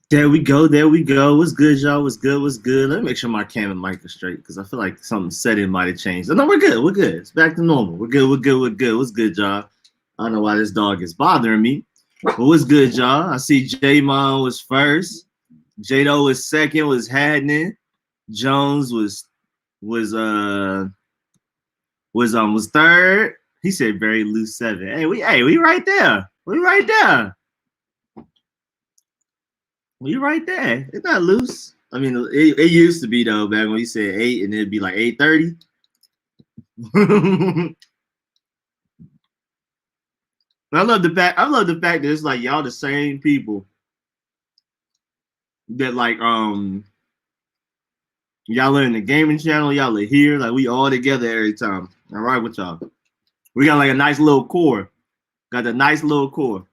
There we go. There we go. What's good, y'all? What's good? What's good? Let me make sure my camera mic is straight because I feel like something setting might have changed. No, we're good. We're good. It's back to normal. We're good. We're good. We're good. What's good, y'all? I don't know why this dog is bothering me. But what's good, y'all? I see J-Mon was first. Jado was second. Was Hadden. Jones was third. He said very loose 7. Hey, we right there. We right there. We right there. It's not loose. I mean, it used to be though back when you said 8 and it'd be like 8:30. I love the fact that it's like y'all the same people that like y'all are in the gaming channel, y'all are here, like we all together every time. All right with y'all. We got like a nice little core. Got a nice little core.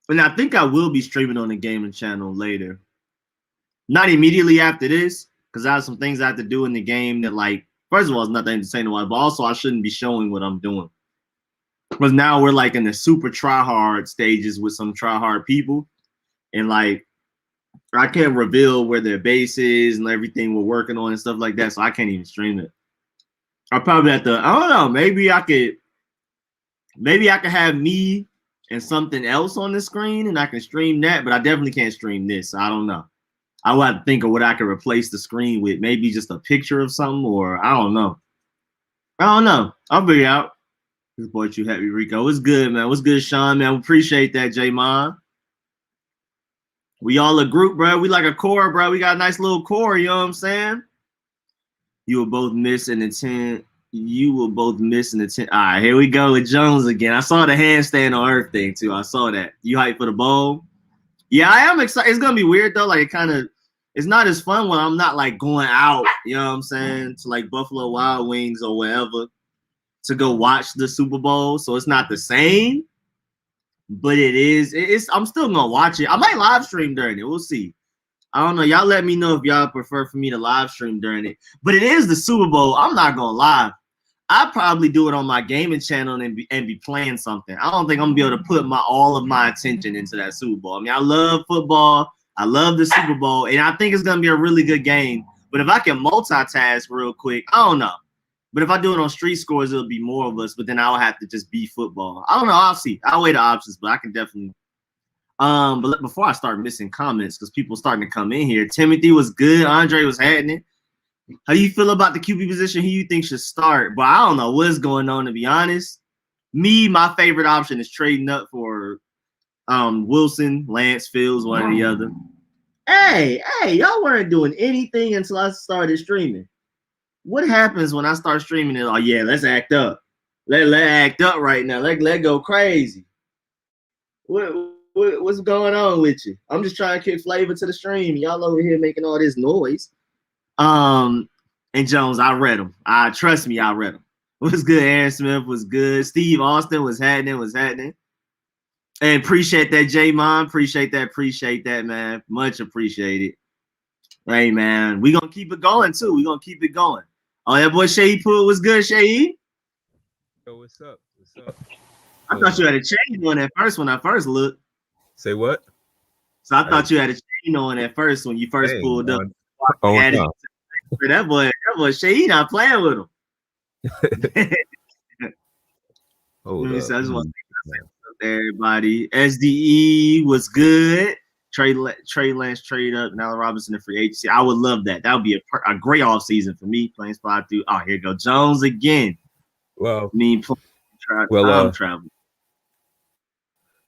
And I think I will be streaming on the gaming channel later. Not immediately after this, because I have some things I have to do in the game that, like, first of all, it's nothing to say to but also I shouldn't be showing what I'm doing. Because now we're like in the super try-hard stages with some try-hard people. And like, I can't reveal where their base is and everything we're working on and stuff like that, so I can't even stream it. I probably have to, I don't know, maybe I could have me and something else on the screen and I can stream that, but I definitely can't stream this. I don't know. I would have to think of what I could replace the screen with. Maybe just a picture of something, or I don't know. I'll figure it out. Support you, happy Rico. What's good, man? What's good, Sean, man? We appreciate that, J-Mon. We all a group, bro. We like a core, bro. We got a nice little core, you know what I'm saying? You will both miss an intent. All right, here we go with Jones again. I saw the handstand on Earth thing too. I saw that. You hyped for the bowl? Yeah, I am excited. It's gonna be weird though. Like it's not as fun when I'm not like going out, you know what I'm saying, to like Buffalo Wild Wings or wherever to go watch the Super Bowl. So it's not the same, but I'm still gonna watch it. I might live stream during it. We'll see. I don't know. Y'all let me know if y'all prefer for me to live stream during it. But it is the Super Bowl. I'm not gonna lie. I'd probably do it on my gaming channel and be playing something. I don't think I'm gonna be able to put all of my attention into that Super Bowl. I mean, I love football. I love the Super Bowl, and I think it's gonna be a really good game. But if I can multitask real quick, I don't know. But if I do it on Street Scores, it'll be more of us. But then I'll have to just be football. I don't know. I'll see. I'll weigh the options, but I can definitely. But before I start missing comments, because people starting to come in here, Timothy was good. Andre was having it. How you feel about the QB position? Who you think should start? But I don't know what's going on, to be honest. My favorite option is trading up for Wilson, Lance, Fields, one or the other. Hey, y'all weren't doing anything until I started streaming. What happens when I start streaming it? Oh yeah, let's act up. Let act up right now. Let go crazy. What's going on with you? I'm just trying to kick flavor to the stream. Y'all over here making all this noise. And Jones, I read them. Trust me, I read them. What's good? Aaron Smith was good. Steve Austin was happening. And appreciate that, J-Mon. Appreciate that, man. Much appreciated. Hey, man, we gonna keep it going too. We gonna keep it going. Oh, that boy Seyi Pool was good, Seyi. Yo, what's up? I thought you had a chain on that first when I first looked. Say what? So I thought you had a chain on at first when you first pulled up. Oh, no. That boy Seyi not playing with him. Hold up. I just want to say everybody. SDE was good. Trey Lance trade up. Now Robinson in free agency. I would love that. That would be a great off season for me. Playing spot through. Oh, here you go. Jones again. Well, time travel.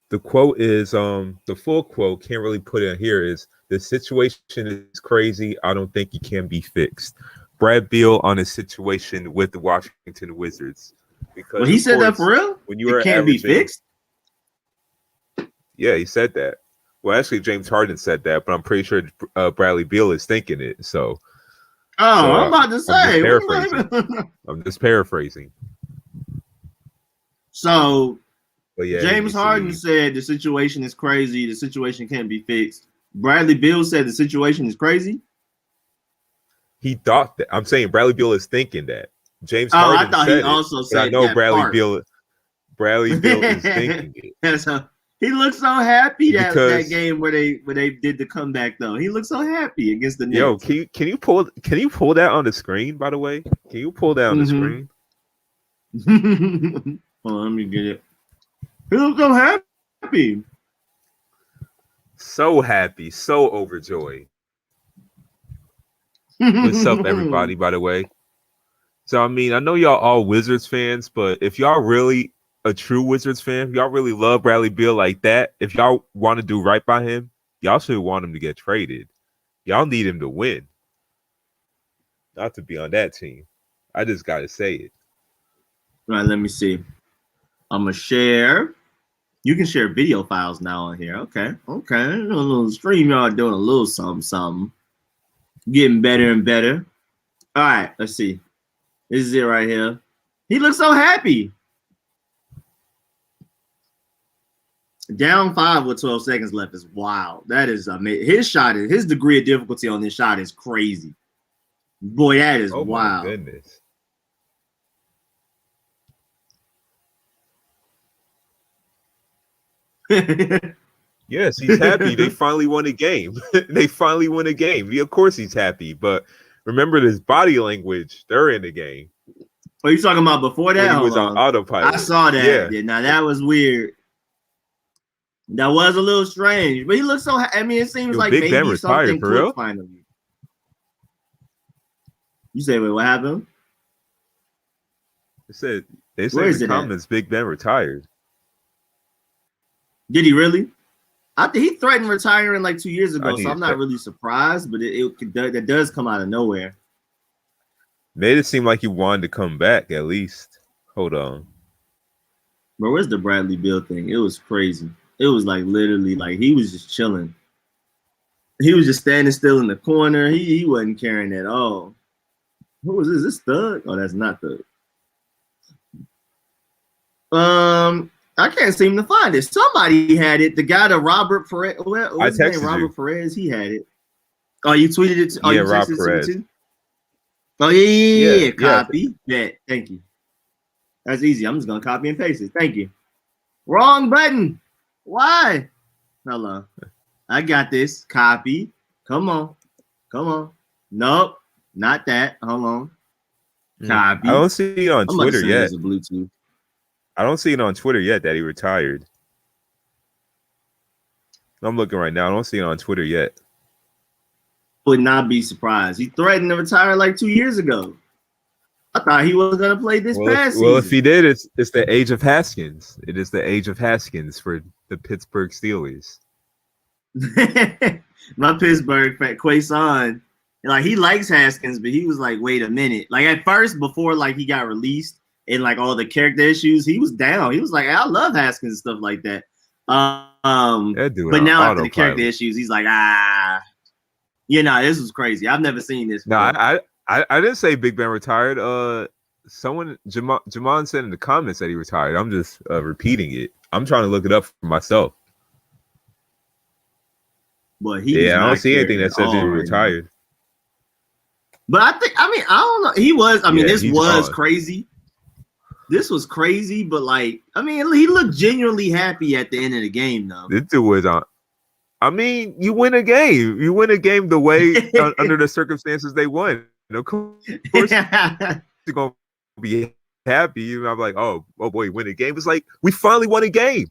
The quote is the full quote, can't really put it in here, is the situation is crazy. I don't think it can be fixed. Brad Beal on his situation with the Washington Wizards. Because he said that for real? When you can't be fixed? Yeah, he said that. Well, actually, James Harden said that, but I'm pretty sure Bradley Beal is thinking it. I'm about to say. I'm just paraphrasing. So, but yeah, James Harden said the situation is crazy. The situation can't be fixed. Bradley Beal said the situation is crazy. He thought that. I'm saying Bradley Beal is thinking that. James Harden I thought said he also it, said I know that Bradley part. Beal is thinking it. So He looked so happy that because game where they did the comeback though. He looked so happy against the yo, Nets. can you pull that on the screen? By the way, can you pull that on the screen? Hold on, let me get it. He looked so happy. So happy, so overjoyed. What's up, everybody? By the way, so I mean, I know y'all all Wizards fans, but if y'all really a true Wizards fan, if y'all really love Bradley Beal like that, if y'all want to do right by him, y'all should want him to get traded. Y'all need him to win, not to be on that team. I just gotta say it. All right, let me see. I'm gonna share. You can share video files now on here. Okay. A little StreamYard doing a little something. Getting better and better. All right, let's see. This is it right here. He looks so happy. Down 5 with 12 seconds left is wild. That is amazing. His degree of difficulty on this shot is crazy. Boy, that is wild. My goodness. Yes, he's happy. They finally won a game. Of course he's happy, but remember this body language. They're in the game. Are you talking about before that? When he was on autopilot. I saw that. Yeah, now that was weird. That was a little strange, but he looks so. I mean, it seems like Big Ben maybe something for real? finally. You say, wait, what happened? They said in the comments, Big Ben retired. Did he really? I think he threatened retiring like 2 years ago, so I'm not really surprised. But it does come out of nowhere. Made it seem like he wanted to come back at least. Hold on. But where's the Bradley Beal thing? It was crazy. It was like literally like he was just chilling. He was just standing still in the corner. He wasn't caring at all. Who was this? Is this Thug? Oh, that's not Thug. I can't seem to find it. Somebody had it. The guy that Robert Perez. What's his name? Robert Perez. He had it. Oh, you tweeted it. Oh, yeah, you Rob Perez. Too? Oh yeah. Copy. Yeah. Thank you. That's easy. I'm just gonna copy and paste it. Thank you. Wrong button. Why? Hold on. I got this. Copy. Come on. Nope. Not that. Hold on. Copy. I don't see it on Twitter yet. Bluetooth. I don't see it on Twitter yet that he retired. I'm looking right now. I don't see it on Twitter yet. Would not be surprised. He threatened to retire like 2 years ago. I thought he was going to play this past season. Well, if he did, it's the age of Haskins. It is the age of Haskins for the Pittsburgh Steelers. My Pittsburgh Quason, like he likes Haskins, but he was like, wait a minute. Like at first, before like he got released and like all the character issues, he was down. He was like, I love Haskins and stuff like that. But now after the character issues, he's like, this was crazy. I've never seen this. No, I didn't say Big Ben retired. Someone Jamon said in the comments that he retired. I'm just repeating it. I'm trying to look it up for myself. But I don't see anything that says he retired. But I don't know. He was. This was crazy. This was crazy, but like, he looked genuinely happy at the end of the game, though. This dude was on. You win a game. You win a game the way under the circumstances they won. Of course, you're gonna be happy. I'm like, oh boy, win a game. It's like we finally won a game.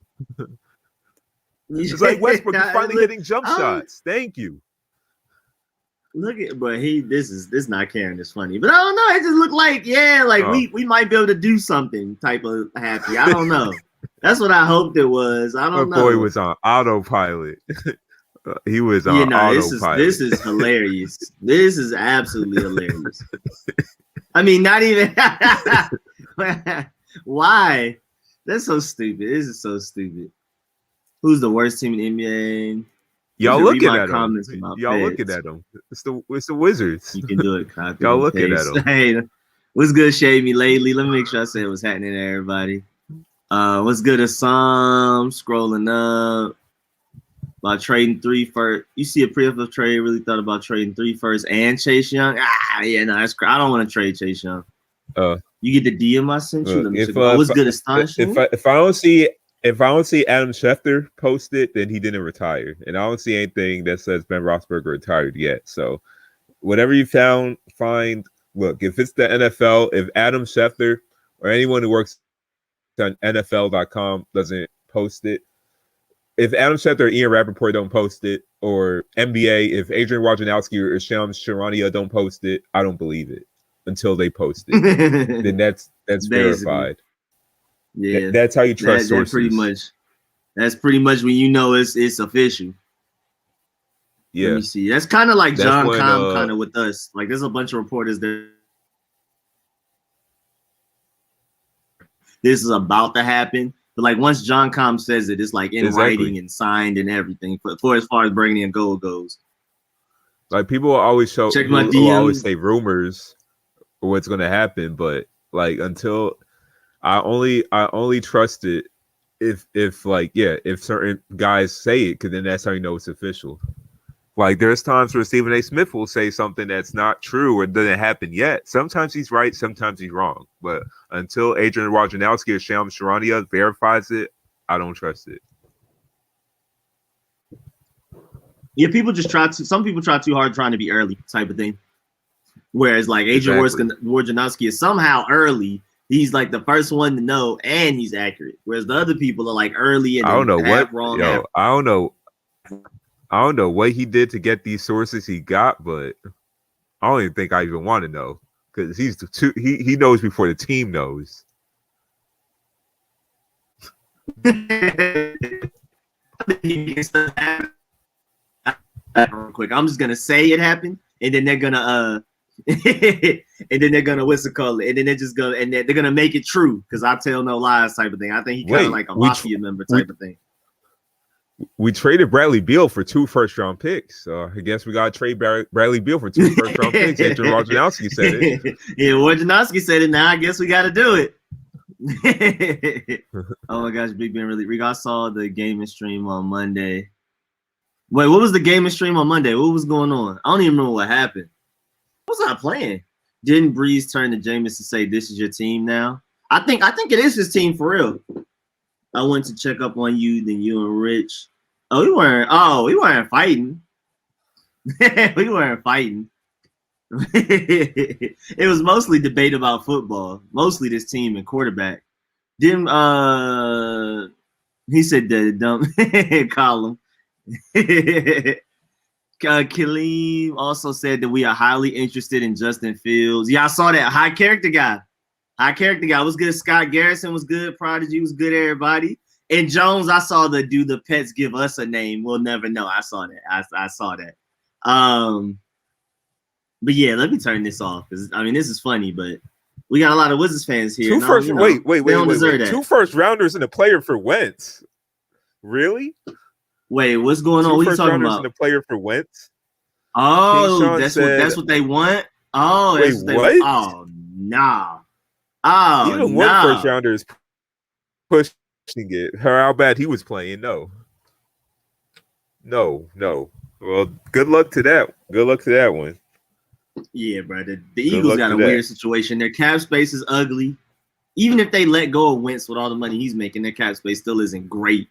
It's like Westbrook finally hitting jump shots. Thank you. But this not caring is funny. But I don't know. It just looked like we might be able to do something type of happy. I don't know. That's what I hoped it was. I don't know. My boy was on autopilot. He was on autopilot. This is hilarious. This is absolutely hilarious. Not even. Why? That's so stupid. This is so stupid. Who's the worst team in the NBA? Y'all looking at them. Y'all looking at them. It's the Wizards. You can do it. Y'all looking at them. Hey, what's good, Shade Me lately? Let me make sure I say what's happening to everybody. What's good, Assam? Scrolling up. About trading 3 first. You see a pre-flip trade, really thought about trading 3 first and Chase Young? That's I don't want to trade Chase Young. You get the DM I sent you? Let me check. What's good, Astonishing? If I don't see If I don't see Adam Schefter post it, then he didn't retire, and I don't see anything that says Ben Roethlisberger retired yet. So whatever you find. Look, if it's the NFL, if Adam Schefter or anyone who works on NFL.com doesn't post it, if Adam Schefter or Ian Rappaport don't post it, or NBA, if Adrian Wojnarowski or Shams Charania don't post it, I don't believe it until they post it. Then that's verified. Yeah, that's how you trust sources. That's pretty much when you know it's official. Yeah. Let me see. That's kind of like John Com kind of with us. Like there's a bunch of reporters that this is about to happen. But like once John Com says it, it's like in writing and signed and everything for as far as Brady and gold goes. Like people will always always say rumors or what's gonna happen, but like until I only trust it if certain guys say it, because then that's how you know it's official. Like there's times where Stephen A. Smith will say something that's not true or doesn't happen yet. Sometimes he's right, sometimes he's wrong. But until Adrian Wojnarowski or Shams Charania verifies it, I don't trust it. Yeah, some people try too hard trying to be early type of thing. Whereas like Adrian Wojnarowski is somehow early. He's like the first one to know and he's accurate. Whereas the other people are like early and I don't know what wrong. I don't know what he did to get these sources he got, but I don't even think I even want to know because he knows before the team knows. Real quick, I'm just gonna say it happened, and then they're gonna whistle call it, and then they're just go and they're gonna make it true because I tell no lies type of thing. I think he kind of like a mafia member type of thing. We traded Bradley Beal for 2 first-round picks, so I guess we got to trade Bradley Beal for 2 first-round picks. Adrian Wojnarowski said it. Yeah, Wojnarowski said it. Now I guess we got to do it. Oh my gosh, Big Ben really. Rico, I saw the gaming stream on Monday. Wait, what was the gaming stream on Monday? What was going on? I don't even remember what happened. What was I playing? Didn't Breeze turn to Jameis and say, "This is your team now"? I think it is his team for real. I went to check up on you, then you and Rich. We weren't fighting. We weren't fighting. It was mostly debate about football, mostly this team and quarterback. Then he said the dumb column. Kaleem also said that we are highly interested in Justin Fields. Yeah, I saw that. High character guy was good. Scott Garrison was good. Prodigy was good. Everybody. And Jones, I saw do the pets give us a name. We'll never know. I saw that. I saw that. But yeah, let me turn this off because I mean this is funny, but we got a lot of Wizards fans here. Wait. 2 first rounders and a player for Wentz. Really? Wait, what's going on? What are you talking about? And a player for Wentz. Oh, that's what they want. Oh, wait, what? Oh, nah. Oh, even 1 first rounder is pushing it. How bad he was playing? No. Well, good luck to that. Good luck to that one. Yeah, bro. The Eagles got a weird situation. Their cap space is ugly. Even if they let go of Wentz with all the money he's making, their cap space still isn't great.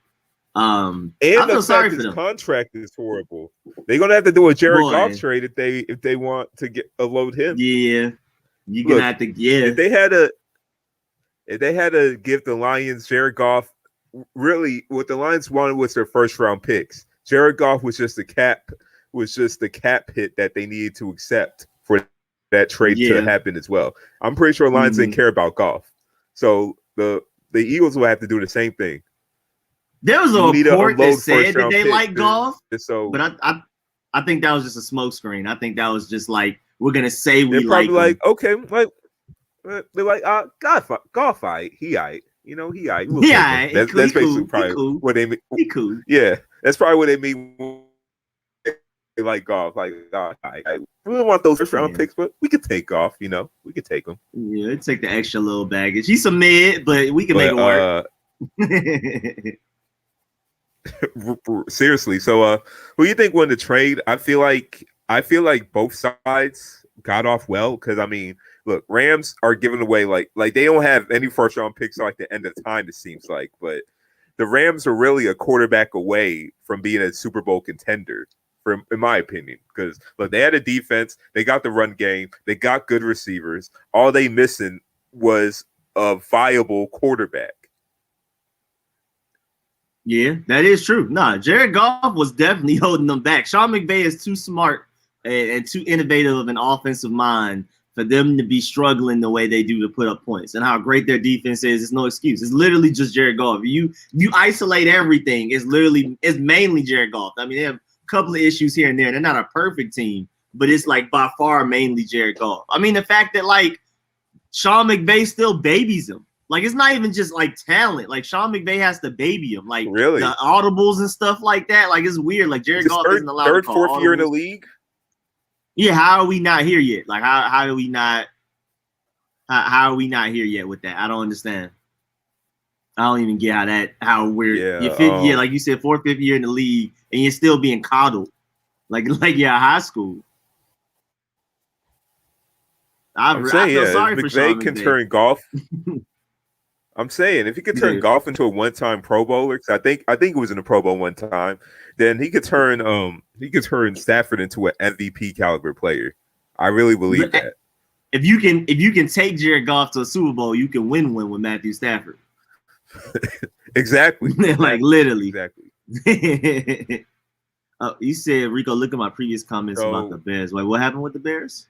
And I feel sorry for them. Contract is horrible. They're gonna have to do a Jared Goff trade if they want to load him. Yeah, you're gonna have to. Yeah, if they had to give the Lions Jared Goff, really, what the Lions wanted was their first round picks. Jared Goff was just the cap hit that they needed to accept for that trade to happen as well. I'm pretty sure Lions didn't care about Goff, so the Eagles will have to do the same thing. There was a report that said that they like Goff, but I think that was just a smokescreen. I think that was just like we're gonna say we like. Like okay, like they're like Goff, he aight. You know, he aight. That's basically probably what they mean. He cool. Yeah, that's probably what they mean. They like Goff. Like, we don't want those first round picks, but we could take Goff. You know, we could take them. Yeah, take the extra little baggage. He's a mid, but we can make it work. Seriously, so who do you think won the trade? I feel like both sides got off well because I mean, look, Rams are giving away like they don't have any first round picks like the end of time. It seems like, but the Rams are really a quarterback away from being a Super Bowl contender, in my opinion. Because look, they had a defense, they got the run game, they got good receivers. All they missing was a viable quarterback. Yeah, that is true. Nah, Jared Goff was definitely holding them back. Sean McVay is too smart and too innovative of an offensive mind for them to be struggling the way they do to put up points. And how great their defense is, it's no excuse. It's literally just Jared Goff. You isolate everything. It's mainly Jared Goff. I mean, they have a couple of issues here and there. They're not a perfect team, but it's like by far mainly Jared Goff. I mean, the fact that like Sean McVay still babies him. Like, it's not even just like talent. Like, Sean McVay has to baby him. Like, really? The audibles and stuff like that. Like, it's weird. Like, Jared Goff isn't allowed to call fourth audibles. year in the league. Yeah, how are we not here yet? Like, how are we not? How are we not here yet with that? I don't understand. I don't even get how weird. Yeah, Your fifth year, like you said, fourth, fifth year in the league, and you're still being coddled, like you're high school. I'm saying, I feel sorry for Sean McVay can McVay. turn Goff. I'm saying if he could turn Goff into a one-time Pro Bowler, because I think it was in the Pro Bowl one time, then he could turn Stafford into an MVP caliber player. I really believe that. If you can take Jared Goff to a Super Bowl, you can win one with Matthew Stafford. Exactly. Like literally. Exactly. Oh, you said, Rico, look at my previous comments about the Bears. Wait, what happened with the Bears?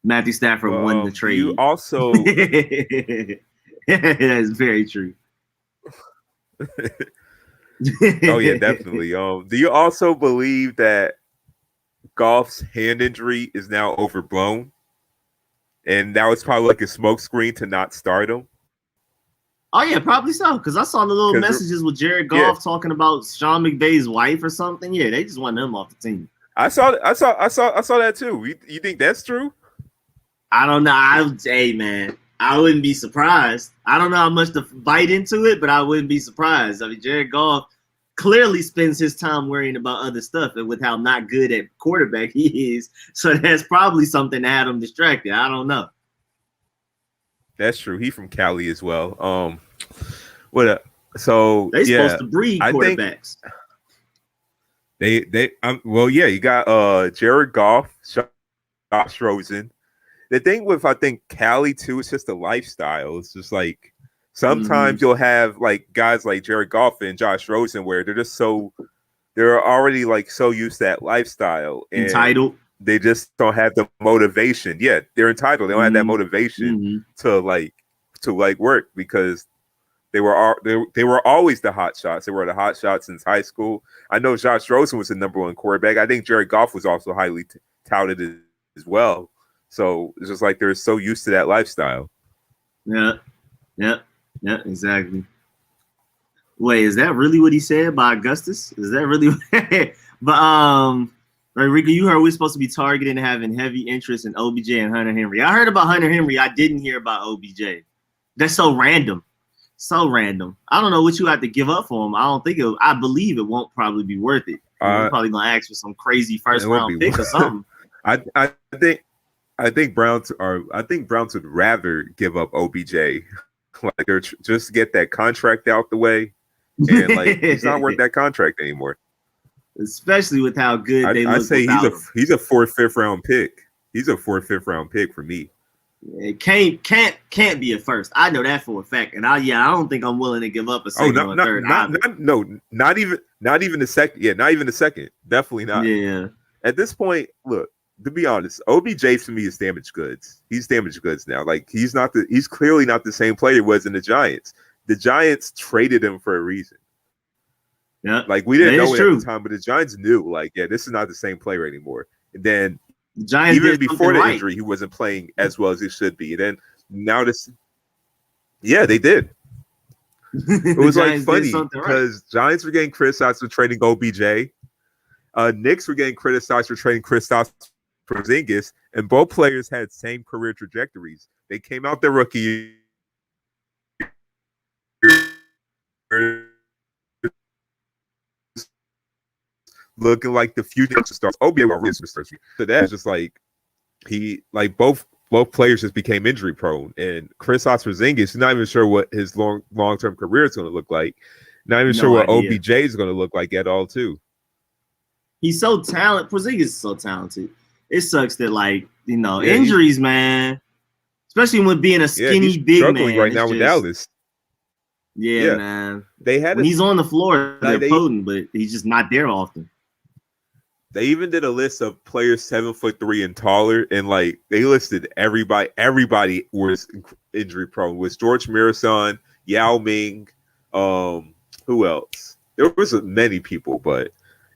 Matthew Stafford won the trade. You also that is very true. Oh yeah, definitely. Do you also believe that Goff's hand injury is now overblown, and that was probably like a smokescreen to not start him? Oh yeah, probably so. Because I saw the little messages with Jared Goff talking about Sean McVay's wife or something. Yeah, they just want him off the team. I saw that too. You think that's true? I don't know. Hey man, I wouldn't be surprised. I don't know how much to bite into it, but I wouldn't be surprised. I mean, Jared Goff clearly spends his time worrying about other stuff, and with how not good at quarterback he is, so that's probably something that had him distracted. I don't know. That's true. He from Cali as well. So they supposed to breed quarterbacks. You got Jared Goff, Josh Rosen. The thing with I think Cali too, it's just a lifestyle. It's just like sometimes you'll have like guys like Jared Goff and Josh Rosen where they're already like so used to that lifestyle and entitled. They just don't have the motivation. Yeah, they're entitled. They don't have that motivation to work because they were always the hot shots. They were the hot shots since high school. I know Josh Rosen was the number one quarterback. I think Jared Goff was also highly touted as well. So it's just like they're so used to that lifestyle. Yeah, exactly. Wait, is that really what he said by Augustus? Is that really? But right, Rico, you heard we're supposed to be targeting having heavy interest in OBJ and Hunter Henry. I heard about Hunter Henry. I didn't hear about OBJ. That's so random. So random. I don't know what you have to give up for him. I believe it won't probably be worth it. You're probably gonna ask for some crazy first round pick or something. I think Browns would rather give up OBJ, like they're just get that contract out the way, and like he's not worth that contract anymore. Especially with how good they look. I say he's a 4th, 5th round pick. He's a 4th, 5th round pick for me. It can't be a first. I know that for a fact, and I don't think I'm willing to give up a second or a third. Not even the second. Yeah, not even the second. Definitely not. Yeah. At this point, look. To be honest, OBJ for me is damaged goods. He's damaged goods now. Like he's clearly not the same player he was in the Giants. The Giants traded him for a reason. Yeah, like we didn't know it at the time, but the Giants knew. Like, yeah, this is not the same player anymore. And then the Giants even before the injury, he wasn't playing as well as he should be. And then now they did. It was like funny because Giants were getting criticized for trading OBJ. Knicks were getting criticized for trading Kristaps Porzingis, and both players had same career trajectories. They came out their rookie year looking like the future stars. OBJ were really superstars. So that's just like both both players just became injury prone. And Kristaps Porzingis is not even sure what his long-term career is going to look like. Not even sure what idea. OBJ is going to look like at all, too. He's so talented. Porzingis is so talented. It sucks that, like, injuries, man. Especially with being a skinny he's big struggling man right now with Dallas. Yeah, man. They had when he's on the floor, they're they, potent, but he's just not there often. They even did a list of players 7'3" and taller, and like they listed everybody. Everybody was injury prone. Was George Mirasan, Yao Ming, who else? There was many people, but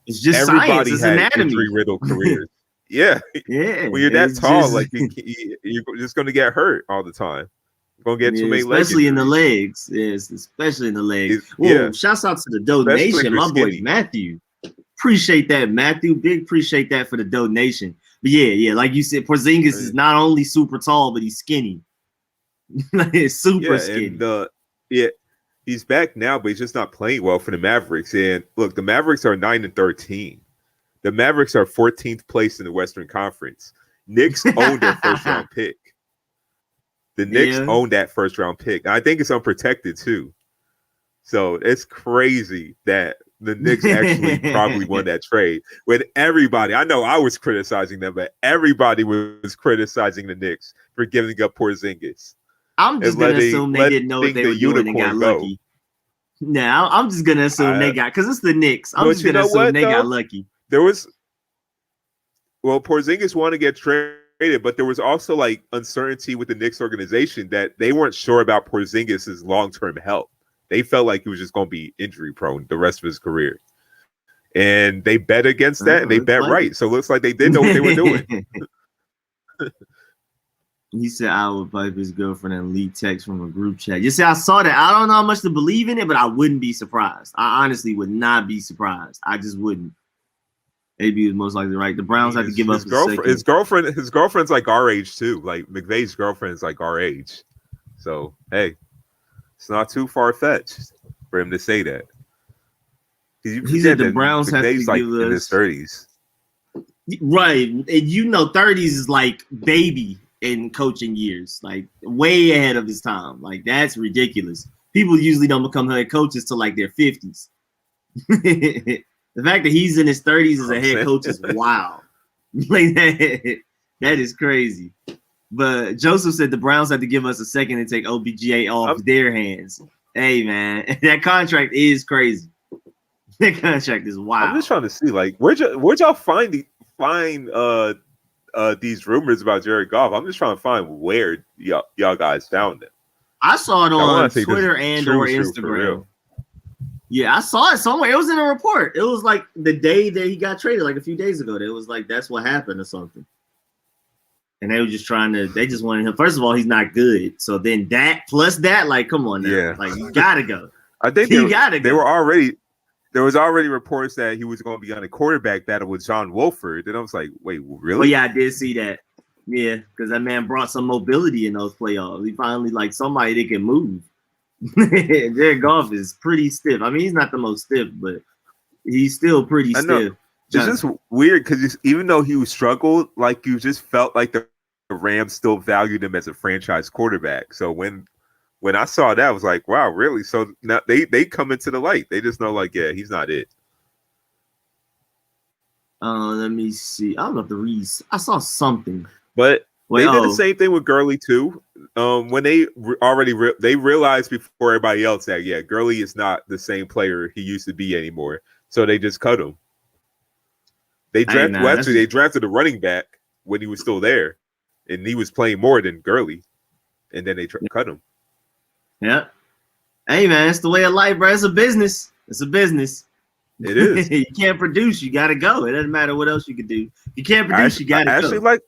it's just everybody science. had anatomy. injury riddled careers. Yeah. When you're that tall, like you're just going to get hurt all the time. You're going to get too many legs, especially in the legs. Yes, especially in the legs. Shouts out to the donation, my boy Matthew. Appreciate that, Matthew. Big appreciate that for the donation. But yeah, like you said, Porzingis is not only super tall, but he's skinny. Super skinny. And he's back now, but he's just not playing well for the Mavericks. And look, the Mavericks are 9-13. The Mavericks are 14th place in the Western Conference. Knicks own their first round pick. The Knicks own that first round pick. And I think it's unprotected too. So it's crazy that the Knicks actually probably won that trade. When everybody, I know I was criticizing them, but everybody was criticizing the Knicks for giving up Porzingis. I'm just going to assume they didn't know what they were doing and got lucky. Now, I'm just going to assume they got, because it's the Knicks. I'm just going to assume they got lucky. Porzingis wanted to get traded, but there was also like uncertainty with the Knicks organization that they weren't sure about Porzingis' long-term health. They felt like he was just going to be injury prone the rest of his career. And they bet against that, and they bet right. So it looks like they did know what they were doing. He said I would pipe his girlfriend and leak text from a group chat. You see, I saw that. I don't know how much to believe in it, but I wouldn't be surprised. I honestly would not be surprised. I just wouldn't. AB is most likely right. The Browns have to give up his girlfriend. His girlfriend's like our age too. Like McVay's girlfriend is like our age. So hey, it's not too far fetched for him to say that. He said the Browns have to give like us in his 30s. Right, and 30s is like baby in coaching years, like way ahead of his time. Like that's ridiculous. People usually don't become head coaches till like their 50s. The fact that he's in his 30s as a head coach is wild. Like that is crazy. But Joseph said the Browns have to give us a second and take OBGA off their hands. Hey man, that contract is crazy. That contract is wild. I'm just trying to see, like, where'd y'all find these rumors about Jared Goff? I'm just trying to find where y'all guys found it. I saw it on Twitter and or Instagram. Yeah, I saw it somewhere. It was in a report. It was like the day that he got traded, like a few days ago. It was like that's what happened or something. And they were just they just wanted him. First of all, he's not good. So then that plus that, like, come on now. Yeah. Like you gotta go. I think there was already reports that he was going to be on a quarterback battle with John Wolford. And I was like, wait, really? Well, yeah, I did see that. Yeah, because that man brought some mobility in those playoffs. He finally like somebody that can move. Jared Goff is pretty stiff. I mean, he's not the most stiff, but he's still pretty stiff. It's just weird because even though he struggled, like you just felt like the Rams still valued him as a franchise quarterback. So when I saw that, I was like, wow, really? So now they come into the light. They just know, like, yeah, he's not it. Let me see. I don't know if the read. I saw something. But they did the same thing with Gurley, too. When they they realized before everybody else that, yeah, Gurley is not the same player he used to be anymore. So they just cut him. They drafted a running back when he was still there. And he was playing more than Gurley. And then they cut him. Yeah. Hey, man, it's the way of life, bro. It's a business. It's a business. It is. You can't produce. You got to go. It doesn't matter what else you can do. You can't produce. You got to go.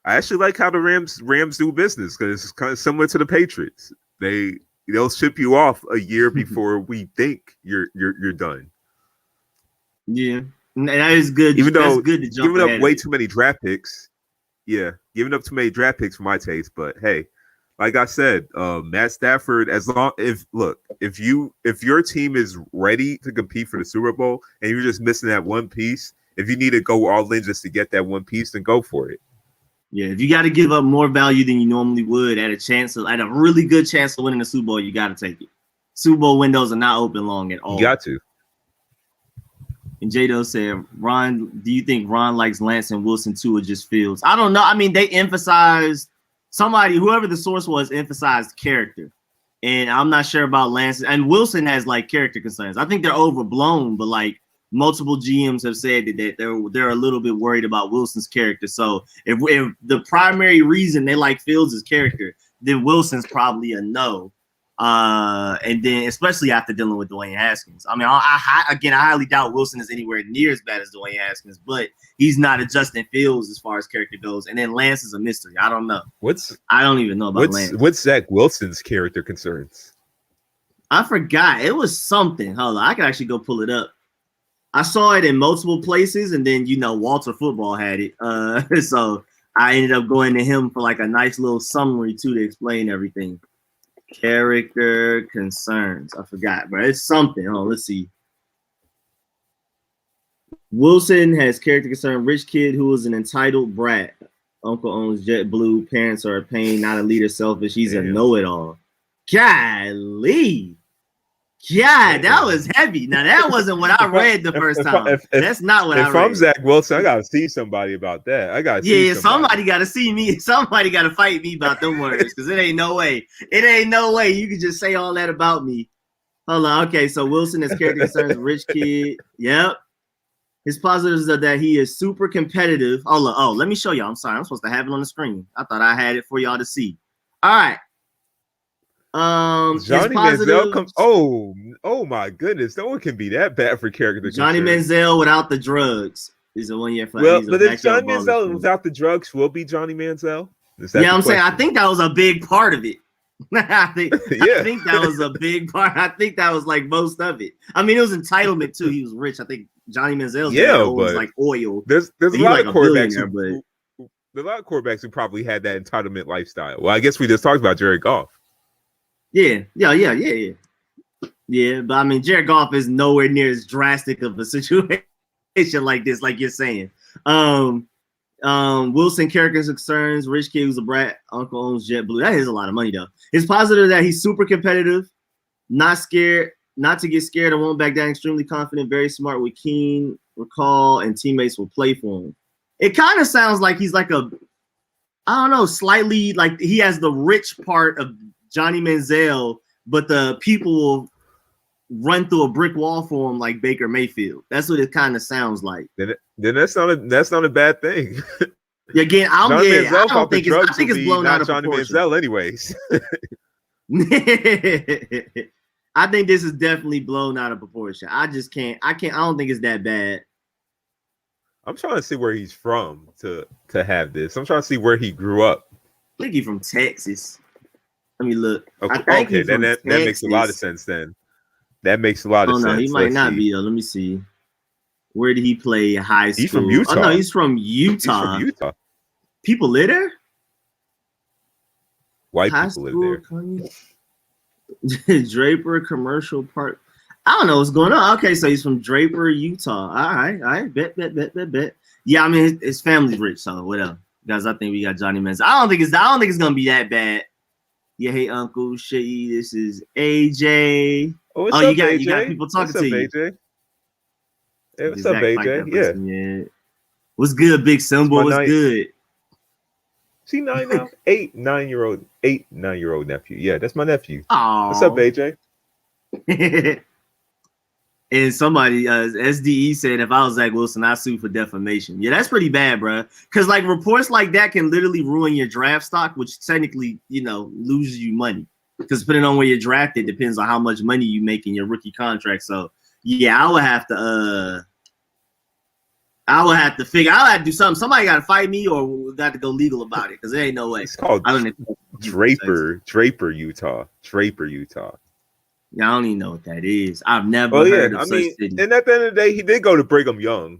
I actually like how the Rams do business because it's kind of similar to the Patriots. They'll ship you off a year before we think you're done. Yeah, and that is good. Even though good to jump giving up way too many draft picks. Yeah, giving up too many draft picks for my taste. But hey, like I said, Matt Stafford. If your team is ready to compete for the Super Bowl and you're just missing that one piece, if you need to go all in just to get that one piece, then go for it. Yeah, if you got to give up more value than you normally would at a really good chance of winning the Super Bowl, you got to take it. Super Bowl windows are not open long at all. You got to. And Jado said, Ron, do you think Ron likes Lance and Wilson too, or just Fields? I don't know. I mean, they emphasized whoever the source was, emphasized character. And I'm not sure about Lance. And Wilson has like character concerns. I think they're overblown, but like multiple GMs have said that they're a little bit worried about Wilson's character. So if the primary reason they like Fields' character, then Wilson's probably a no. And then especially after dealing with Dwayne Haskins. I mean, I highly doubt Wilson is anywhere near as bad as Dwayne Haskins, but he's not a Justin Fields as far as character goes. And then Lance is a mystery. I don't know. I don't even know about Lance. What's Zach Wilson's character concerns? I forgot. It was something. Hold on. I can actually go pull it up. I saw it in multiple places, and then Walter Football had it. So I ended up going to him for like a nice little summary too to explain everything. Character concerns. I forgot, but it's something. Oh, let's see. Wilson has character concern. Rich kid who is an entitled brat. Uncle owns JetBlue. Parents are a pain. Not a leader. Selfish. He's a know-it-all. Golly. Yeah, that was heavy. Now that wasn't what I read the first time. That's not what I read. If I'm Zach Wilson, I gotta see somebody about that. I gotta see somebody gotta see me. Somebody gotta fight me about them words, because it ain't no way. It ain't no way you can just say all that about me. Hold on. Okay, so Wilson has character concerns. Rich kid. Yep. His positives are that he is super competitive. Oh, let me show y'all. I'm sorry. I'm supposed to have it on the screen. I thought I had it for y'all to see. All right. Johnny Manziel comes. Oh my goodness! No one can be that bad for character. Johnny Manziel without the drugs is a 1 year flag. Well, but if Johnny Manziel without the drugs will be Johnny Manziel. I'm saying I think that was a big part of it. I think that was a big part. I think that was like most of it. I mean, it was entitlement too. He was rich. I think Johnny Manziel's was like oil. There's a lot of quarterbacks. There's a lot of quarterbacks who probably had that entitlement lifestyle. Well, I guess we just talked about Jared Goff. Yeah. But I mean, Jared Goff is nowhere near as drastic of a situation like this, like you're saying. Wilson character concerns. Rich kid who's a brat. Uncle owns JetBlue. That is a lot of money though. His positive that he's super competitive, not scared, not to get scared or won't back down. Extremely confident, very smart with keen recall, and teammates will play for him. It kind of sounds like he's like slightly like he has the rich part of Johnny Manziel, but the people will run through a brick wall for him like Baker Mayfield. That's what it kind of sounds like. Then that's not a bad thing. Again, I don't think it's blown out of Johnny proportion. Manziel, anyways. I think this is definitely blown out of proportion. I don't think it's that bad. I'm trying to see where he's from to have this. I'm trying to see where he grew up. I think he's from Texas. Let me look. Okay, then that makes a lot of sense then. That makes a lot of sense. Oh, no, he might not be though. Let me see. Where did he play high school? He's from Utah. Oh, no, he's from Utah. People live there? White people live there. Draper Commercial Park. I don't know what's going on. Okay, so he's from Draper, Utah. All right. Bet. Yeah, I mean his family's rich, so whatever. Guys, I think we got Johnny Manziel. I don't think it's gonna be that bad. Yeah, hey Uncle Seyi, this is AJ. Oh, you got people talking to you. AJ? Hey, what's up, AJ? Yeah. What's good, Big Symbol? What's good? See 9 now? 9-year-old nephew. Yeah, that's my nephew. Aww. What's up, AJ? And somebody, SDE said, if I was Zach Wilson, I'd sue for defamation. Yeah, that's pretty bad, bro. Because like reports like that can literally ruin your draft stock, which technically, loses you money. Because depending on where you're drafted, depends on how much money you make in your rookie contract. So yeah, I would have to do something. Somebody got to fight me, or we got to go legal about it, because there ain't no way. It's called Draper, Utah. Yeah, I don't even know what that is. I've never heard of such city. And at the end of the day, he did go to Brigham Young,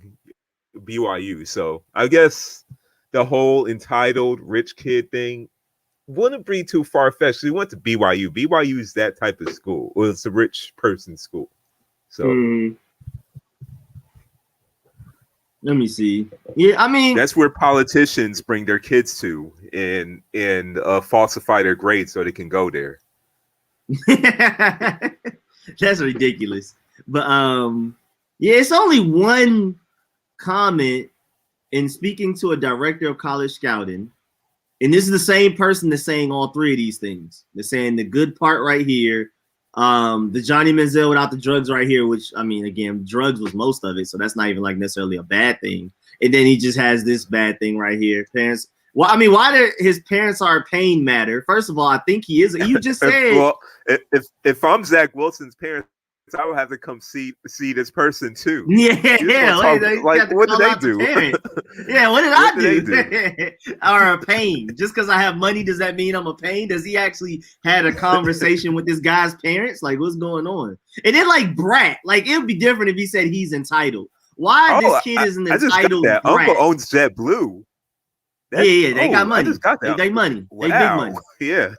BYU. So I guess the whole entitled rich kid thing wouldn't be too far-fetched. He went to BYU. BYU is that type of school. Well, it's a rich person school. So Let me see. Yeah, I mean, that's where politicians bring their kids to and falsify their grades so they can go there. that's ridiculous. But yeah, it's only one comment in speaking to a director of college scouting. And this is the same person that's saying all three of these things. They're saying the good part right here, the Johnny Manziel without the drugs right here, which, I mean, again, drugs was most of it, so that's not even like necessarily a bad thing. And then he just has this bad thing right here. Parents, well, I mean, why do his parents are pain matter? First of all, I think he is. You just said. Well, if I'm Zach Wilson's parents, I would have to come see this person too. Yeah. Like, what did they do? Yeah, what did I do? Or a pain? Just because I have money, does that mean I'm a pain? Does he actually had a conversation with this guy's parents? Like, what's going on? And then like brat, like it would be different if he said he's entitled. Why this kid isn't entitled? That. Uncle owns JetBlue. Yeah, they got money. I just got that. They money. Wow. They big money. Yeah.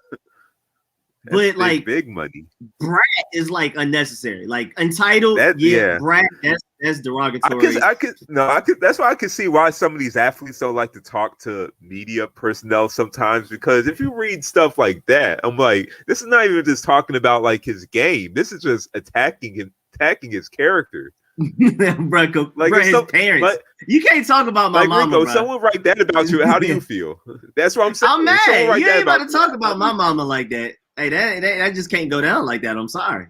But like big money, brat is like unnecessary. Like entitled, brat. That's derogatory. That's why I can see why some of these athletes don't like to talk to media personnel sometimes. Because if you read stuff like that, I'm like, this is not even just talking about like his game. This is just attacking his character. His parents. But you can't talk about my mama. Rico, someone write that about you. How do you feel? That's what I'm saying. I'm mad. You ain't about to talk about my mama like that. Hey, that just can't go down like that. I'm sorry.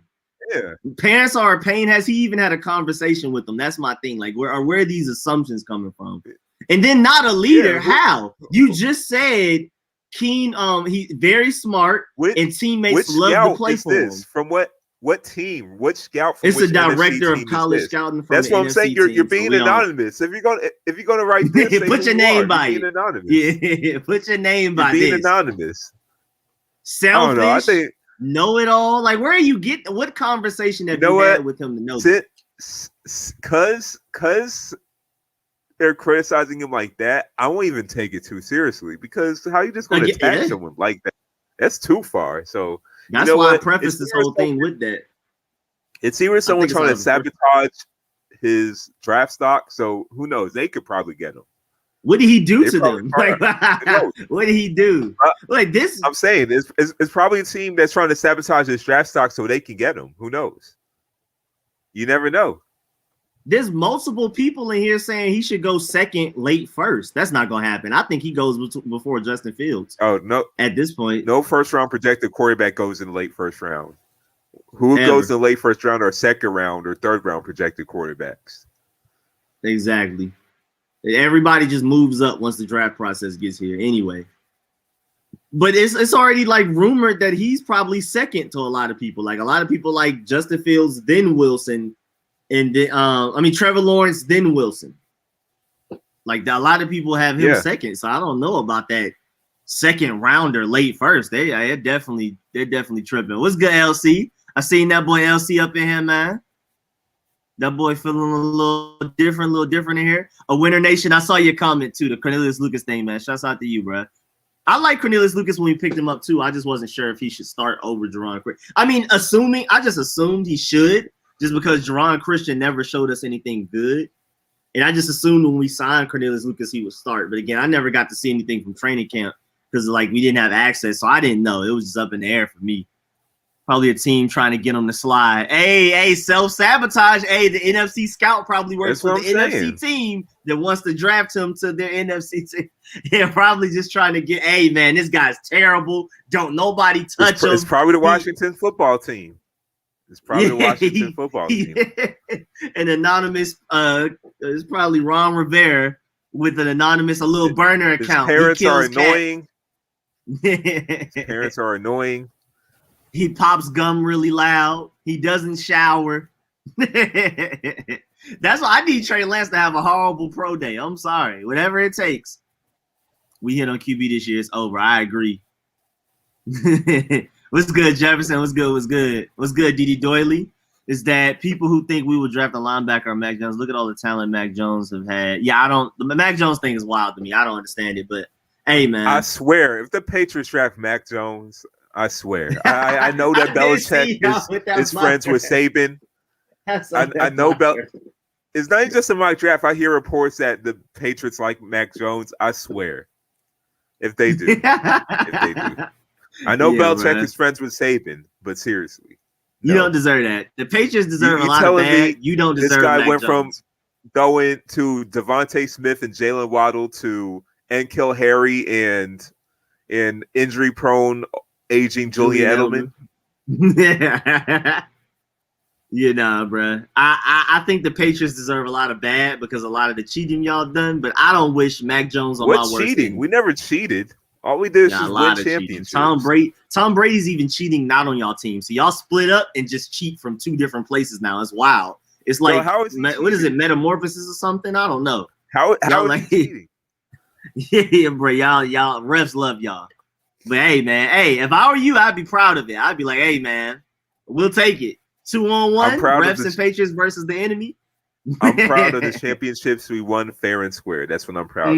Yeah. Parents are a pain. Has he even had a conversation with them? That's my thing. Like, where are these assumptions coming from? And then not a leader. Yeah, how? You just said Keen, he's very smart and teammates love to play for him. From what team? Which scout? It's the director of college scouting. That's what I'm saying. You're being anonymous. If you're gonna write this, put your name by it. Yeah, put your name by this. Being anonymous. Selfish. I think know it all. Like, where are you getting? What conversation have you had with him to know? Cause they're criticizing him like that. I won't even take it too seriously because how you just going to attack someone like that? That's too far. So that's why I prefaced this whole thing with that. It's either someone trying to sabotage his draft stock. So who knows? They could probably get him. What did he do to them? Like, what did he do? Like this? I'm saying it's probably a team that's trying to sabotage his draft stock so they can get him. Who knows? You never know. There's multiple people in here saying he should go second, late first. That's not going to happen. I think he goes before Justin Fields. Oh, no. At this point. No first-round projected quarterback goes in the late first round. Who goes in the late first round or second round or third-round projected quarterbacks? Exactly. Everybody just moves up once the draft process gets here anyway. But it's already like rumored that he's probably second to a lot of people. Like a lot of people like Justin Fields, then Wilson, and then Trevor Lawrence, then Wilson. Like a lot of people have him second. So I don't know about that second rounder late first. They're definitely tripping. What's good, LC? I seen that boy LC up in here, man. That boy feeling a little different in here. A Winter Nation, I saw your comment too, the Cornelius Lucas thing, man. Shouts out to you, bro. I like Cornelius Lucas when we picked him up too. I just wasn't sure if he should start over Jerron Christian. I mean, I just assumed he should, just because Jerron Christian never showed us anything good. And I just assumed when we signed Cornelius Lucas, he would start. But again, I never got to see anything from training camp because like we didn't have access. So I didn't know. It was just up in the air for me. Probably a team trying to get him to slide. Hey, self-sabotage. Hey, the NFC scout probably works for the NFC team that wants to draft him to their NFC team. They're probably just trying to get, hey, man, this guy's terrible. Don't nobody touch him. It's probably the Washington football team. It's probably the Washington football team. An anonymous, it's probably Ron Rivera with an anonymous, a little burner account. His parents are annoying. His parents are annoying. He pops gum really loud. He doesn't shower. That's why I need Trey Lance to have a horrible pro day. I'm sorry. Whatever it takes. We hit on QB this year. It's over. I agree. What's good, Jefferson? What's good? What's good, Didi Doily? Is that people who think we would draft a linebacker or Mac Jones, look at all the talent Mac Jones have had. Yeah, the Mac Jones thing is wild to me. I don't understand it, but hey, man. I swear, if the Patriots draft Mac Jones, I swear. I know that Belichick is friends with Saban. I know it's not just a mock draft. I hear reports that the Patriots like Mac Jones. I swear, if they do, if they do. I know Belichick is friends with Saban, but seriously, you don't deserve that. The Patriots deserve a lot of telling me bad. You don't deserve. This guy Mac went Jones. from going to Devontae Smith and Jalen Waddle to N'Keal Harry and injury prone aging Julian Edelman. You know, bro. I think the Patriots deserve a lot of bad because a lot of the cheating y'all done, but I don't wish Mac Jones on my worst cheating? enemy. We never cheated. All we did is just win championships. Tom Brady's even cheating not on y'all team. So y'all split up and just cheat from two different places now. It's wild. It's like, what is it, metamorphosis or something? I don't know. How is he cheating? Yeah, bro. Y'all refs love y'all. But hey, man, if I were you, I'd be proud of it. I'd be like, hey, man, we'll take it. 2-on-1, refs and Patriots versus the enemy. I'm proud of the championships we won fair and square. That's what I'm proud of.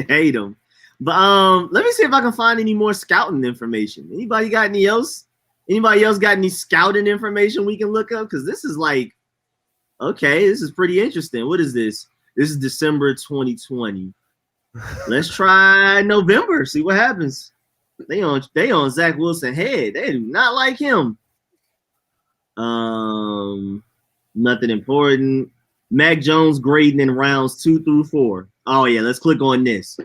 Hate them. But let me see if I can find any more scouting information. Anybody got any else? Anybody else got any scouting information we can look up? Because this is like, okay, this is pretty interesting. What is this? This is December 2020. Let's try November. See what happens. They on Zach Wilson head. They do not like him. Nothing important. Mac Jones grading in rounds 2 through 4. Oh yeah, let's click on this.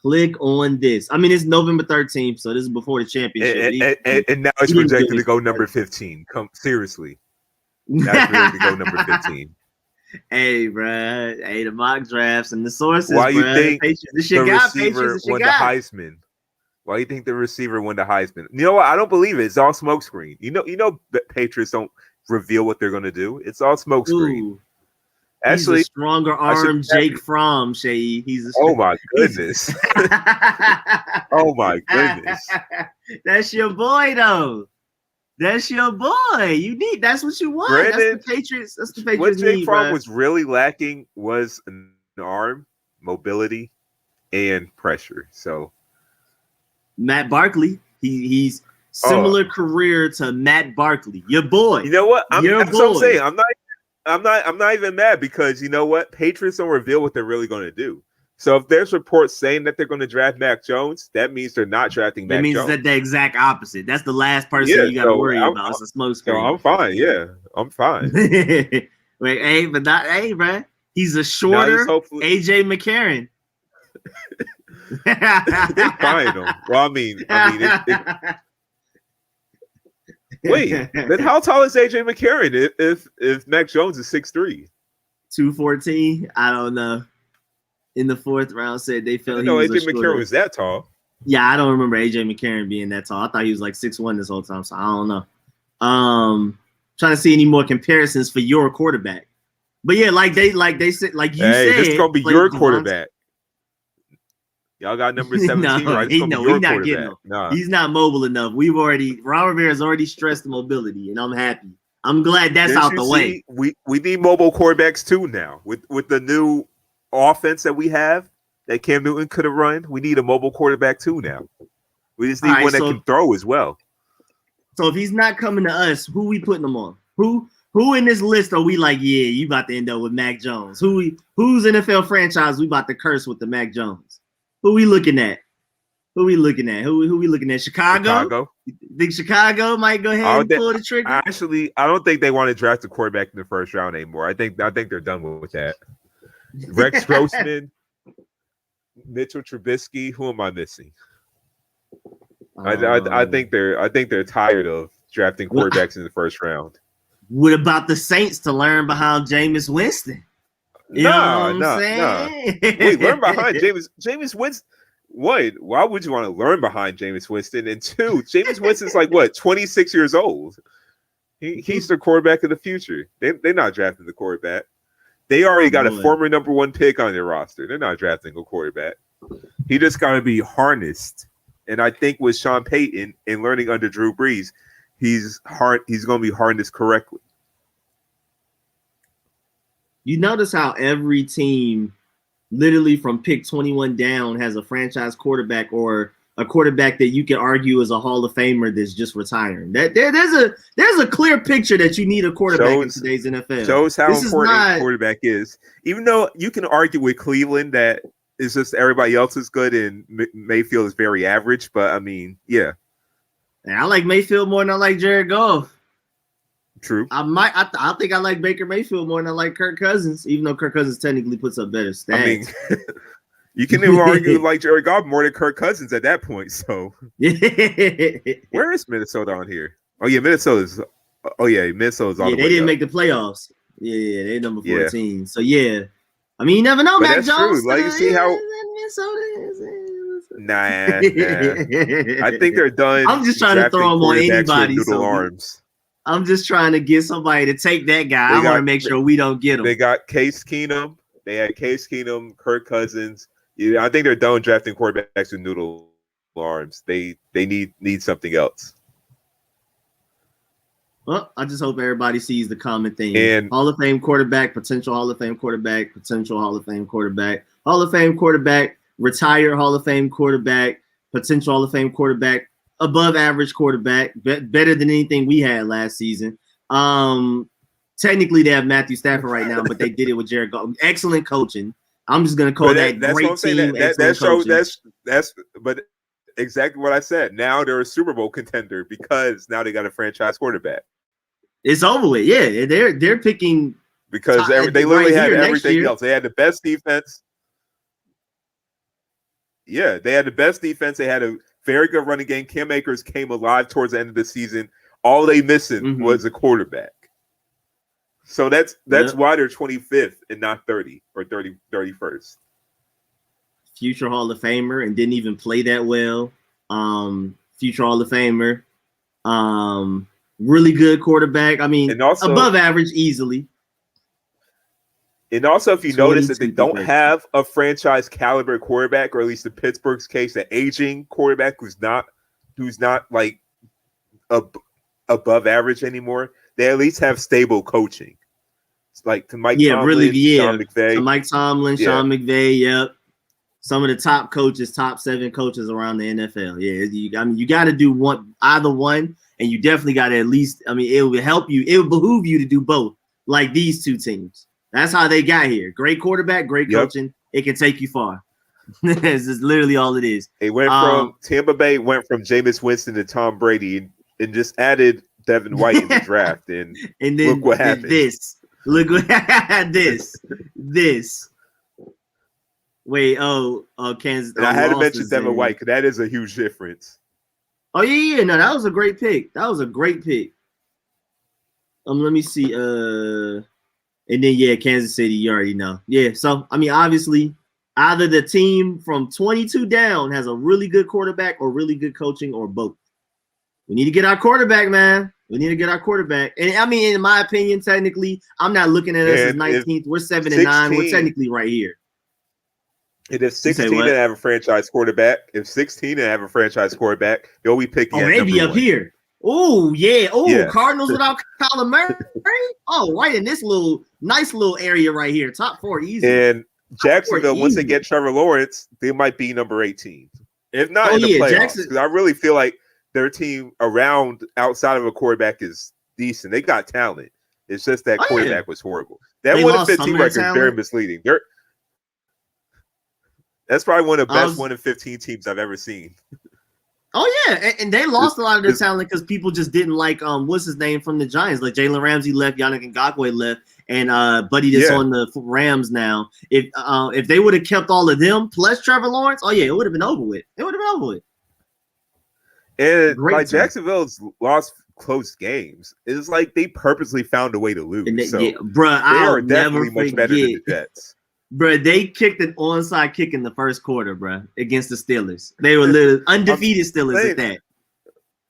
Click on this. I mean, it's November 13th, so this is before the championship. And now it's projected to go number 15. Come seriously. Now it's projected to go number 15. Hey, bro. Hey, the mock drafts and the sources. Why you think the receiver won the Heisman? Why do you think the receiver won the Heisman? You know what? I don't believe it. It's all smokescreen. You know, Patriots don't reveal what they're going to do. It's all smokescreen. Actually, he's a stronger arm, Jake Fromm, Seyi. Oh my goodness! Oh my goodness! That's your boy, though. That's your boy. That's what you want. Granted, that's the Patriots. That's the Patriots. What Jake Fromm bro. was really lacking was an arm, mobility, and pressure. So. Matt Barkley, he's similar career to Matt Barkley, your boy. You know what? That's what I'm saying. I'm not even mad because you know what? Patriots don't reveal what they're really going to do. So if there's reports saying that they're going to draft Mac Jones, that means they're not drafting Mac Jones. That means that the exact opposite. That's the last person you got to worry about. It's a smoke screen. So I'm fine. Yeah, I'm fine. Wait, bro. He's a shorter AJ McCarron. They buying him. Well, I mean, wait. Then how tall is AJ McCarron if Mac Jones is 6'3"? 214. I don't know. In the 4th round, said they felt he was AJ McCarron was that tall. Yeah, I don't remember AJ McCarron being that tall. I thought he was like 6'1" this whole time. So I don't know. Trying to see any more comparisons for your quarterback. But yeah, like they said, like you said, this is gonna be your quarterback. Y'all got number 17, right? He's not mobile enough. Ron Rivera's already stressed the mobility, and I'm happy. I'm glad that's out the way. We need mobile quarterbacks too now. With the new offense that we have that Cam Newton could have run, we need a mobile quarterback too now. We just need one that can throw as well. So if he's not coming to us, who we putting him on? Who in this list are we like, yeah, you about to end up with Mac Jones? Who's NFL franchise we about to curse with the Mac Jones? Who we looking at? Who we looking at? Chicago? You think Chicago might go ahead and pull the trigger? Actually, I don't think they want to draft a quarterback in the 1st round anymore. I think they're done with that. Rex Grossman, Mitchell Trubisky. Who am I missing? I think they're tired of drafting quarterbacks in the 1st round. What about the Saints to learn behind Jameis Winston? No. Wait, learn behind Jameis Winston. One, why would you want to learn behind Jameis Winston? And 2, Jameis Winston's like 26 years old. He's the quarterback of the future. They're not drafting the quarterback. They already got a former number 1 pick on their roster. They're not drafting a quarterback. He just got to be harnessed. And I think with Sean Payton and learning under Drew Brees, he's going to be harnessed correctly. You notice how every team, literally from pick 21 down, has a franchise quarterback or a quarterback that you can argue is a Hall of Famer that's just retiring. There's a clear picture that you need a quarterback in today's NFL. Shows how important a quarterback is. Even though you can argue with Cleveland that it's just everybody else is good and Mayfield is very average, but I mean, yeah. I like Mayfield more than I like Jared Goff. True. I think I like Baker Mayfield more than I like Kirk Cousins, even though Kirk Cousins technically puts up better stats. I mean, you can even argue like Jared Goff more than Kirk Cousins at that point. So, where is Minnesota on here? Oh yeah, Minnesota's. Oh yeah, Minnesota's all the way they didn't up. make the playoffs. Yeah, they're number 14. So yeah, I mean, you never know, but Mac Jones. True. Like you see how Minnesota is. Nah. I think they're done. I'm just trying to throw them on anybody. Noodle arms. I'm just trying to get somebody to take that guy. I want to make sure we don't get him. They got Case Keenum. They had Case Keenum, Kirk Cousins. Yeah, I think they're done drafting quarterbacks with noodle arms. They need something else. Well, I just hope everybody sees the common thing. And Hall of Fame quarterback, potential Hall of Fame quarterback, potential Hall of Fame quarterback, Hall of Fame quarterback, retired Hall of Fame quarterback, potential Hall of Fame quarterback, above average quarterback, better than anything we had last season. Technically, they have Matthew Stafford right now, but they did it with Jared Goff. Excellent coaching. I'm just gonna call that that's great what I'm saying. team. That shows that's but exactly what I said. Now they're a Super Bowl contender because now they got a franchise quarterback. It's over with. Yeah, they're picking because they literally had everything else. They had the best defense. Yeah, they had the best defense. They had a very good running game. Cam Akers came alive towards the end of the season. All they missing was a quarterback. So that's why they're 25th and not 30 or 31st. Future Hall of Famer and didn't even play that well. Future Hall of Famer. Really good quarterback. I mean, and also, above average easily. And also, if you notice that they don't have a franchise caliber quarterback, or at least in Pittsburgh's case, an aging quarterback who's not like above average anymore, they at least have stable coaching. It's like to Mike Tomlin, Sean McVay. To Mike Tomlin, Sean McVay, yep. Some of the top coaches, top 7 coaches around the NFL. Yeah, you got to do either one, and you definitely got to at least. I mean, it will help you. It will behoove you to do both, like these two teams. That's how they got here. Great quarterback, great coaching. It can take you far. This is literally all it is. They went from Tampa Bay went from Jameis Winston to Tom Brady and just added Devin White in the draft. And then look what happened. Look what this. Wait, Kansas. And I had to mention Devin White because that is a huge difference. Oh yeah. No, that was a great pick. Let me see. And then Kansas City, you already know. Yeah, so I mean, obviously, either the team from 22 down has a really good quarterback or really good coaching, or both. We need to get our quarterback, man. We need to get our quarterback. And I mean, in my opinion, technically, I'm not looking at us as 19th. We're 7-9. We're technically right here. And if 16 and have a franchise quarterback, they'll be picking. Oh, maybe up here. Oh yeah. Cardinals without Kyler Murray. Oh, right in this nice little area right here. Top 4 easy. And Jacksonville, once they get Trevor Lawrence, they might be number 18. If not in the playoffs. Because I really feel like their team outside of a quarterback is decent. They got talent. It's just that quarterback was horrible. That 1-15 record is very misleading. That's probably one of the best 1-15 teams I've ever seen. Oh yeah, and they lost a lot of their talent because people just didn't like what's his name from the Giants. Like Jalen Ramsey left, Yannick Ngakoue left, and Buddy that's on the Rams now. If they would have kept all of them plus Trevor Lawrence, it would have been over with. And Jacksonville's lost close games. It's like they purposely found a way to lose. They are definitely much better than the Jets. Bro, they kicked an onside kick in the first quarter, bro, against the Steelers. They were literally undefeated Steelers at that.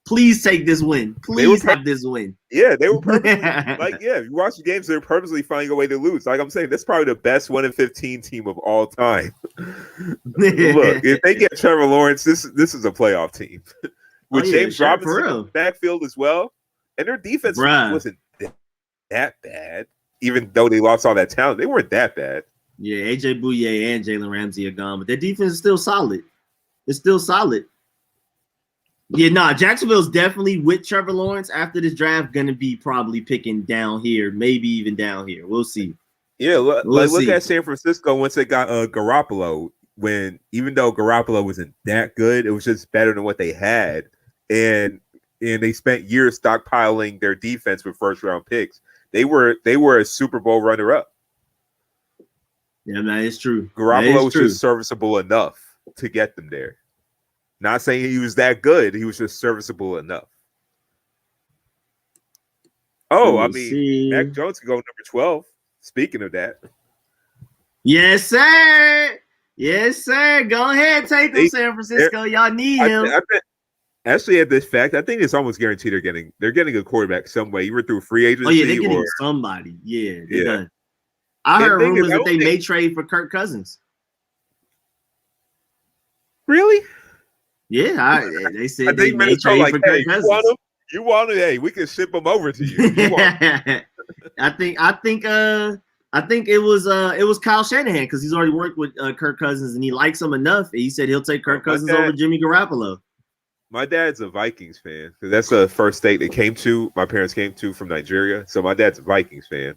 Please take this win. Please have this win. Yeah, they were purposely if you watch the games, they're purposely finding a way to lose. Like I'm saying, that's probably the best 1-15 team of all time. Look, if they get Trevor Lawrence, this is a playoff team. With James Robinson in the backfield as well. And their defense wasn't that bad. Even though they lost all that talent, they weren't that bad. Yeah, AJ Bouye and Jalen Ramsey are gone, but their defense is still solid. It's still solid. Yeah, nah, Jacksonville's definitely with Trevor Lawrence after this draft going to be probably picking down here, maybe even down here. We'll see. Yeah, We'll look see. at San Francisco once they got Garoppolo. When even though Garoppolo wasn't that good, it was just better than what they had, and they spent years stockpiling their defense with first round picks. They were a Super Bowl runner up. Yeah, man, it's true. Garoppolo was just serviceable enough to get them there. Not saying he was that good, he was just serviceable enough. Oh, I mean, Mac Jones can go number 12. Speaking of that. Yes, sir. Yes, sir. Go ahead, take him, San Francisco. Y'all need him. Actually, at this fact, I think it's almost guaranteed they're getting a quarterback some way, either through free agency. Oh yeah, they're getting somebody. Yeah, yeah. Done. I heard rumors that they may trade for Kirk Cousins. Really? Yeah, they said they may trade for Kirk Cousins. You want him? Hey, we can ship him over to you. I think it was Kyle Shanahan because he's already worked with Kirk Cousins and he likes him enough. He said he'll take Kirk Cousins over Jimmy Garoppolo. My dad's a Vikings fan because that's the first state they my parents came to from Nigeria. So my dad's a Vikings fan,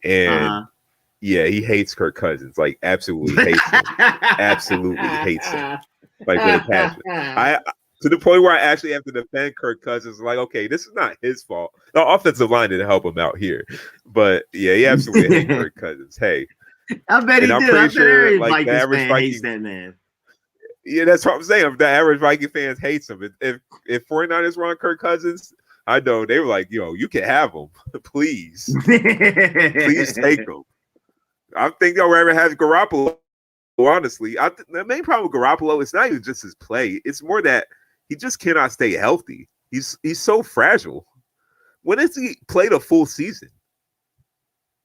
and yeah, he hates Kirk Cousins, like absolutely hates him, absolutely hates him, like with a passion. To the point where I actually have to defend Kirk Cousins. Like, okay, this is not his fault. The offensive line didn't help him out here. But, yeah, he absolutely hates Kirk Cousins. Hey. I bet he did. Pretty sure, like, the average Viking hates that man. Yeah, that's what I'm saying. The average Viking fans hates him. If 49ers were on Kirk Cousins, I know they were like, yo, you can have him. Please. Please take him. I think they'll ever have Garoppolo, honestly. The main problem with Garoppolo is not even just his play. It's more that he just cannot stay healthy. He's so fragile. When has he played a full season?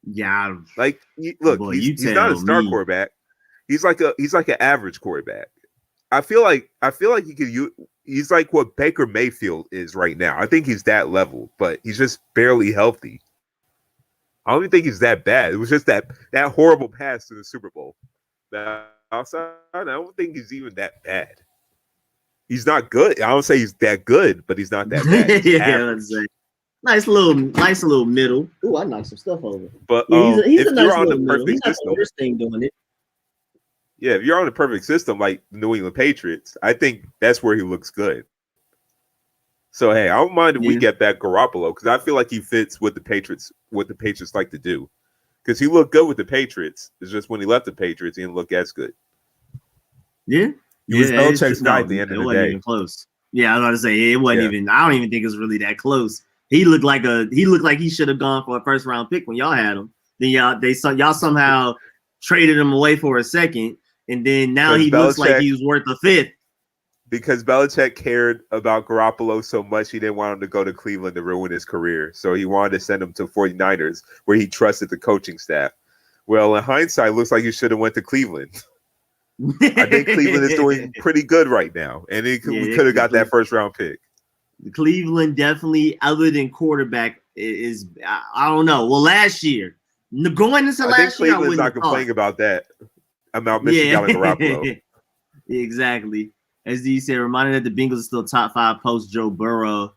Yeah, like look, he's not a star quarterback. He's like an average quarterback. I feel like he could. He's like what Baker Mayfield is right now. I think he's that level, but he's just barely healthy. I don't even think he's that bad. It was just that horrible pass to the Super Bowl. Outside, I don't think he's even that bad. He's not good. I don't say he's that good, but he's not that bad. Yeah, nice little middle. Ooh, I knocked some stuff over. But yeah, he's if a nice you're on the middle. perfect system, the worst thing doing it. Yeah, if you're on the perfect system like the New England Patriots, I think that's where he looks good. So hey, I don't mind if we get back Garoppolo because I feel like he fits what the Patriots like to do. Because he looked good with the Patriots. It's just when he left the Patriots, he didn't look as good. Yeah. He was Belichick's guy at the end of the day. It wasn't even close. Yeah, I was about to say it wasn't even. I don't even think it was really that close. He looked like he should have gone for a first round pick when y'all had him. Then y'all somehow traded him away for a second, and then now he looks like he was worth a fifth. Because Belichick cared about Garoppolo so much, he didn't want him to go to Cleveland to ruin his career. So he wanted to send him to 49ers, where he trusted the coaching staff. Well, in hindsight, it looks like he should have went to Cleveland. I think Cleveland is doing pretty good right now, and we could have got that first round pick. Cleveland definitely, other than quarterback, is I don't know. Well, last year, going into last year, Cleveland's not complaining about that. About missing out on Garoppolo. Exactly. As D said, reminded that the Bengals are still top 5 post Joe Burrow.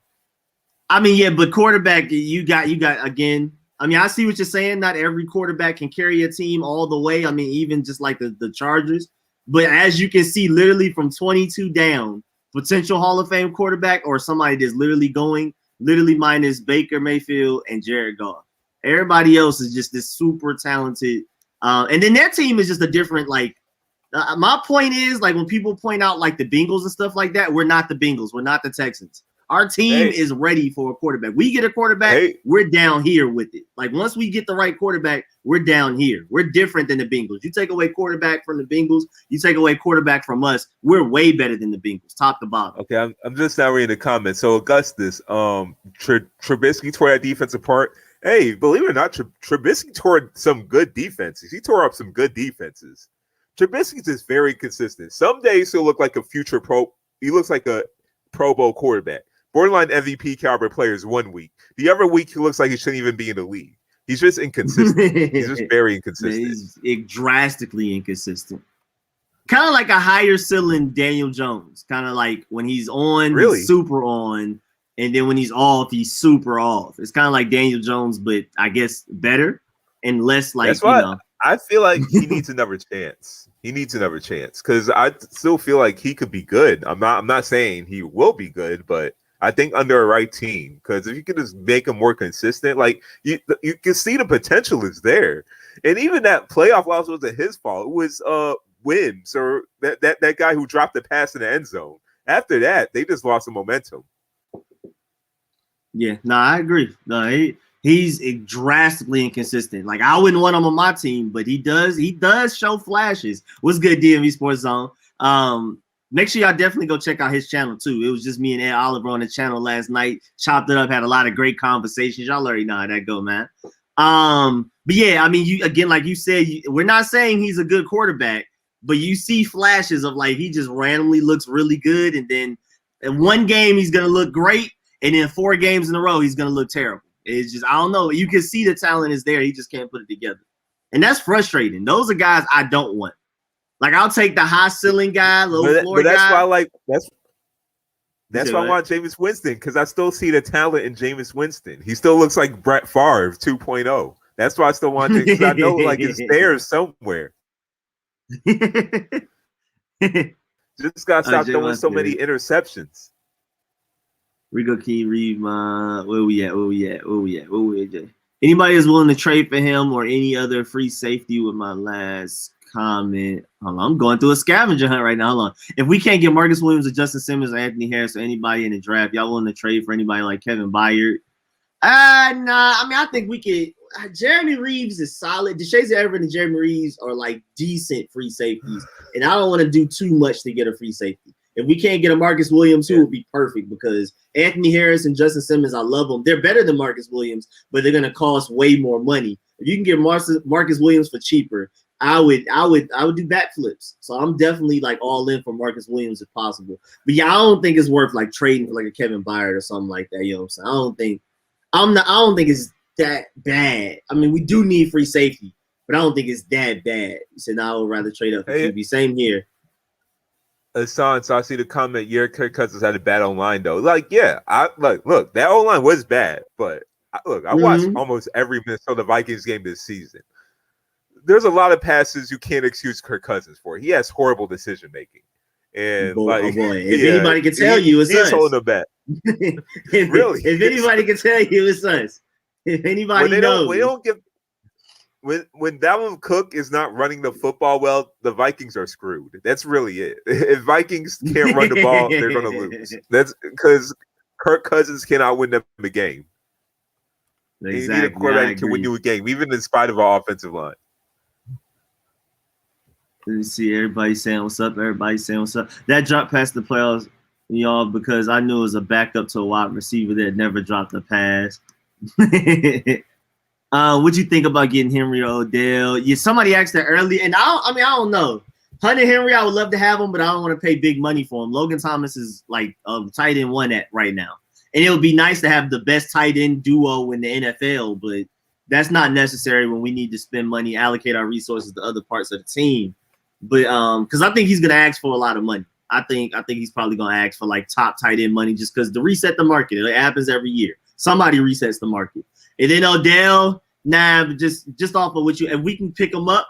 I mean, yeah, but quarterback, you got again. I mean, I see what you're saying. Not every quarterback can carry a team all the way. I mean, even just like the Chargers. But as you can see, literally from 22 down, potential Hall of Fame quarterback or somebody that's literally minus Baker Mayfield and Jared Goff. Everybody else is just this super talented. And then their team is just a different, like, my point is, like, when people point out, like, the Bengals and stuff like that, we're not the Bengals. We're not the Texans. Our team is ready for a quarterback. We get a quarterback, we're down here with it. Like, once we get the right quarterback, we're down here. We're different than the Bengals. You take away quarterback from the Bengals, you take away quarterback from us, we're way better than the Bengals, top to bottom. Okay, I'm just now reading the comments. So, Augustus, Trubisky tore that defense apart. Hey, believe it or not, Trubisky tore some good defenses. He tore up some good defenses. Trubisky's just very consistent. Some days he'll look like a future pro. He looks like a Pro Bowl quarterback. Borderline MVP caliber players 1 week. The other week he looks like he shouldn't even be in the league. He's just inconsistent. He's just very inconsistent. He's drastically inconsistent. kind of like a higher ceiling Daniel Jones. Kind of like when he's on, Really? he's super on, and then when he's off, he's super off. It's kind of like Daniel Jones, but I guess better and less like, That's why I feel like he needs another chance. He needs another chance because I still feel like he could be good. I'm not saying he will be good, but I think under a right team, because if you could just make him more consistent, like you can see the potential is there. And even that playoff loss wasn't his fault. It was Wims or that guy who dropped the pass in the end zone. After that, they just lost the momentum. Yeah, no, I agree. No, he's drastically inconsistent. Like I wouldn't want him on my team, but he does show flashes. What's good, DMV Sports Zone? Make sure y'all definitely go check out his channel too. It was just me and Ed Oliver on the channel last night. Chopped it up, had a lot of great conversations. Y'all already know how that go, man. But yeah, I mean, you again, like you said, we're not saying he's a good quarterback, but you see flashes of like he just randomly looks really good, and then in one game he's gonna look great, and then 4 games in a row he's gonna look terrible. It's just I don't know. You can see the talent is there. He just can't put it together, and that's frustrating. Those are guys I don't want. Like I'll take the high ceiling guy, low floor guy. But that's why that's why I want Jameis Winston, because I still see the talent in Jameis Winston. He still looks like Brett Favre 2.0. That's why I still want him, because I know like it's there somewhere. Just got to stop throwing so many interceptions. Rico, can you read my where we at? Anybody is willing to trade for him or any other free safety with my last comment? Hold on, I'm going through a scavenger hunt right now. Hold on. If we can't get Marcus Williams or Justin Simmons or Anthony Harris or anybody in the draft, y'all willing to trade for anybody like Kevin Byard? Nah. I mean, I think we could. Jeremy Reeves is solid. DeShazier Everett and Jeremy Reeves are like decent free safeties, and I don't want to do too much to get a free safety. If we can't get a Marcus Williams, who would be perfect, because Anthony Harris and Justin Simmons, I love them. They're better than Marcus Williams, but they're going to cost way more money. If you can get Marcus Williams for cheaper, I would do backflips. So I'm definitely like all in for Marcus Williams if possible. But yeah, I don't think it's worth like trading for like a Kevin Byard or something like that. You know what I'm saying? I don't think it's that bad. I mean, we do need free safety, but I don't think it's that bad. You said, I would rather trade up for QB. Same here. Hassan, so I see the comment, Kirk Cousins had a bad online though. Like, yeah, look, that online was bad, but I watched almost every Minnesota Vikings game this season. There's a lot of passes you can't excuse Kirk Cousins for. He has horrible decision making. And boy. If anybody can tell you, it's us. He's holding them back. Really? If anybody can tell you, it's us. If anybody knows. When Dalvin Cook is not running the football well, the Vikings are screwed. That's really it. If Vikings can't run the ball, they're going to lose. That's because Kirk Cousins cannot win them a game. Exactly. You need a quarterback to win you a game, even in spite of our offensive line. Let me see. Everybody saying what's up. That drop past the playoffs, y'all, because I knew it was a backup to a wide receiver that never dropped a pass. What you think about getting Henry or Odell? Yeah, somebody asked that early, and I don't know. Hunter Henry, I would love to have him, but I don't want to pay big money for him. Logan Thomas is like tight end 1 at right now, and it would be nice to have the best tight end duo in the NFL, but that's not necessary when we need to spend money, allocate our resources to other parts of the team. But because I think he's gonna ask for a lot of money. I think he's probably gonna ask for like top tight end money just because to reset the market. It happens every year. Somebody resets the market. And then Odell, just off of if we can pick him up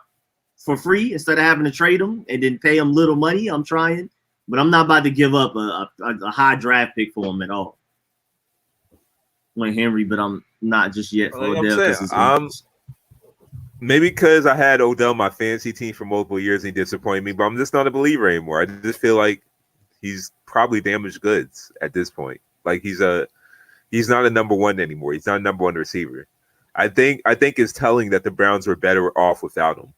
for free instead of having to trade him and then pay him little money, I'm trying. But I'm not about to give up a high draft pick for him at all. Like Henry, but I'm not just yet for Odell. Maybe because I had Odell on my fantasy team for multiple years and he disappointed me, but I'm just not a believer anymore. I just feel like he's probably damaged goods at this point. Like he's not a number 1 anymore. He's not a number 1 receiver. I think it's telling that the Browns were better off without him.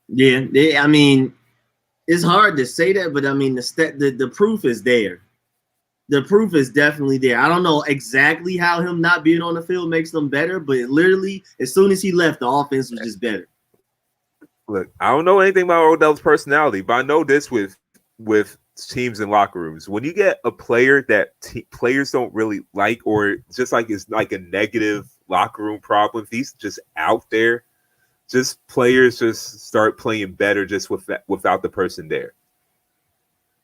Yeah, I mean, it's hard to say that, but I mean the proof is there. The proof is definitely there. I don't know exactly how him not being on the field makes them better, but literally, as soon as he left, the offense was just better. Look, I don't know anything about Odell's personality, but I know this with teams in locker rooms. When you get a player that players don't really like, or just like is like a negative locker room problem, if he's just out there, just players just start playing better just without the person there.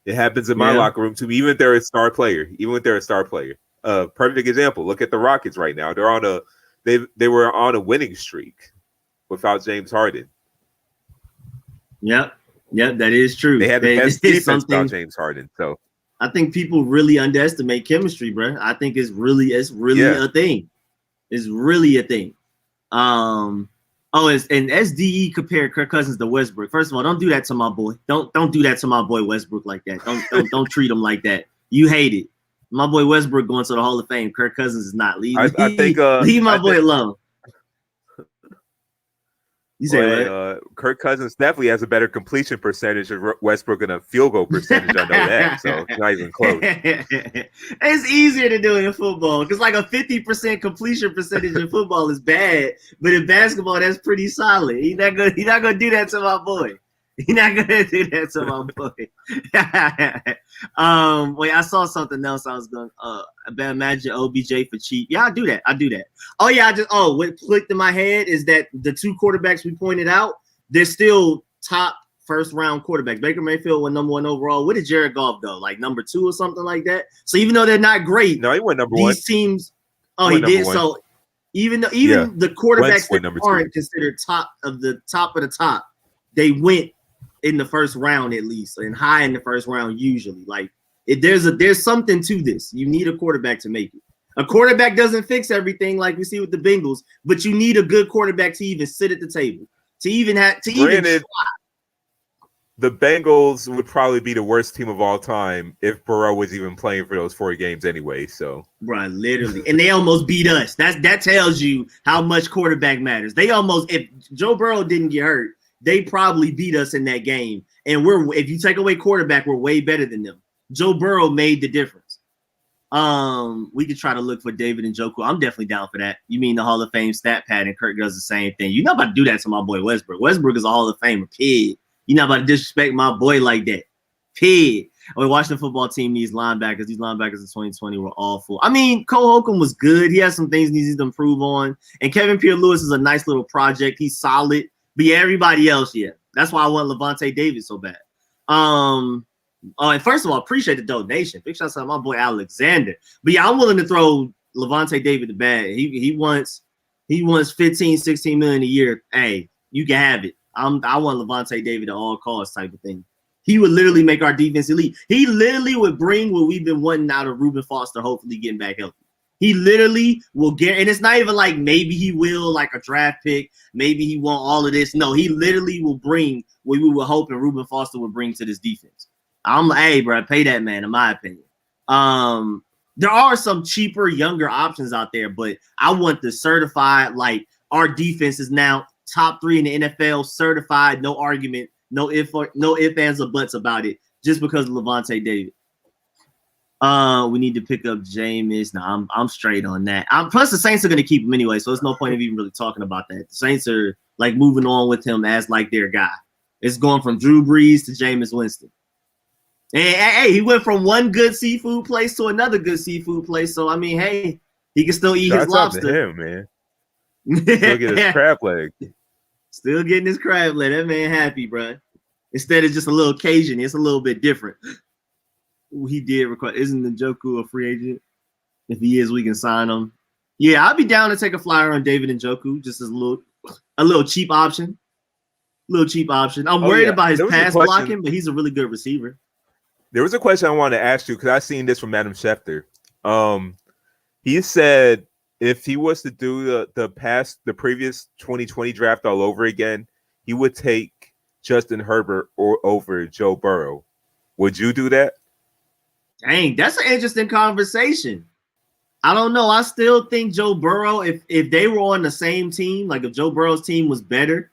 It happens in my locker room too, even if they're a star player. Perfect example. Look at the Rockets right now. They're on they were on a winning streak without James Harden. Yep, that is true. They had the best defense without James Harden. So I think people really underestimate chemistry, bro. I think it's really a thing. It's really a thing. And SDE compared Kirk Cousins to Westbrook. First of all, don't do that to my boy. Don't do that to my boy Westbrook like that. Don't treat him like that. You hate it. My boy Westbrook going to the Hall of Fame. Kirk Cousins is not. Leave my boy alone. You say what? Kirk Cousins definitely has a better completion percentage of Westbrook and a field goal percentage. I know that, so it's not even close. It's easier to do it in football because like a 50% completion percentage in football is bad, but in basketball that's pretty solid. He's not gonna do that to my boy. He's not gonna do that to my boy. Wait, I saw something else. I was going imagine OBJ for cheap. Yeah, I do that. Oh yeah, what clicked in my head is that the two quarterbacks we pointed out, they're still top first round quarterbacks. Baker Mayfield went number 1 overall. What did Jared Goff go? Like number 2 or something like that. So even though they're not great, no, he went number 1. These teams, he did. So even the quarterbacks that aren't considered top of the top, they went in the first round at least, and high in the first round usually. Like there's something to this. You need a quarterback to make it. A quarterback doesn't fix everything like we see with the Bengals, but you need a good quarterback to even sit at the table. Granted, the Bengals would probably be the worst team of all time if Burrow was even playing for those 4 games anyway. So, right, literally, and they almost beat us. That tells you how much quarterback matters. If Joe Burrow didn't get hurt, they probably beat us in that game. And if you take away quarterback, we're way better than them. Joe Burrow made the difference. We could try to look for David Njoku. I'm definitely down for that. You mean the Hall of Fame stat pad, and Kirk does the same thing. You're not about to do that to my boy Westbrook. Westbrook is a Hall of Famer, pig. You're not about to disrespect my boy like that, pig. The Washington football team needs linebackers. These linebackers in 2020 were awful. I mean, Cole Holcomb was good. He has some things he needs to improve on. And Kevin Pierre-Lewis is a nice little project. He's solid. But yeah, everybody else, yeah. That's why I want Levante David so bad. And first of all, appreciate the donation. Big shout out to my boy Alexander. But yeah, I'm willing to throw Levante David the bag. He wants 15, 16 million a year. Hey, you can have it. I want Levante David at all costs type of thing. He would literally make our defense elite. He literally would bring what we've been wanting out of Reuben Foster, hopefully getting back healthy. He literally will get, and it's not even like maybe he will, like a draft pick. Maybe he won't all of this. No, he literally will bring what we were hoping Reuben Foster would bring to this defense. I'm like, hey, bro, pay that man, in my opinion. There are some cheaper, younger options out there, but I want the certified, like our defense is now top 3 in the NFL, certified, no argument, no ifs, ands, or buts about it, just because of Levante David. We need to pick up Jameis. No, I'm straight on that. Plus, the Saints are going to keep him anyway, so there's no point of even really talking about that. The Saints are like moving on with him as like their guy. It's going from Drew Brees to Jameis Winston. And hey, he went from one good seafood place to another good seafood place. So I mean, hey, he can still eat his lobster. To him, man. Still get his crab leg. Still getting his crab leg. That man happy, bro. Instead of just a little Cajun, it's a little bit different. He did request. Isn't Njoku a free agent? If he is, we can sign him. Yeah, I'd be down to take a flyer on David Njoku, just as a little cheap option. I'm worried about his pass blocking, but he's a really good receiver. There was a question I wanted to ask you because I seen this from Adam Schefter. He said if he was to do the previous 2020 draft all over again, he would take Justin Herbert over Joe Burrow. Would you do that? Dang, that's an interesting conversation. I don't know. I still think Joe Burrow, if they were on the same team, like if Joe Burrow's team was better,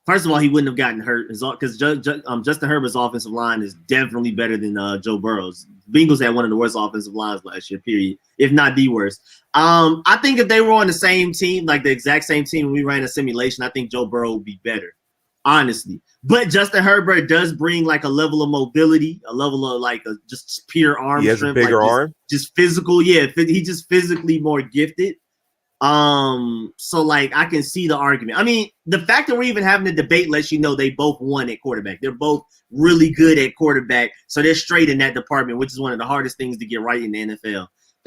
first of all, he wouldn't have gotten hurt because Justin Herbert's offensive line is definitely better than Joe Burrow's. Bengals had one of the worst offensive lines last year, period, if not the worst. I think if they were on the same team, like the exact same team when we ran a simulation, I think Joe Burrow would be better, honestly. But Justin Herbert does bring like a level of mobility, a level of like just pure arm strength. He has a bigger arm? Just physical. Yeah, he's just physically more gifted. So like I can see the argument. I mean, the fact that we're even having a debate lets you know they both won at quarterback. They're both really good at quarterback, so they're straight in that department, which is one of the hardest things to get right in the NFL.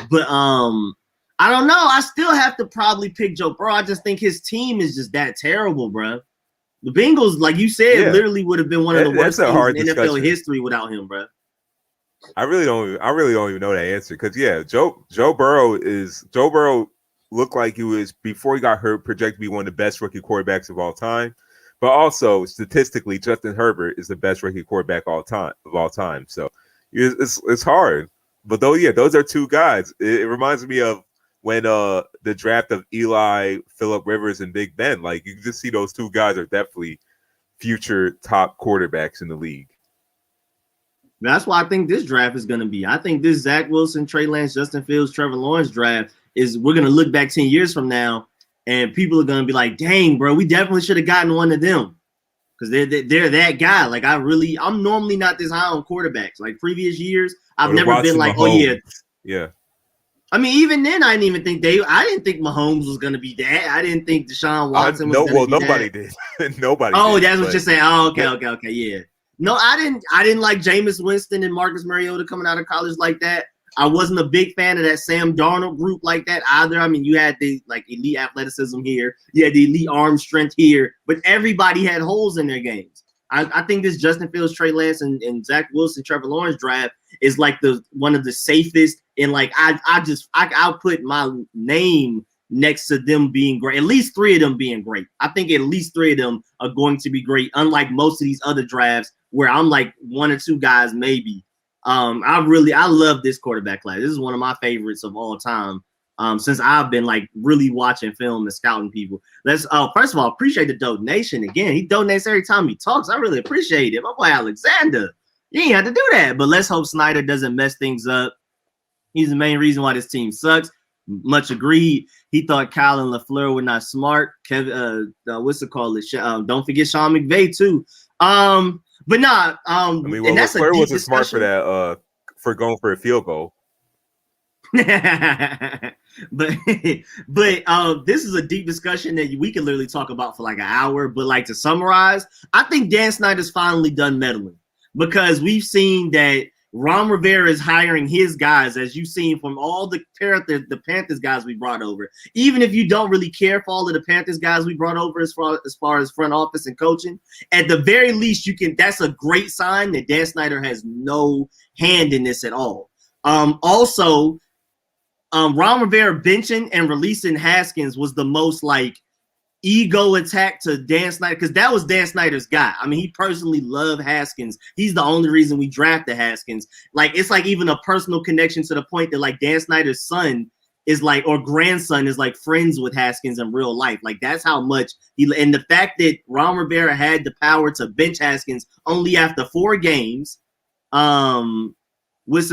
But I don't know. I still have to probably pick Joe Burrow. I just think his team is just that terrible, bro. The Bengals, like you said, literally would have been one of the worst teams in NFL history without him, bro. I really don't even know that answer because Joe Burrow looked like he was, before he got hurt, projected to be one of the best rookie quarterbacks of all time. But also statistically, Justin Herbert is the best rookie quarterback of all time. So it's hard. But those are two guys. It reminds me of when the draft of Eli, Phillip Rivers, and Big Ben. Like, you can just see those two guys are definitely future top quarterbacks in the league. That's why I think this draft is going to be. I think this Zach Wilson, Trey Lance, Justin Fields, Trevor Lawrence draft is, we're going to look back 10 years from now and people are going to be like, dang, bro, we definitely should have gotten one of them because they're that guy. Like, I'm normally not this high on quarterbacks. Like previous years, I've never been like, Mahomes. Yeah. I mean, even then, I didn't think Mahomes was going to be that. I didn't think Deshaun Watson was going to be nobody that. Did. Nobody Oh, did, that's what you're saying. Oh, okay, yeah. No, I didn't like Jameis Winston and Marcus Mariota coming out of college like that. I wasn't a big fan of that Sam Darnold group like that either. I mean, you had the like elite athleticism here, you had the elite arm strength here, but everybody had holes in their games. I think this Justin Fields, Trey Lance, and Zach Wilson, Trevor Lawrence draft is like one of the safest. And like I'll put my name next to them being great. At least three of them being great. I think at least three of them are going to be great. Unlike most of these other drafts where I'm like one or two guys maybe. I love this quarterback class. This is one of my favorites of all time. Since I've been like really watching film and scouting people. Let's first of all appreciate the donation again. He donates every time he talks. I really appreciate it. My boy Alexander, you ain't have to do that. But let's hope Snyder doesn't mess things up. He's the main reason why this team sucks. Much agreed. He thought Kyle and LaFleur were not smart. Kevin, what's it called? Don't forget Sean McVay too. But nah. I mean, well, LaFleur wasn't smart for that. For going for a field goal. but this is a deep discussion that we can literally talk about for like an hour. But like to summarize, I think Dan Snyder's finally done meddling because we've seen that Ron Rivera is hiring his guys, as you've seen from all the Panthers guys we brought over. Even if you don't really care for all of the Panthers guys we brought over as far as front office and coaching, at the very least, that's a great sign that Dan Snyder has no hand in this at all. Also, Ron Rivera benching and releasing Haskins was the most like ego attack to Dan Snyder because that was Dan Snyder's guy. I mean, he personally loved Haskins. He's the only reason we drafted Haskins. Like, it's like even a personal connection to the point that like Dan Snyder's son is like, or grandson is like friends with Haskins in real life. Like, that's how much and the fact that Ron Rivera had the power to bench Haskins only after 4 games. He was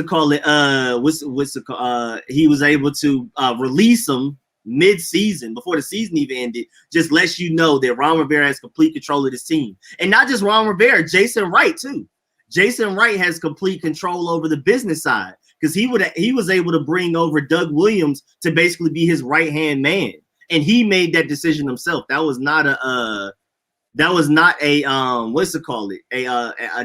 able to release him mid-season before the season even ended, just lets you know that Ron Rivera has complete control of this team. And not just Ron Rivera, Jason Wright too. Jason Wright has complete control over the business side because he was able to bring over Doug Williams to basically be his right-hand man. And he made that decision himself. That was not a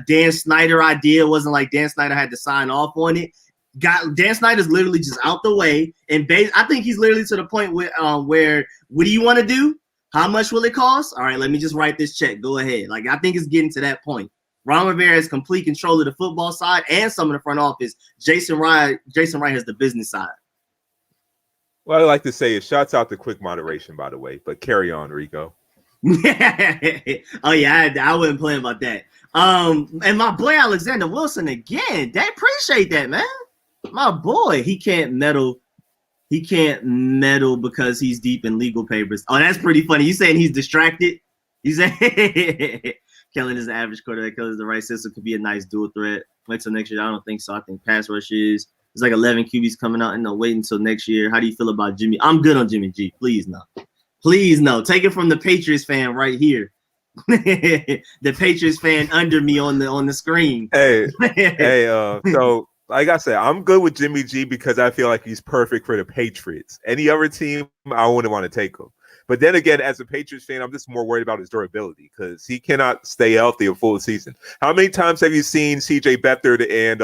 Dan Snyder idea. It wasn't like Dan Snyder had to sign off on it. Dan Snyder's literally just out the way, and I think he's literally to the point where what do you want to do? How much will it cost? All right, let me just write this check. Go ahead. Like, I think it's getting to that point. Ron Rivera has complete control of the football side and some of the front office. Jason Wright has the business side. What I like to say is shouts out to quick moderation, by the way, but carry on, Rico. Oh yeah, I wasn't playing about that. And my boy Alexander Wilson again. They appreciate that, man. My boy, he can't meddle because he's deep in legal papers. Oh, that's pretty funny. You saying he's distracted? You saying Kellen is the average quarterback. Kellen is the right system. Could be a nice dual threat. Wait till next year. I don't think so. I think pass rush is. It's like 11 QBs coming out, and no, wait until next year. How do you feel about Jimmy? I'm good on Jimmy G. Please no. Please no. Take it from the Patriots fan right here. The Patriots fan under me on the screen. So Like I said, I'm good with Jimmy G because I feel like he's perfect for the Patriots. Any other team, I wouldn't want to take him. But then again, as a Patriots fan, I'm just more worried about his durability because he cannot stay healthy a full season. How many times have you seen CJ Beathard and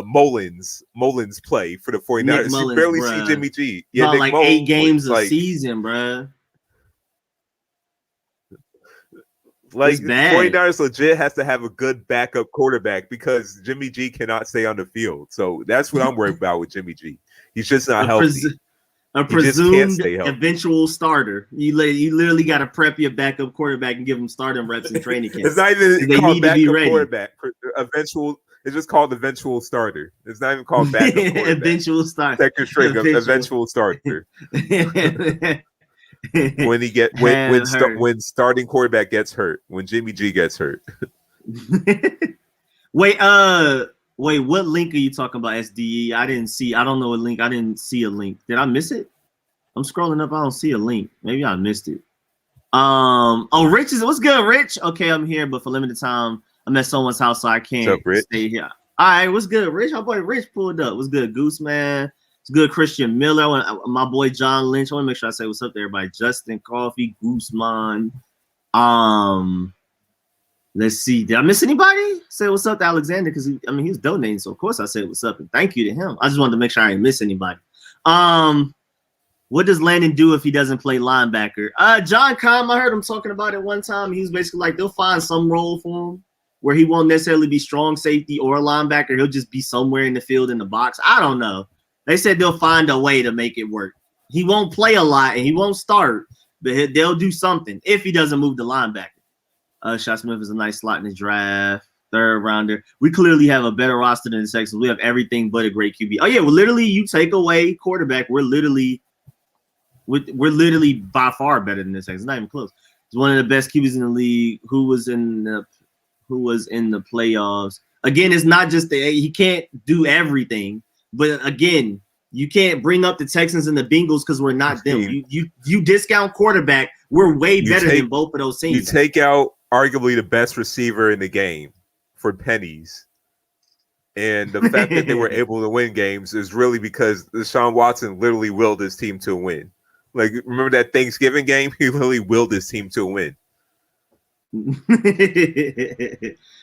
Mullins play for the 49ers? Nick Mullins, You barely see bruh. Jimmy G. Yeah, Nick like Mullins, 8 games a season, bruh. Like, It's bad. 49ers legit has to have a good backup quarterback because Jimmy G cannot stay on the field. So that's what I'm worried about with Jimmy G. He's just not healthy. A He just can't presumed stay healthy. eventual starter. You literally got to prep your backup quarterback and give him starting reps in training camp. It's not even They called need to be backup ready. quarterback. Eventual. It's just called eventual starter. It's not even called backup quarterback. Eventual starter. Second string of eventual starter. When starting quarterback gets hurt, when Jimmy G gets hurt. Wait, what link are you talking about, SDE? I don't know a link. I didn't see a link. Did I miss it? I'm scrolling up. I don't see a link. Maybe I missed it. Rich what's good, Rich? Okay, I'm here, but for limited time, I'm at someone's house, so I can't stay here. All right, what's good, Rich? Our boy Rich pulled up. What's good, Goose Man? It's good, Christian Miller. My boy John Lynch. I want to make sure I say what's up to everybody. Justin Coffee, Gooseman. Let's see. Did I miss anybody? Say what's up to Alexander because he was donating, so of course I said what's up and thank you to him. I just wanted to make sure I didn't miss anybody. What does Landon do if he doesn't play linebacker? John Com, I heard him talking about it one time. He was basically like they'll find some role for him where he won't necessarily be strong safety or a linebacker. He'll just be somewhere in the field in the box. I don't know. They said they'll find a way to make it work. He won't play a lot and he won't start, but they'll do something if he doesn't move the linebacker. Shot Smith is a nice slot in the draft. 3rd rounder. We clearly have a better roster than the Texans. We have everything but a great QB. Oh yeah, well, literally, you take away quarterback, we're literally by far better than the Texans. It's not even close. He's one of the best QBs in the league. Who was in the playoffs? Again, it's not just he can't do everything, but again, you can't bring up the Texans and the Bengals because we're not them. You discount quarterback. We're way better than both of those teams. You take out arguably the best receiver in the game for pennies. And the fact that they were able to win games is really because Deshaun Watson literally willed his team to win. Like, remember that Thanksgiving game? He literally willed his team to win.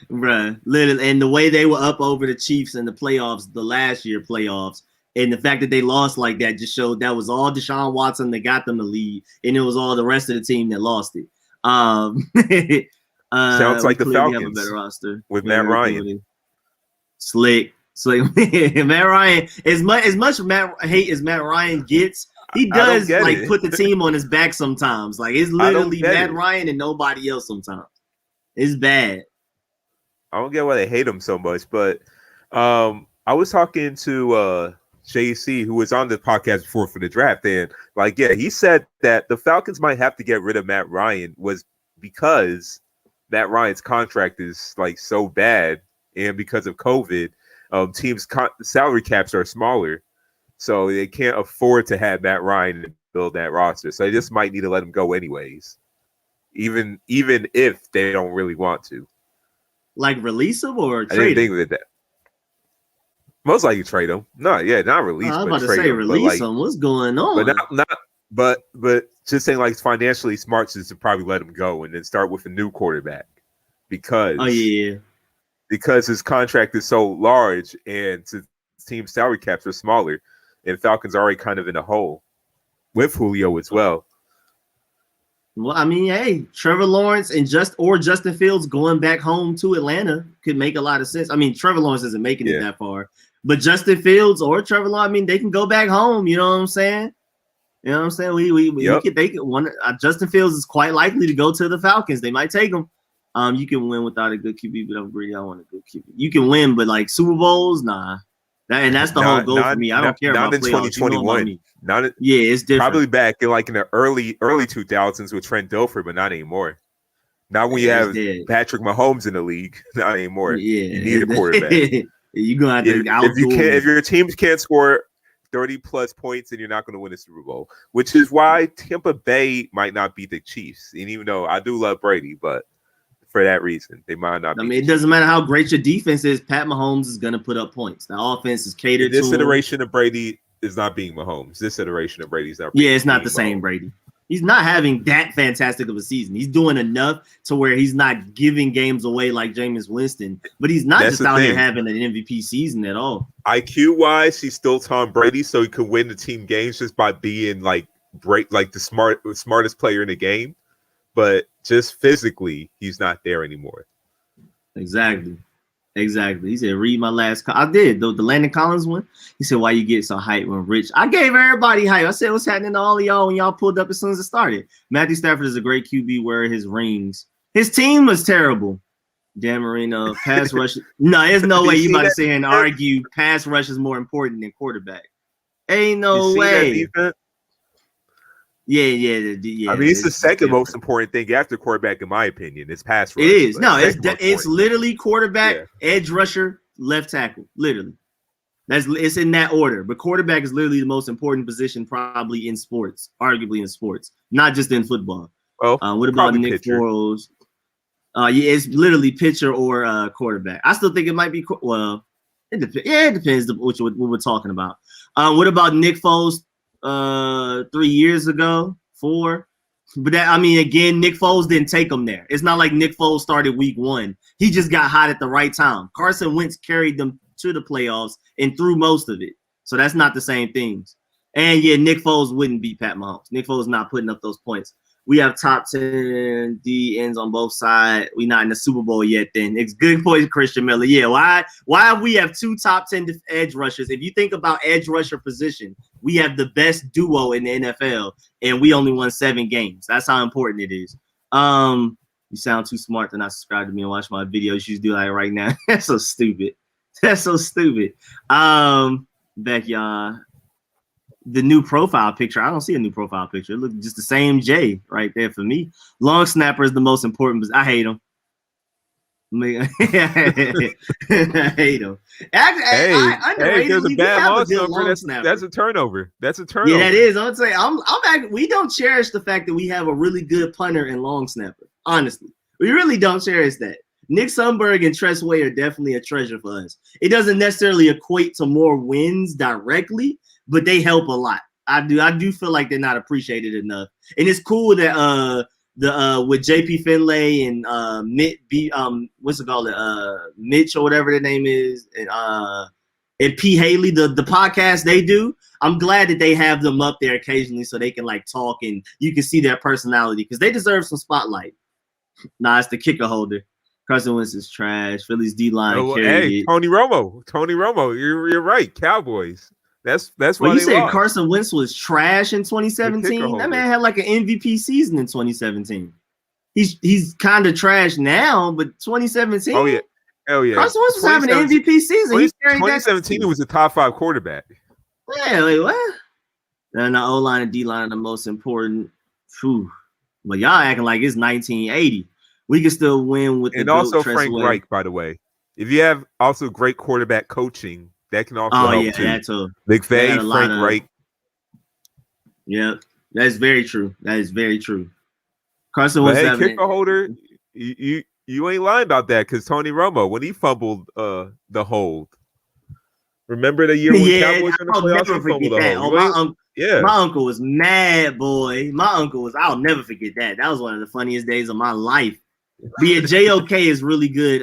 Bruh, literally, and the way they were up over the Chiefs in the playoffs, the last year playoffs, and the fact that they lost like that just showed that was all Deshaun Watson that got them the lead, and it was all the rest of the team that lost it. Sounds like the Falcons have a better roster with Matt Ryan. Slick. Matt Ryan, as much hate as Matt Ryan gets, he does like put the team on his back sometimes. Like, it's literally Matt Ryan and nobody else sometimes. It's bad. I don't get why they hate him so much, but I was talking to JC, who was on the podcast before for the draft, and he said that the Falcons might have to get rid of Matt Ryan was because Matt Ryan's contract is like so bad, and because of COVID, teams' salary caps are smaller, so they can't afford to have Matt Ryan and build that roster. So they just might need to let him go anyways, even if they don't really want to. Like, release him or trade him? I didn't think of that. Most likely trade him. Not release. I was about to say release him. What's going on? But just saying, like, it's financially smart to probably let him go and then start with a new quarterback because his contract is so large and his team's salary caps are smaller, and Falcons are already kind of in a hole with Julio as well. Well, I mean, hey, Trevor Lawrence and Justin Fields going back home to Atlanta could make a lot of sense. I mean, Trevor Lawrence isn't making it that far, but Justin Fields or Trevor Lawrence, I mean, they can go back home. You know what I'm saying? You know what I'm saying? Justin Fields is quite likely to go to the Falcons. They might take him. You can win without a good QB, but I'm greedy. I want a good QB. You can win, but like Super Bowls, nah. That's the whole goal for me. I don't care about in playoffs. 2021. It's different. Probably back in the early 2000s with Trent Dilfer, but not anymore. Now when you have Patrick Mahomes in the league, not anymore. Yeah, you need a quarterback. You're gonna have to if your teams can't score 30 plus points, then you're not going to win a Super Bowl. Which is why Tampa Bay might not beat the Chiefs. And even though I do love Brady, but for that reason. They might not. I mean, it doesn't matter how great your defense is. Pat Mahomes is going to put up points. The offense is catered to this iteration of Brady is not being Mahomes. This iteration of Brady's not. Yeah, it's not the same Brady. He's not having that fantastic of a season. He's doing enough to where he's not giving games away like Jameis Winston, but he's not just out here having an MVP season at all. IQ wise, he's still Tom Brady, so he could win the team games just by being like the smartest player in the game. But just physically, he's not there anymore. Exactly. He said, read my last I did, the Landon Collins one. He said, why you get so hyped when Rich? I gave everybody hype. I said, what's happening to all of y'all when y'all pulled up as soon as it started? Matthew Stafford is a great QB. Where are his rings? His team was terrible. Dan Marino, pass rush. No, there's no way you about to sit here and argue pass rush is more important than quarterback. Ain't no way. Yeah. I mean, it's the second most important thing after quarterback, in my opinion. It's pass rush. It is. No, it's literally quarterback, edge rusher, left tackle. Literally, it's in that order. But quarterback is literally the most important position, probably in sports, arguably in sports, not just in football. Well, what about Nick Foles? It's literally pitcher or quarterback. I still think it might be. Well, it depends. Yeah, it depends what we're talking about. What about Nick Foles? 3 years ago, 4. But that, I mean, again, Nick Foles didn't take him there. It's not like Nick Foles started week 1. He just got hot at the right time. Carson Wentz carried them to the playoffs and threw most of it. So that's not the same things. And yeah, Nick Foles wouldn't beat Pat Mahomes. Nick Foles not putting up those points. We have top 10 D ends on both sides. We're not in the Super Bowl yet then. It's good point, Christian Miller. Yeah, why we have 2 top 10 edge rushers? If you think about edge rusher position, we have the best duo in the NFL, and we only won 7 games. That's how important it is. You sound too smart to not subscribe to me and watch my videos. You should do that right now. That's so stupid. Back y'all. The new profile picture. I don't see a new profile picture. It looks just the same J right there for me. Long snapper is the most important. I hate him. I hate him. Hey, there's a bad long snapper. That's a turnover. Yeah, that is. I'm saying we don't cherish the fact that we have a really good punter and long snapper. Honestly, we really don't cherish that. Nick Sundberg and Tress Way are definitely a treasure for us. It doesn't necessarily equate to more wins directly, but they help a lot. I do feel like they're not appreciated enough. And it's cool that with JP Finlay and Mitch or whatever their name is, and P. Haley, the podcast they do. I'm glad that they have them up there occasionally so they can like talk and you can see their personality because they deserve some spotlight. Nah, it's the kicker holder. Carson Wentz is trash. Philly's D-line carried it. Tony Romo. You're right. Cowboys. That's why you said lost. Carson Wentz was trash in 2017. That man had like an MVP season in 2017. He's kind of trash now, but 2017. Oh yeah, hell yeah. Carson Wentz was having an MVP season. 2017 he was a top 5 quarterback. Yeah, like what? And the O-line and D-line are the most important. Whew. But y'all acting like it's 1980. We can still win with and also Frank Reich, by the way. If you have also great quarterback coaching, that can also help too. That's a McVay, Frank Reich. Yeah, that's very true. Carson was kicker holder. You ain't lying about that because Tony Romo when he fumbled the hold. Remember the year when Cowboys in the playoffs he fumbled the hold. My uncle was mad, boy. I'll never forget that. That was one of the funniest days of my life. JOK is really good,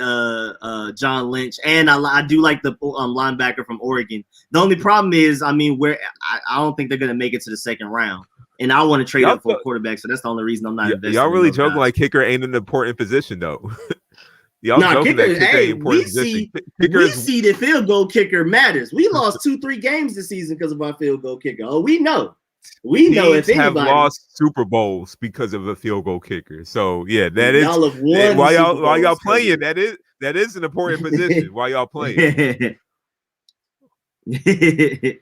John Lynch, and I do like the linebacker from Oregon. The only problem is, I don't think they're gonna make it to the second round, and I want to trade up for a quarterback, so that's the only reason I'm not investing. Y'all really joking like kicker ain't an important position though. Y'all joking that kicker ain't important position. We see the field goal kicker matters. We lost 2-3 games this season because of our field goal kicker. Oh, we know. We know if anybody have lost Super Bowls because of a field goal kicker. So yeah, that is y'all have won while y'all playing. That is an important position while y'all playing. The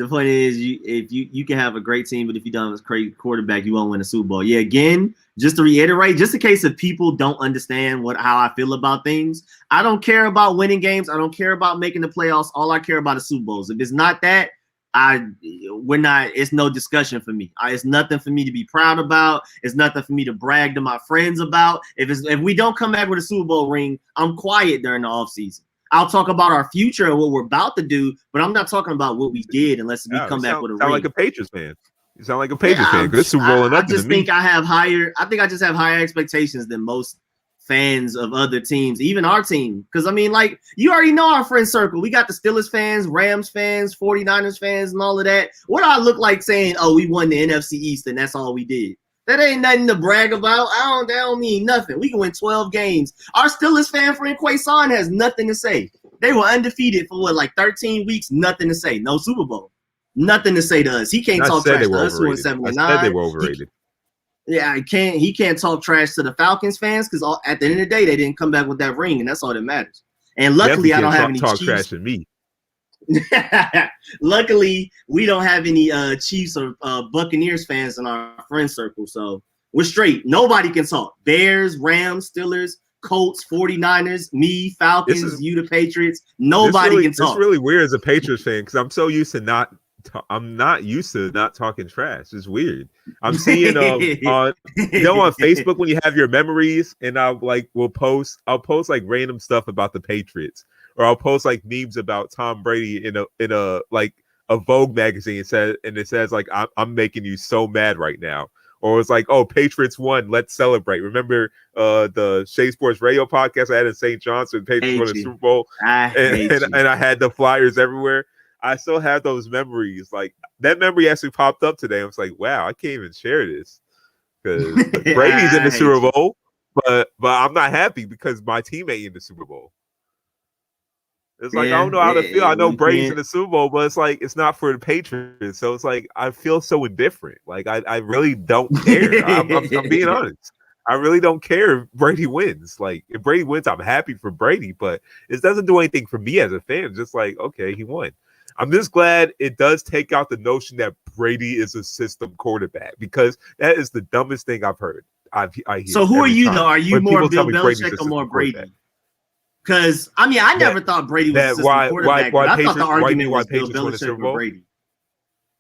point is, if you can have a great team, but if you don't have a great quarterback, you won't win a Super Bowl. Yeah, again, just to reiterate, just in case if people don't understand how I feel about things, I don't care about winning games. I don't care about making the playoffs. All I care about is Super Bowls. If it's not that, we're not. It's no discussion for me. It's nothing for me to be proud about. It's nothing for me to brag to my friends about. If we don't come back with a Super Bowl ring, I'm quiet during the offseason. I'll talk about our future and what we're about to do, but I'm not talking about what we did unless we come back with a ring. Sound like a Patriots fan. You sound like a Patriots fan. Good Super Bowl. I just think I just have higher expectations than most fans of other teams, even our team. Because I mean, like, you already know our friend circle. We got the Steelers fans, Rams fans, 49ers fans, and all of that. What do I look like saying, oh, we won the NFC East and that's all we did? That ain't nothing to brag about. That don't mean nothing. We can win 12 games. Our Steelers fan friend Quason has nothing to say. They were undefeated for 13 weeks, nothing to say. No Super Bowl. Nothing to say to us. He can't talk trash to us who won 79. I said they were overrated. He can't talk trash to the Falcons fans because at the end of the day, they didn't come back with that ring, and that's all that matters. And luckily, I don't have any talk Chiefs. Trash to me. Luckily, we don't have any Chiefs or Buccaneers fans in our friend circle, so we're straight. Nobody can talk. Bears, Rams, Steelers, Colts, 49ers, me, Falcons, you, the Patriots. Nobody can talk. It's really weird as a Patriots fan because I'm so used to I'm not used to not talking trash. It's weird. I'm seeing on Facebook when you have your memories, and I'll post like random stuff about the Patriots, or I'll post like memes about Tom Brady in a Vogue magazine. It says like I'm making you so mad right now. Or it's like, oh, Patriots won, let's celebrate. Remember the Shea Sports Radio podcast I had in St. John's when Patriots won the Super Bowl? And I had the flyers everywhere. I still have those memories. Like, that memory actually popped up today. I was like, wow, I can't even share this. Because Brady's in the Super Bowl, but I'm not happy because my teammate in the Super Bowl. It's like, I don't know how to feel. I know Brady's in the Super Bowl, but it's like, it's not for the Patriots. So it's like, I feel so indifferent. Like, I really don't care. I'm being honest. I really don't care if Brady wins. Like, if Brady wins, I'm happy for Brady, but it doesn't do anything for me as a fan. Just like, okay, he won. I'm just glad it does take out the notion that Brady is a system quarterback, because that is the dumbest thing I've heard. I hear. So who are you, though? Are you more Bill Belichick or more Brady? Because, I mean, I never thought Brady was a system quarterback. I thought the argument was Bill Belichick or Brady.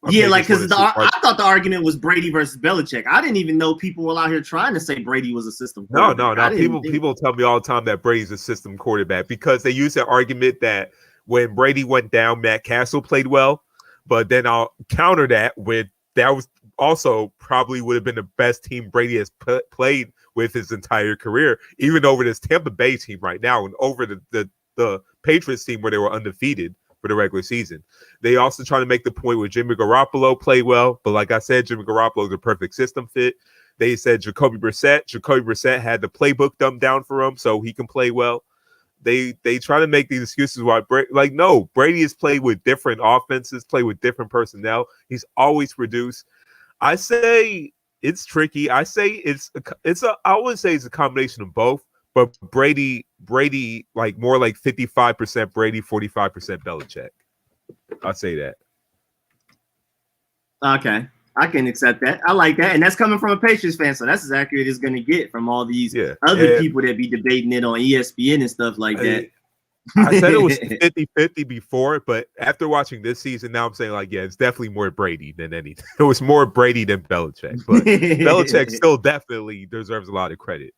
Yeah, like, because I thought the argument was Brady versus Belichick. I didn't even know people were out here trying to say Brady was a system quarterback. No. People tell me all the time that Brady's a system quarterback because they use that argument that when Brady went down, Matt Castle played well. But then I'll counter that with that was also probably would have been the best team Brady has played with his entire career, even over this Tampa Bay team right now and over the Patriots team where they were undefeated for the regular season. They also try to make the point where Jimmy Garoppolo played well, but like I said, Jimmy Garoppolo is a perfect system fit. They said Jacoby Brissett had the playbook dumbed down for him so he can play well. They try to make these excuses why no, Brady has played with different offenses, played with different personnel. He's always produced. I say it's tricky. I say I wouldn't say it's a combination of both, but Brady like more like 55% Brady, 45% Belichick. I'll say that. Okay. I can accept that. I like that. And that's coming from a Patriots fan, so that's as accurate as it's going to get from all these other people that be debating it on ESPN and stuff like that. I said it was 50-50 before, but after watching this season, now I'm saying, like, yeah, it's definitely more Brady than anything. It was more Brady than Belichick, but Belichick still definitely deserves a lot of credit.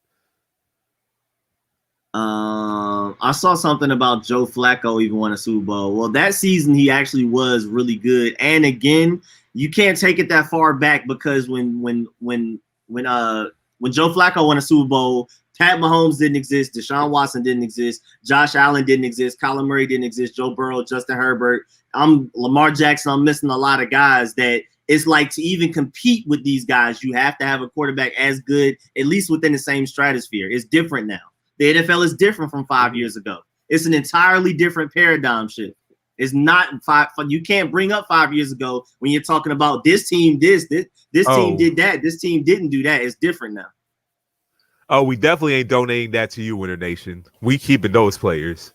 I saw something about Joe Flacco even won a Super Bowl. Well, that season he actually was really good. And again, you can't take it that far back because when Joe Flacco won a Super Bowl, Pat Mahomes didn't exist, Deshaun Watson didn't exist, Josh Allen didn't exist, Kyler Murray didn't exist, Joe Burrow, Justin Herbert, Lamar Jackson. I'm missing a lot of guys that it's like to even compete with these guys, you have to have a quarterback as good, at least within the same stratosphere. It's different now. The NFL is different from 5 years ago. It's an entirely different paradigm shift. It's not you can't bring up 5 years ago when you're talking about this team, this team did that, this team didn't do that. It's different now. Oh, we definitely ain't donating that to you, Winter Nation. We keeping those players.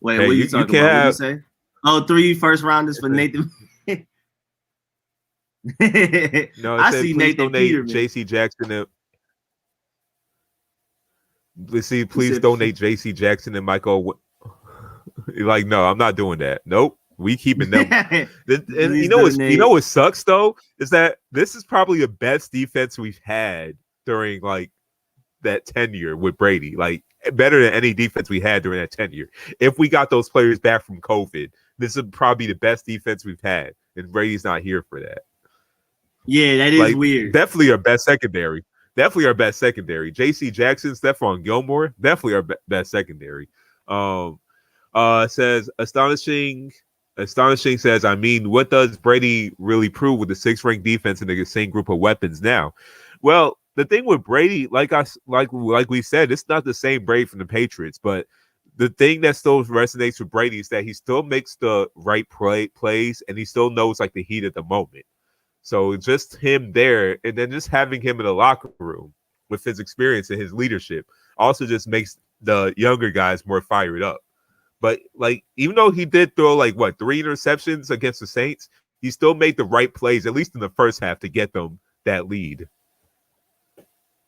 Wait, what are you talking about? What did you say? Oh, 3 first rounders for Nathan. No, I see Nathan Peterman. JC Jackson. Let's see, please donate JC Jackson and Michael. Like, no, I'm not doing that. Nope. We keeping them. And Please what sucks though is that this is probably the best defense we've had during like that tenure with Brady. Like better than any defense we had during that tenure. If we got those players back from COVID, this is probably the best defense we've had, and Brady's not here for that. Yeah, that is weird. Definitely our best secondary. J.C. Jackson, Stephon Gilmore, definitely our best secondary. Says astonishing says, I mean, what does Brady really prove with the 6th ranked defense and the same group of weapons now? Well, the thing with Brady, like we said, it's not the same Brady from the Patriots, but the thing that still resonates with Brady is that he still makes the right plays and he still knows like the heat of the moment. So just him there, and then just having him in the locker room with his experience and his leadership also just makes the younger guys more fired up. But like, even though he did throw like 3 interceptions against the Saints, he still made the right plays, at least in the first half, to get them that lead.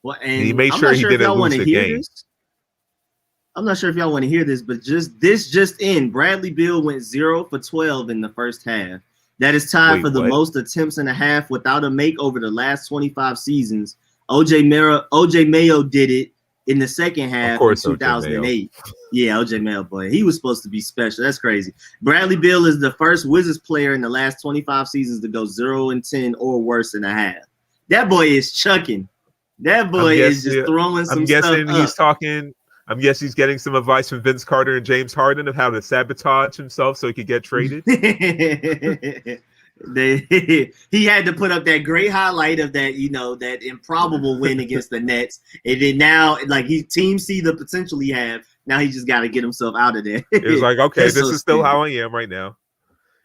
Well, and he made sure he didn't lose the game. I'm not sure if y'all want to hear this, but just in, Bradley Beal went 0 for 12 in the first half. That is tied for the most attempts in a half without a make over the last 25 seasons. OJ Mayo did it in the second half in 2008. Yeah, OJ Mayo, boy. He was supposed to be special. That's crazy. Bradley Beal is the first Wizards player in the last 25 seasons to go 0-10 or worse in a half. That boy is chucking. That boy is just throwing some stuff up. I'm guessing he's getting some advice from Vince Carter and James Harden of how to sabotage himself so he could get traded. He had to put up that great highlight of that, that improbable win against the Nets. And then now, like, team see the potential he have. Now he just got to get himself out of there. It was like, okay, this is still how I am right now.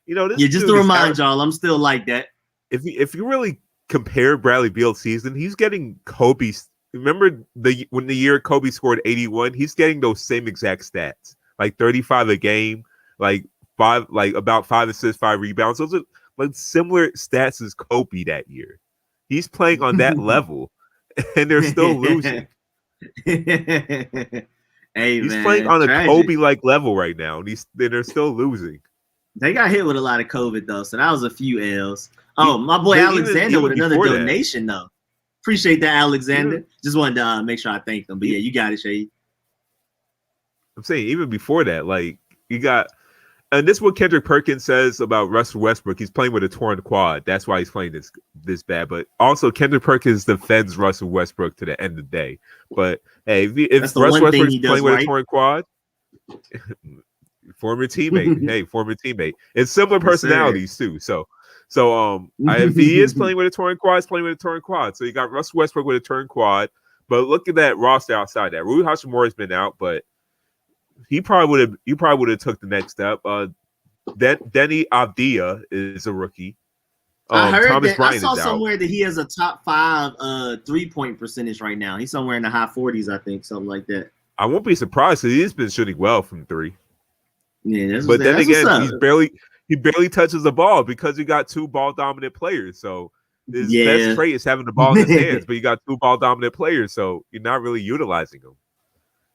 Just to remind y'all, I'm still like that. If you really compare Bradley Beal's season, he's getting Kobe's. Remember when the year Kobe scored 81, he's getting those same exact stats, like 35 a game, about 5 assists, 5 rebounds. Those are like similar stats as Kobe that year. He's playing on that level, and they're still losing. He's playing on a Kobe-like level right now, and they're still losing. They got hit with a lot of COVID though, so that was a few L's. Oh, my boy Alexander with another donation though. Appreciate that, Alexander. Just wanted to make sure I thanked them. But yeah, you got it, Seyi. I'm saying even before that, like you got, and this is what Kendrick Perkins says about Russell Westbrook. He's playing with a torn quad. That's why he's playing this bad. But also Kendrick Perkins defends Russell Westbrook to the end of the day. But hey, if Russell Westbrook's playing with a torn quad, former teammate. It's similar personalities too. So if he is playing with a torn quad, he's playing with a torn quad. So you got Russell Westbrook with a torn quad. But look at that roster outside that. Rui Hachimura's been out, but he probably would have took the next step. Denny Avdia is a rookie. I heard that. I saw somewhere that he has a top 5 3-point percentage right now. He's somewhere in the high 40s, I think, something like that. I won't be surprised because he's been shooting well from 3. Yeah, but then again, he barely touches the ball because you got 2 ball dominant players. So his best trait is having the ball in his hands, but you got 2 ball dominant players, so you're not really utilizing them.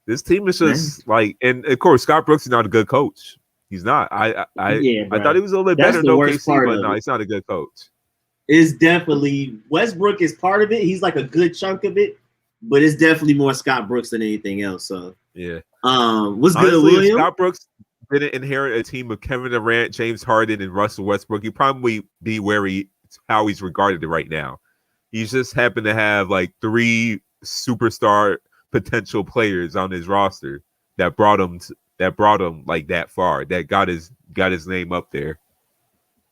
This team is just and of course Scott Brooks is not a good coach. He's not. I thought he was a little bit better in OKC, but no, he's not a good coach. It's definitely Westbrook is part of it. He's like a good chunk of it, but it's definitely more Scott Brooks than anything else. So yeah. What's good, William? Scott Brooks didn't inherit a team of Kevin Durant, James Harden, and Russell Westbrook, he'd probably be how he's regarded right now. He's just happened to have like 3 superstar potential players on his roster that brought him like that far, that got his name up there.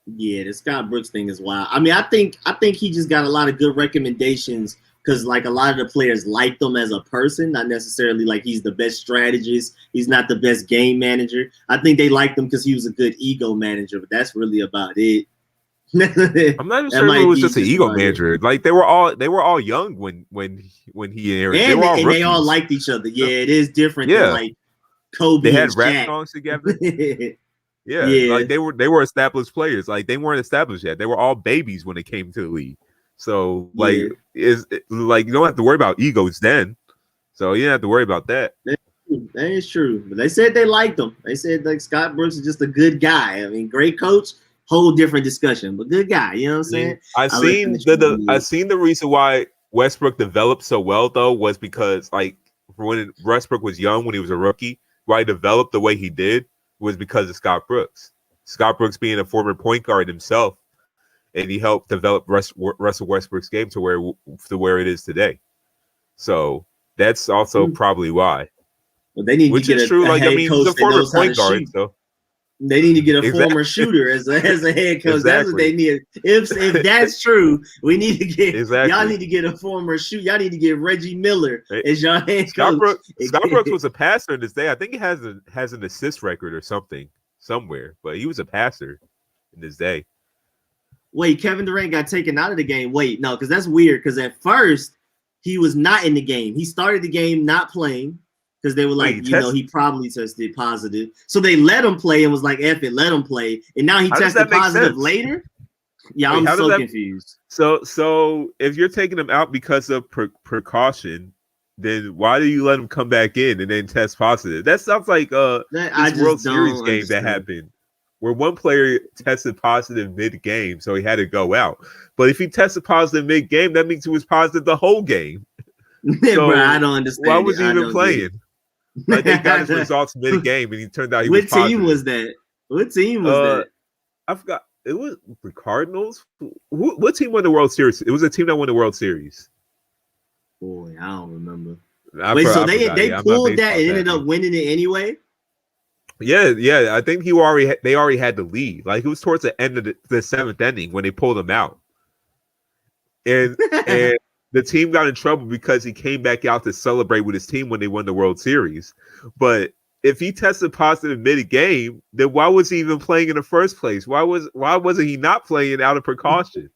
Yeah, the Scott Brooks thing is wild. I mean, I think he just got a lot of good recommendations because like a lot of the players liked him as a person, not necessarily like he's the best strategist. He's not the best game manager. I think they liked him because he was a good ego manager, but that's really about it. I'm not even sure if it was just an ego manager. Like they were all young when he inherited. And they all liked each other. Yeah, it is different than like Kobe. They had and rap Shaq. songs together. Yeah, like they were established players. Like they weren't established yet. They were all babies when they came to the league. So like you don't have to worry about egos then. So you didn't have to worry about that. true. That is true. But they said they liked him. They said like Scott Brooks is just a good guy. I mean, great coach, whole different discussion, but good guy. You know what I'm saying? I seen the reason why Westbrook developed so well though was because like when Westbrook was young, when he was a rookie, why he developed the way he did was because of Scott Brooks. Scott Brooks being a former point guard himself, and he helped develop Russell Westbrook's game to where it is today. So that's also probably why. Well, they need Which to get is true. a Like head I mean, coach he's a that former knows how to point guard, shoot. so They need to get a Exactly. former shooter as a head coach. Exactly. That's what they need. If that's true, we need to get Exactly. y'all need to get a former shoot. Y'all need to get Reggie Miller as your head coach. Scott Brooks was a passer in his day. I think he has an assist record or something somewhere, but he was a passer in his day. Wait, Kevin Durant got taken out of the game. Wait, no, because that's weird. Because at first he was not in the game. He started the game not playing because they were like, he probably tested positive. So they let him play and was like, F it, let him play. And now he tested positive later. Yeah, I'm so confused. So if you're taking him out because of precaution, then why do you let him come back in and then test positive? That sounds like this World Series game that happened where one player tested positive mid-game, so he had to go out. But if he tested positive mid-game, that means he was positive the whole game. So bro, I don't understand. Why was he even playing? Like they got his results mid-game, and he turned out he was positive. What team was that? I forgot. It was the Cardinals. What team won the World Series? It was a team that won the World Series. Boy, I don't remember. So they pulled that and ended up winning it anyway. Yeah. I think they already had the lead. Like it was towards the end of the seventh inning when they pulled him out, and the team got in trouble because he came back out to celebrate with his team when they won the World Series. But if he tested positive mid-game, then why was he even playing in the first place? Why wasn't he not playing out of precaution?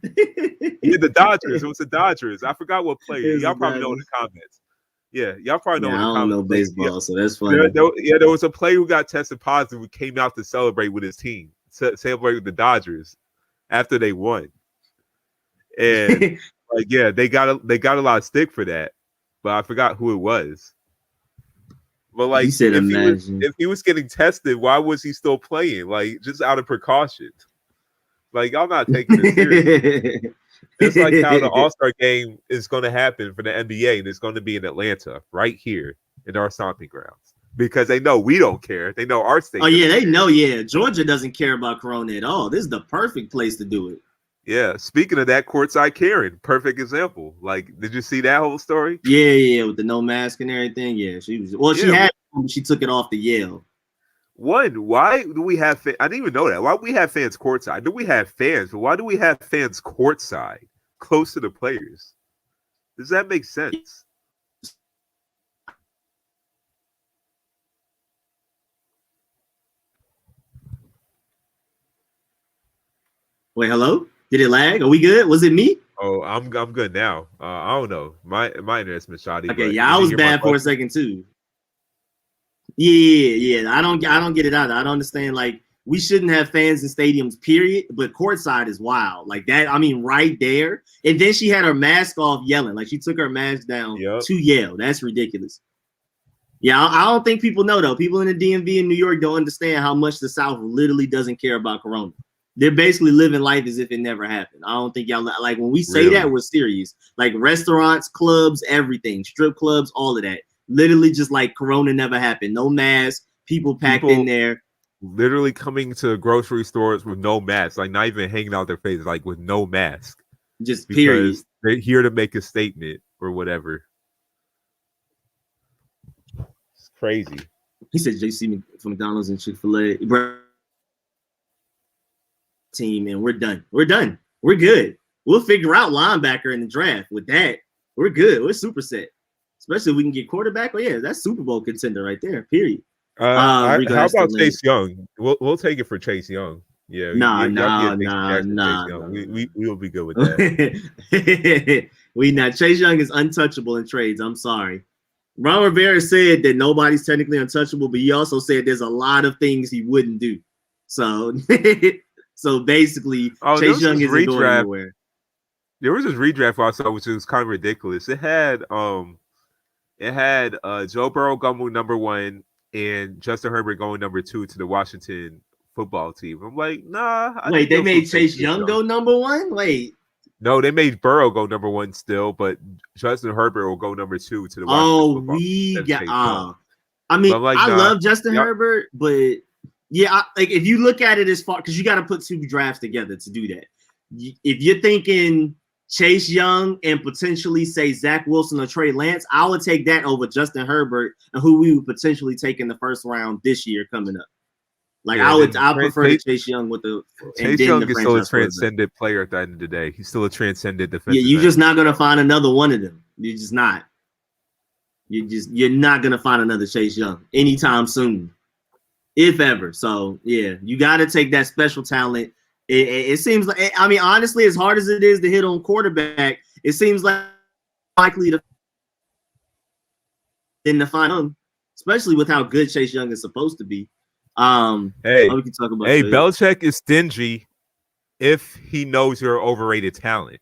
Yeah, the Dodgers. It was the Dodgers. I forgot what player. Y'all probably know in the comments. Yeah, y'all probably know in the comments. I don't know baseball, so that's funny. There was a player who got tested positive who came out to celebrate with his team, celebrate with the Dodgers after they won. And they got a lot of stick for that, but I forgot who it was. But like, if he was getting tested, why was he still playing? Like, just out of precaution. Like, y'all not taking it seriously. It's like how the All-Star game is going to happen for the NBA, and it's going to be in Atlanta, right here in our stomping grounds, because they know we don't care. They know our state. Oh yeah, they know. Yeah, Georgia doesn't care about Corona at all. This is the perfect place to do it. Yeah. Speaking of that, courtside Karen, perfect example. Like, did you see that whole story? Yeah, with the no mask and everything. Yeah, she was. Well, she had. She took it off the Yale. Why do we have I didn't even know that. Why do we have fans courtside? Do we have fans? But why do we have fans courtside, close to the players? Does that make sense? Wait, hello? Did it lag? Are we good? Was it me? Oh, I'm good now. I don't know. My internet's been shoddy. Okay, yeah, I was bad for a second too. Yeah. I don't get it either. I don't understand. Like, we shouldn't have fans in stadiums, period. But courtside is wild. Like that. I mean, right there. And then she had her mask off, yelling. Like she took her mask down to yell. That's ridiculous. Yeah, I don't think people know though. People in the DMV in New York don't understand how much the South literally doesn't care about Corona. They're basically living life as if it never happened. I don't think y'all like when we say that, we're serious. Like restaurants, clubs, everything, strip clubs, all of that. Literally just like Corona never happened. No mask, people packed in there. Literally coming to grocery stores with no mask, like not even hanging out their faces, like with no mask. Just period. They're here to make a statement or whatever. It's crazy. He said JC from McDonald's and Chick-fil-A team, and we're done. We're good. We'll figure out linebacker in the draft. With that, we're good. We're super set. Especially if we can get quarterback. Oh yeah, that's Super Bowl contender right there. Period. How about Chase Young? We'll take it for Chase Young. Yeah. Nah. We will be good with that. We not. Chase Young is untouchable in trades. I'm sorry. Ron Rivera said that nobody's technically untouchable, but he also said there's a lot of things he wouldn't do. So, basically, Chase Young isn't going anywhere. There was this redraft I saw, which was kind of ridiculous. It had It had Joe Burrow going number 1 and Justin Herbert going number 2 to the Washington football team. I'm like, nah, I Wait, think they they'll still made take Chase Young go number 1? Wait. No, they made Burrow go number 1 still, but Justin Herbert will go number 2 to the Washington Oh, football we team. got. I But mean, I'm like, I nah, love Justin Herbert, but yeah, like if you look at it as far, because you got to put 2 drafts together to do that. If you're thinking Chase Young and potentially say Zach Wilson or Trey Lance, I would take that over Justin Herbert and who we would potentially take in the first round this year coming up. Like I prefer to Chase Young with the Chase Young is still a transcendent player at the end of the day. He's still a transcendent defensive. Yeah, you're just not gonna find another one of them. You're just not. You're not gonna find another Chase Young anytime soon, if ever. So yeah, you got to take that special talent. It seems like, I mean, honestly, as hard as it is to hit on quarterback, it seems like likely to find him, especially with how good Chase Young is supposed to be. We can talk about Belichick is stingy if he knows you're overrated talent.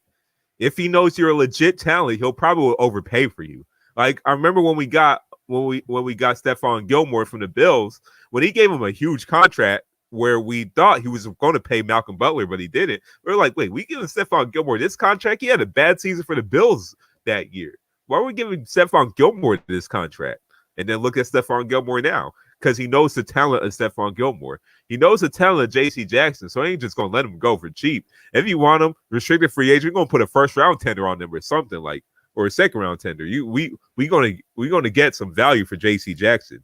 If he knows you're a legit talent, he'll probably overpay for you. Like I remember when we got Stephon Gilmore from the Bills, when he gave him a huge contract where we thought he was going to pay Malcolm Butler, but he didn't. We were like, wait, we giving Stephon Gilmore this contract? He had a bad season for the Bills that year. Why are we giving Stephon Gilmore this contract? And then look at Stephon Gilmore now, because he knows the talent of Stephon Gilmore. He knows the talent of J.C. Jackson, so he ain't just going to let him go for cheap. If you want him, restricted free agent, we're going to put a first-round tender on him or something like, or a second-round tender. We're gonna get some value for J.C. Jackson.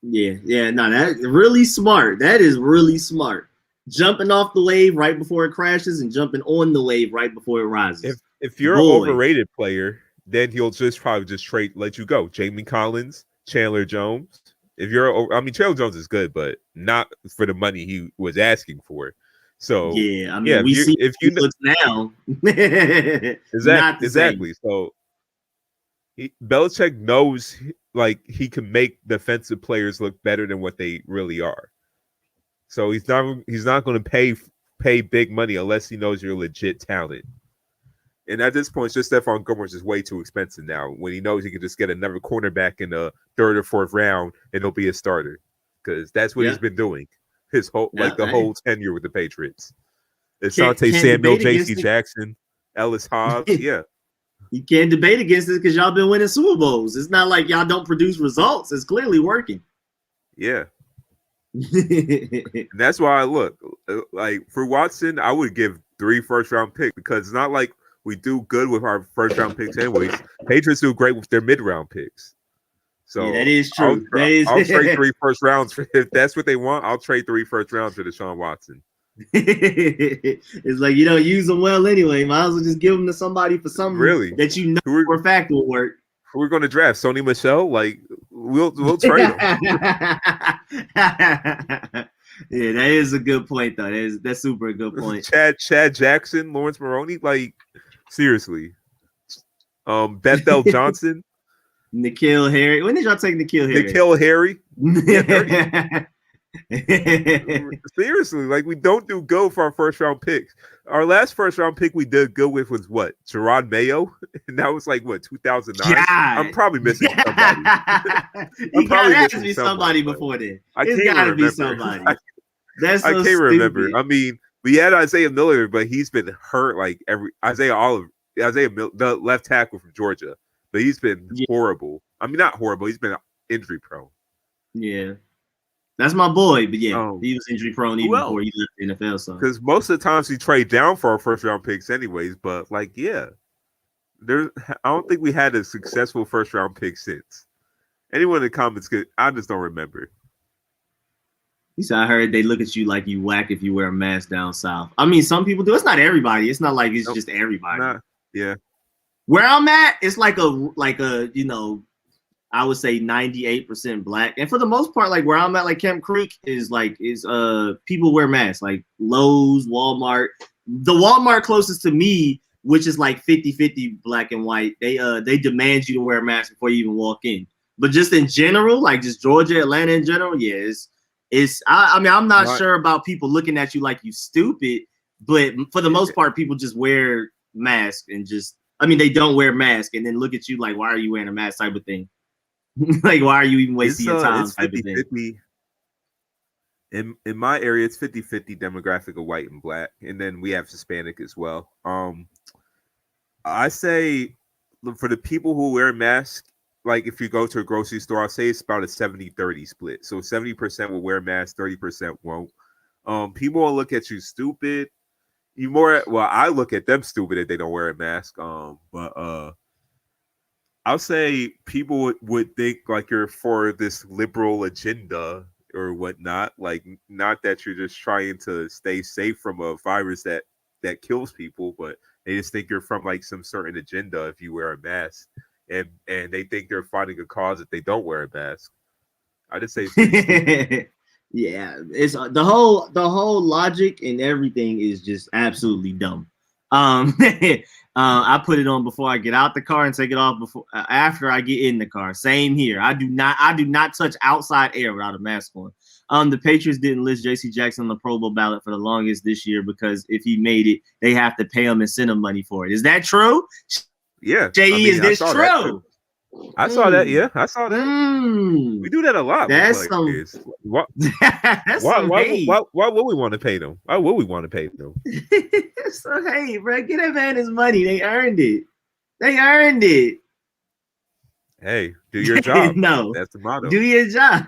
Yeah, no, that's really smart. That is really smart. Jumping off the wave right before it crashes and jumping on the wave right before it rises. If you're an overrated player, then he'll probably let you go. Jamie Collins, Chandler Jones. Chandler Jones is good, but not for the money he was asking for. So yeah, I mean, we see if you looks now. exactly. So Belichick knows like he can make defensive players look better than what they really are. So he's not going to pay big money unless he knows you're legit talent. And at this point, it's just Stephon Gilmore is just way too expensive now. When he knows he can just get another cornerback in the 3rd or 4th round and he'll be a starter, because that's what he's been doing his whole whole tenure with the Patriots. Asante Samuel, J.C. Jackson, Ellis Hobbs, yeah. You can't debate against it because y'all been winning Super Bowls. It's not like y'all don't produce results. It's clearly working. Yeah. And that's why I look like for Watson, I would give 3 first-round picks, because it's not like we do good with our first-round picks anyways. Patriots do great with their mid-round picks. So yeah, that is true. I'll trade 3 first rounds if that's what they want. I'll trade 3 first rounds for Deshaun Watson. It's like you don't use them well anyway. Might as well just give them to somebody for something that you know for a fact will work. We're going to draft Sony Michel. Like we'll trade him. Yeah, that is a good point though. That's super a good point. Chad Jackson, Lawrence Maroney. Like seriously, Bethel Johnson. N'Keal Harry. When did y'all take N'Keal Harry? N'Keal Harry. Seriously, like we don't do good for our first-round picks. Our last first-round pick we did good with was what? Gerard Mayo, and that was like what 2009. I'm probably missing somebody. You gotta be somebody before then. It's gotta be somebody. That's so I can't remember. I mean, we had Isaiah Miller, but he's been hurt like Isaiah Miller, the left tackle from Georgia. But he's been horrible. I mean, not horrible. He's been injury prone. Yeah. That's my boy. But yeah, he was injury prone even before he left the NFL. So because most of the times we trade down for our first round picks anyways. But like, I don't think we had a successful first round pick since. Anyone in the comments I just don't remember. I heard they look at you like you whack if you wear a mask down south. I mean, some people do. It's not everybody. It's not like it's just everybody. Yeah. Where I'm at, it's like a I would say 98% black. And for the most part, like where I'm at, like Camp Creek is people wear masks, like Lowe's, Walmart. The Walmart closest to me, which is like 50-50 black and white, they demand you to wear a mask before you even walk in. But just in general, like just Georgia, Atlanta in general, I mean, I'm not sure about people looking at you like you stupid, but for the most part, people just wear masks and just I mean, they don't wear masks and then look at you like, why are you wearing a mask type of thing? Like, why are you even wasting your time it's type of thing? 50-50. In my area, it's 50-50 demographic of white and black. And then we have Hispanic as well. I say for the people who wear masks, like if you go to a grocery store, I'll say it's about a 70-30 split. So 70% will wear masks, 30% won't. People will look at you stupid. I look at them stupid if they don't wear a mask. But I'll say people would think like you're for this liberal agenda or whatnot. Like, not that you're just trying to stay safe from a virus that kills people, but they just think you're from like some certain agenda if you wear a mask, and they think they're fighting a cause if they don't wear a mask. I just say it's pretty stupid. Yeah, it's the whole logic and everything is just absolutely dumb. I put it on before I get out the car and take it off before after I get in the car. Same here. I do not touch outside air without a mask on. The Patriots didn't list J.C. Jackson on the Pro Bowl ballot for the longest this year because if he made it, they have to pay him and send him money for it. Is that true? Yeah, is this true? I saw that. Yeah, I saw that. We do that a lot. That's with some. Why would we want to pay them? Why would we want to pay them? So hey, bro, get that man his money. They earned it. They earned it. Hey, do your job. No, that's the motto. Do your job.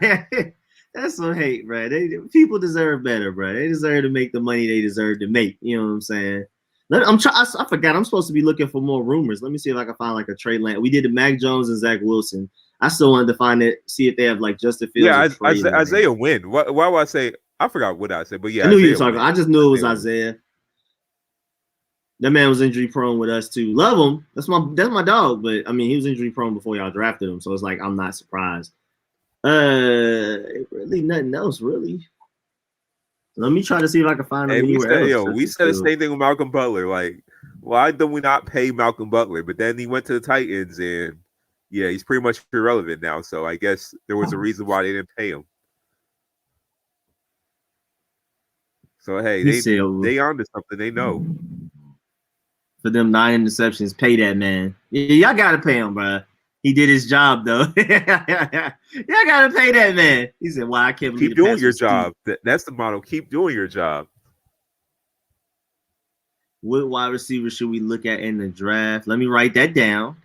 That's some hate, bro. People deserve better, bro. They deserve to make the money they deserve to make. You know what I'm saying? I forgot. I'm supposed to be looking for more rumors. Let me see if I can find like a trade land. We did the Mac Jones and Zach Wilson. I still wanted to find it, see if they have like Justin Fields. Yeah, Isaiah win. Why would I say? I forgot what I said, but yeah, I knew you were talking. I just knew it was Isaiah. That man was injury prone with us too. Love him. That's my dog. But I mean, he was injury prone before y'all drafted him, so it's like I'm not surprised. Really nothing else really. Let me try to see if I can find him anywhere else. We said the same thing with Malcolm Butler. Like, why do we not pay Malcolm Butler? But then he went to the Titans, and yeah, he's pretty much irrelevant now. So I guess there was a reason why they didn't pay him. So hey, they onto something. They know. For them 9 interceptions, pay that man. Yeah, y'all gotta pay him, bro. He did his job though. Y'all gotta pay that man. He said, "Well, I can't believe keep doing your job." That's the motto. Keep doing your job. What wide receiver should we look at in the draft? Let me write that down.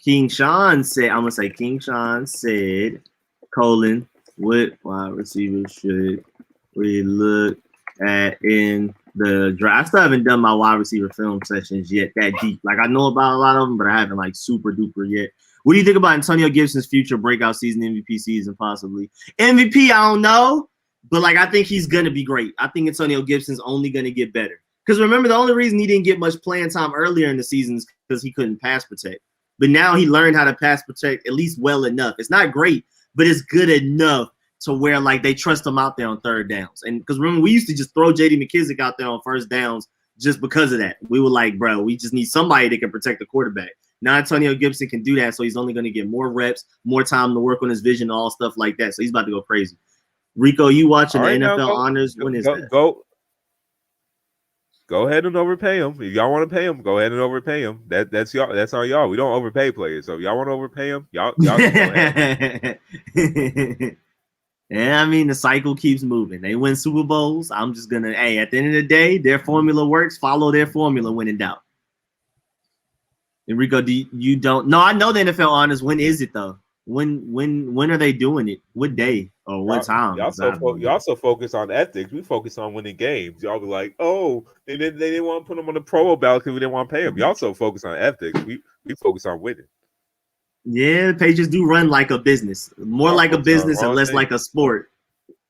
King Sean said, I'm gonna say King Sean said, colon, what wide receiver should we look at in the draft? I still haven't done my wide receiver film sessions yet that deep. Like I know about a lot of them, but I haven't like super duper yet. What do you think about Antonio Gibson's future breakout season, MVP season, possibly? MVP, I don't know, but like I think he's gonna be great. I think Antonio Gibson's only gonna get better. Because remember, the only reason he didn't get much playing time earlier in the season is because he couldn't pass protect. But now he learned how to pass protect at least well enough. It's not great, but it's good enough to where like they trust him out there on third downs. And because remember, we used to just throw J.D. McKissick out there on first downs just because of that. We were like, bro, we just need somebody that can protect the quarterback. Now Antonio Gibson can do that, so he's only going to get more reps, more time to work on his vision, all stuff like that. So he's about to go crazy. Rico, you watching the NFL honors? When is that? Go ahead and overpay him. If y'all want to pay him, go ahead and overpay him. That's y'all. That's our y'all. We don't overpay players. So if y'all want to overpay him, y'all can go ahead. Yeah, I mean the cycle keeps moving. They win Super Bowls. I'm just gonna, at the end of the day, their formula works. Follow their formula when in doubt. Enrico, you don't? No, I know the NFL honors. When is it though? When are they doing it? What day or what time? Y'all so focus on ethics. We focus on winning games. Y'all be like, oh, they didn't want to put them on the Pro Bowl ballot because we didn't want to pay them. Y'all so focus on ethics. We focus on winning. Yeah, the Patriots do run like a business, more like a business and less like a sport.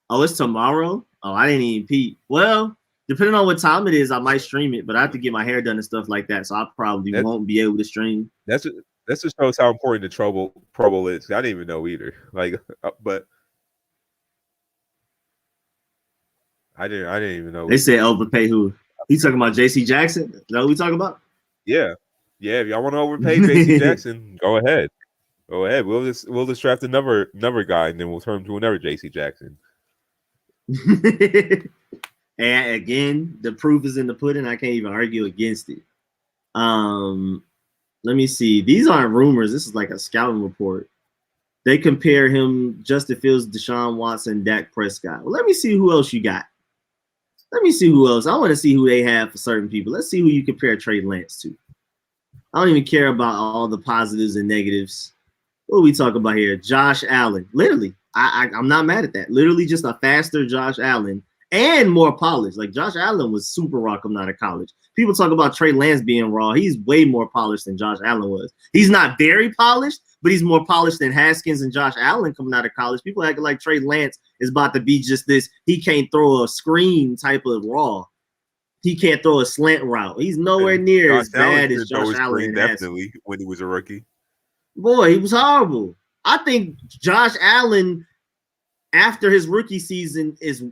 Oh, it's tomorrow? Oh, I didn't even peep. Well, depending on what time it is, I might stream it, but I have to get my hair done and stuff like that, so I probably won't be able to stream. That just shows how important the Pro Bowl is. I didn't even know either. Like, but I didn't even know. They said overpay who? You talking about J.C. Jackson? Is that what we talking about? Yeah. If y'all want to overpay J.C. Jackson, go ahead. Go ahead. We'll just draft another guy, and then we'll turn him to another J.C. Jackson. And again, the proof is in the pudding. I can't even argue against it. Let me see. These aren't rumors. This is like a scouting report. They compare him, Justin Fields, Deshaun Watson, Dak Prescott. Well, let me see who else you got. Let me see who else. I want to see who they have for certain people. Let's see who you compare Trey Lance to. I don't even care about all the positives and negatives. What are we talking about here? Josh Allen. Literally, I'm not mad at that. Literally just a faster Josh Allen and more polished. Like Josh Allen was super raw coming out of college. People talk about Trey Lance being raw. He's way more polished than Josh Allen was. He's not very polished, but he's more polished than Haskins and Josh Allen coming out of college. People acting like Trey Lance is about to be just this. He can't throw a screen type of raw. He can't throw a slant route. He's nowhere near as bad as Josh Allen. Definitely when he was a rookie. Boy, he was horrible. I think Josh Allen, after his rookie season, is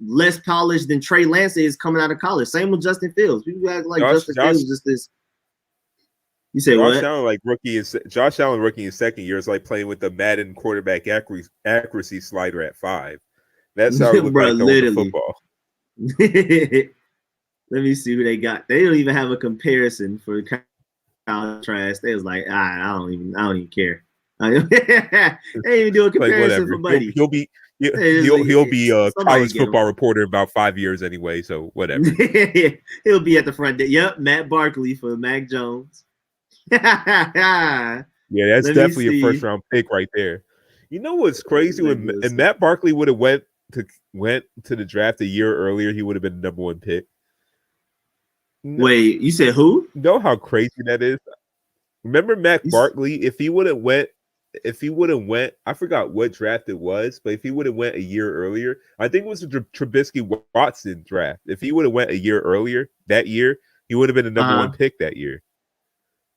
less polished than Trey Lance is coming out of college. Same with Justin Fields. People act like Justin Fields is just this. You say Josh what? Allen, Josh Allen rookie in second year is like playing with the Madden quarterback accuracy slider at 5. That's how it looked like throwing the football. Let me see who they got. They don't even have a comparison for contrast. They was like, I don't even care. They ain't even do a comparison for Buddy. He'll be a college football reporter in about 5 years anyway, so whatever. He'll be at the front. Yep, Matt Barkley for Mac Jones. Yeah, that's definitely a first round pick right there. You know what's crazy? When Matt Barkley would have went to the draft a year earlier, he would have been the #1 pick. Wait, you said who? You know how crazy that is? Remember Matt Barkley? If he would have went, I forgot what draft it was, but if he would have went a year earlier, I think it was the Trubisky-Watson draft. If he would have went a year earlier that year, he would have been the #1 pick that year.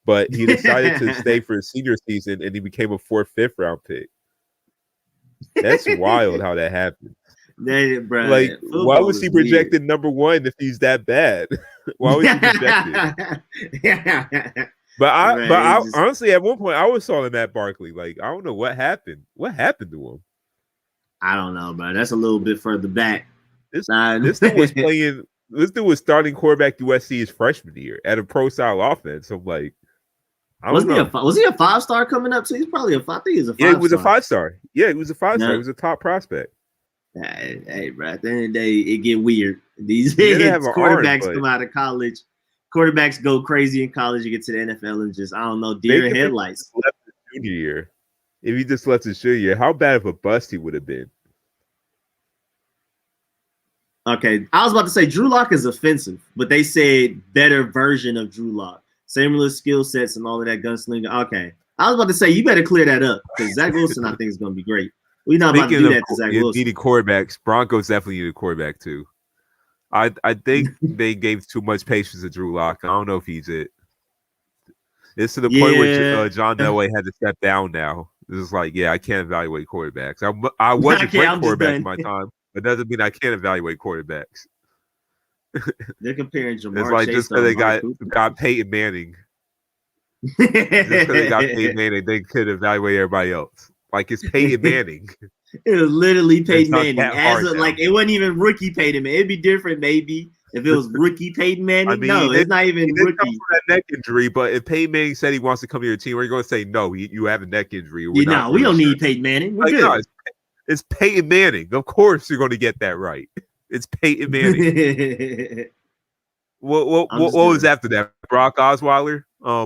But he decided to stay for his senior season, and he became a 4th, 5th round pick. That's wild how that happened. Like, why was he projected #1 if he's that bad? Why was he projected? But I honestly, at one point, I was calling Matt Barkley. Like, I don't know what happened. What happened to him? I don't know, bro. That's a little bit further back. This dude was playing. This dude was starting quarterback USC his freshman year at a pro style offense. So, like, was he a 5-star coming up? So he's probably a 5. I think he was a 5-star. Yeah, he was a 5-star. Yeah, he was a 5-star. He was a top prospect. Hey, bro. At the end of the day, it get weird. These quarterbacks come out of college. Quarterbacks go crazy in college. You get to the NFL and just, I don't know, deer in headlights. Junior year. If he just left his junior year, how bad of a bust he would have been. Okay, I was about to say Drew Lock is offensive, but they said better version of Drew Lock. Similar skill sets and all of that gunslinger. Okay, I was about to say you better clear that up because Zach Wilson, I think, is going to be great. We're not about to do that to Zach Wilson. Needed quarterbacks. Broncos definitely need a quarterback too. I think they gave too much patience to Drew Lock. I don't know if he's it. It's to the point where John Elway had to step down now. It's like, yeah, I can't evaluate quarterbacks. I was a great quarterback in my time, but doesn't mean I can't evaluate quarterbacks. They're comparing Jamar It's like Chase just because they got Peyton Manning. Just because they got Peyton Manning, they could evaluate everybody else. Like, it's Peyton Manning. It was literally Peyton Manning. It wasn't even rookie Peyton Manning. It'd be different maybe if it was rookie Peyton Manning. I mean, no, it's not even rookie. Come from that neck injury, but if Peyton Manning said he wants to come to your team, we're going to say no. You have a neck injury. We don't need Peyton Manning. We're good. No, it's Peyton Manning. Of course, you're going to get that right. It's Peyton Manning. What was after that? Brock Osweiler,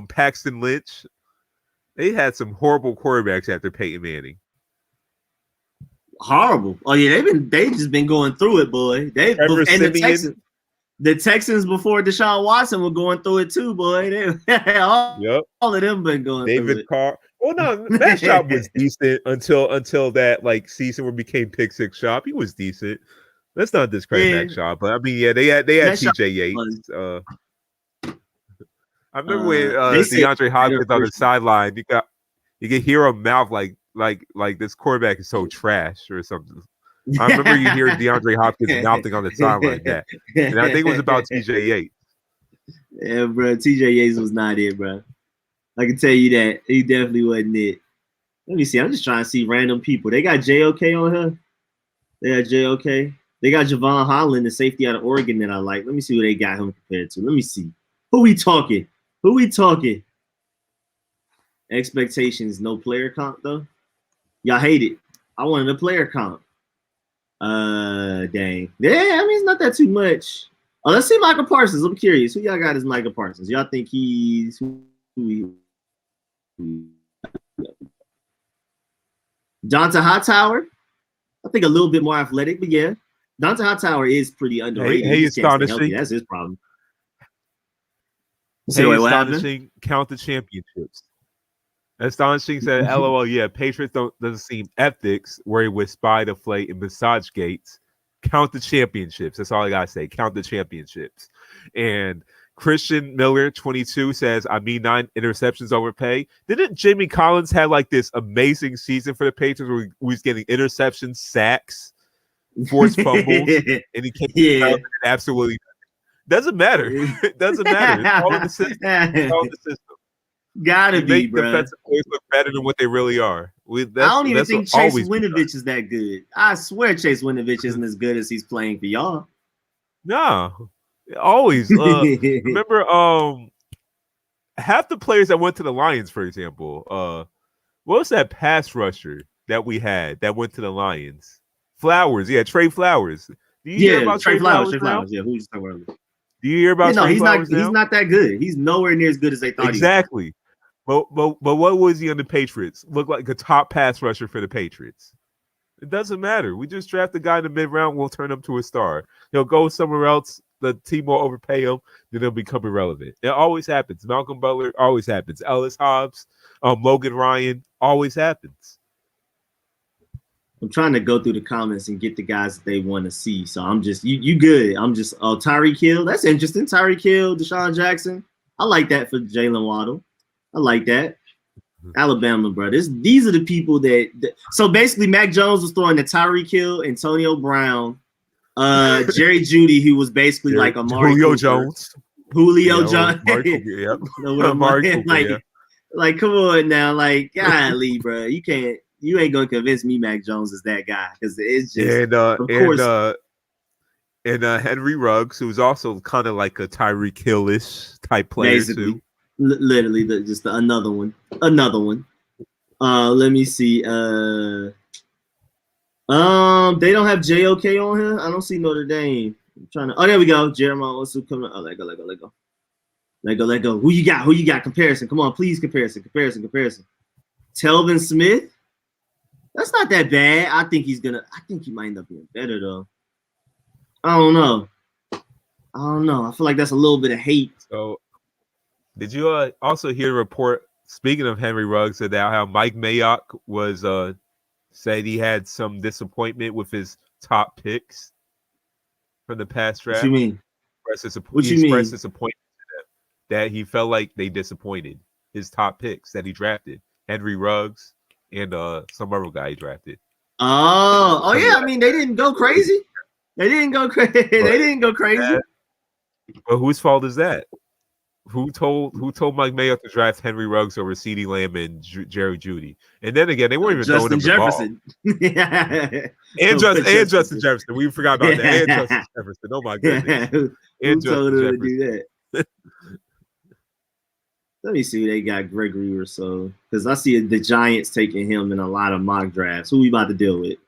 Paxton Lynch. They had some horrible quarterbacks after Peyton Manning. Horrible. Oh yeah, they've just been going through it, boy. The Texans before Deshaun Watson were going through it too, boy. All of them been going through it. David Carr. Well, no, that shop was decent until that like season where it became Pick Six Shop. He was decent. Let's not discredit that shop, but I mean, yeah, they had TJ Yates. I remember when DeAndre Hopkins on the sideline, you could hear him mouth like this quarterback is so trash or something. I remember you hear DeAndre Hopkins mouthing on the sideline like that, and I think it was about TJ Yates. Yeah, bro, TJ Yates was not it, bro. I can tell you that he definitely wasn't it. Let me see. I'm just trying to see random people. They got JOK on her. They got JOK. They got Javon Holland, the safety out of Oregon that I like. Let me see who they got him compared to. Let me see. Who we talking? Who we talking? Expectations, no player comp though. Y'all hate it. I wanted a player comp. Dang. Yeah, I mean it's not that too much. Oh, let's see Michael Parsons. I'm curious. Who y'all got as Michael Parsons? Y'all think he's Donta Hightower? I think a little bit more athletic, but yeah. Donta Hightower is pretty underrated. Hey, astonishing. That's his problem. Hey, astonishing. Count the championships. Astonishing said, LOL, yeah, Patriots doesn't seem ethics where he would spy the flight and massage gates. Count the championships. That's all I gotta say. Count the championships. And Christian Miller 22 says, I mean 9 interceptions over pay. Didn't Jimmy Collins have like this amazing season for the Patriots where he was getting interceptions, sacks, forced fumbles, and he came out and absolutely doesn't matter. It doesn't matter. It's all in the system. It's all in the system. Gotta be, bro. Defensive players look better than what they really are. I don't even think Chase Winovich is that good. I swear Chase Winovich isn't as good as he's playing for y'all. No, always. Remember, half the players that went to the Lions, for example, what was that pass rusher that we had that went to the Lions? Flowers, yeah, Trey Flowers. Do you hear about Trey Flowers? Trey Flowers, yeah. Who you talking about? Do you hear about Trey Flowers now? He's not that good. He's nowhere near as good as they thought. Exactly. But what was he on the Patriots? Looked like a top pass rusher for the Patriots. It doesn't matter. We just draft a guy in the mid round. We'll turn him to a star. He'll go somewhere else. The team will overpay him. Then he'll become irrelevant. It always happens. Malcolm Butler always happens. Ellis Hobbs, Logan Ryan always happens. I'm trying to go through the comments and get the guys that they want to see. So I'm just you good. I'm just Tyreek Hill. That's interesting. Tyreek Hill, Deshaun Jackson. I like that for Jalen Waddle. I like that. Alabama, bro. These are the people that so basically Mac Jones was throwing to Tyreek Hill, Antonio Brown, Jerry Judy, who was basically like Amari Julio Cooper. Jones. Julio Jones. Yep. Like, come on now. Like, golly, bro. You ain't gonna convince me Mac Jones is that guy because it's just and Henry Ruggs, who's also kind of like a Tyreek Hill-ish type player basically. too. Literally, just another one. Let me see. They don't have JOK on here. I don't see Notre Dame. I'm trying to. Oh, there we go. Jeremiah also coming. Oh, let go. Who you got? Comparison. Come on, please. Comparison. Telvin Smith. That's not that bad. I think he might end up being better though. I don't know. I feel like that's a little bit of hate. So, did you also hear a report? Speaking of Henry Ruggs, about how Mike Mayock was said he had some disappointment with his top picks from the past draft. What you mean? He expressed disappointment that he felt like they disappointed his top picks that he drafted. Henry Ruggs and some other guy he drafted. Oh yeah. I mean, they didn't go crazy. They didn't go crazy. But whose fault is that? Who told Mike Mayock to draft Henry Ruggs over CeeDee Lamb and Jerry Judy? And then again, they weren't even throwing him Jefferson. The ball. and Justin Jefferson. We forgot about that. And Justin Jefferson. Oh my goodness. Who told him to do that? Let me see. They got Gregory or so because I see the Giants taking him in a lot of mock drafts. Who we about to deal with?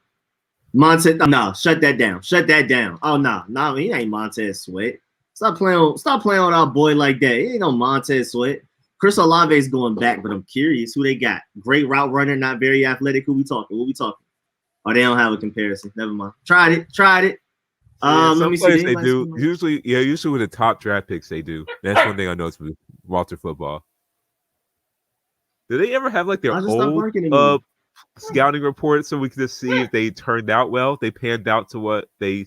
Montez? No, shut that down. Oh no, he ain't Montez Sweat. Stop playing on our boy like that. He ain't no Montez Sweat. Chris Olave's going back, but I'm curious who they got. Great route runner, not very athletic. Who we talking? What we talking? Oh, they don't have a comparison. Never mind. Tried it. Yeah, let me see. They do. Usually with the top draft picks, they do. That's one thing I noticed with Walter Football. Do they ever have like their old scouting report so we can just see if they turned out well? They panned out to what they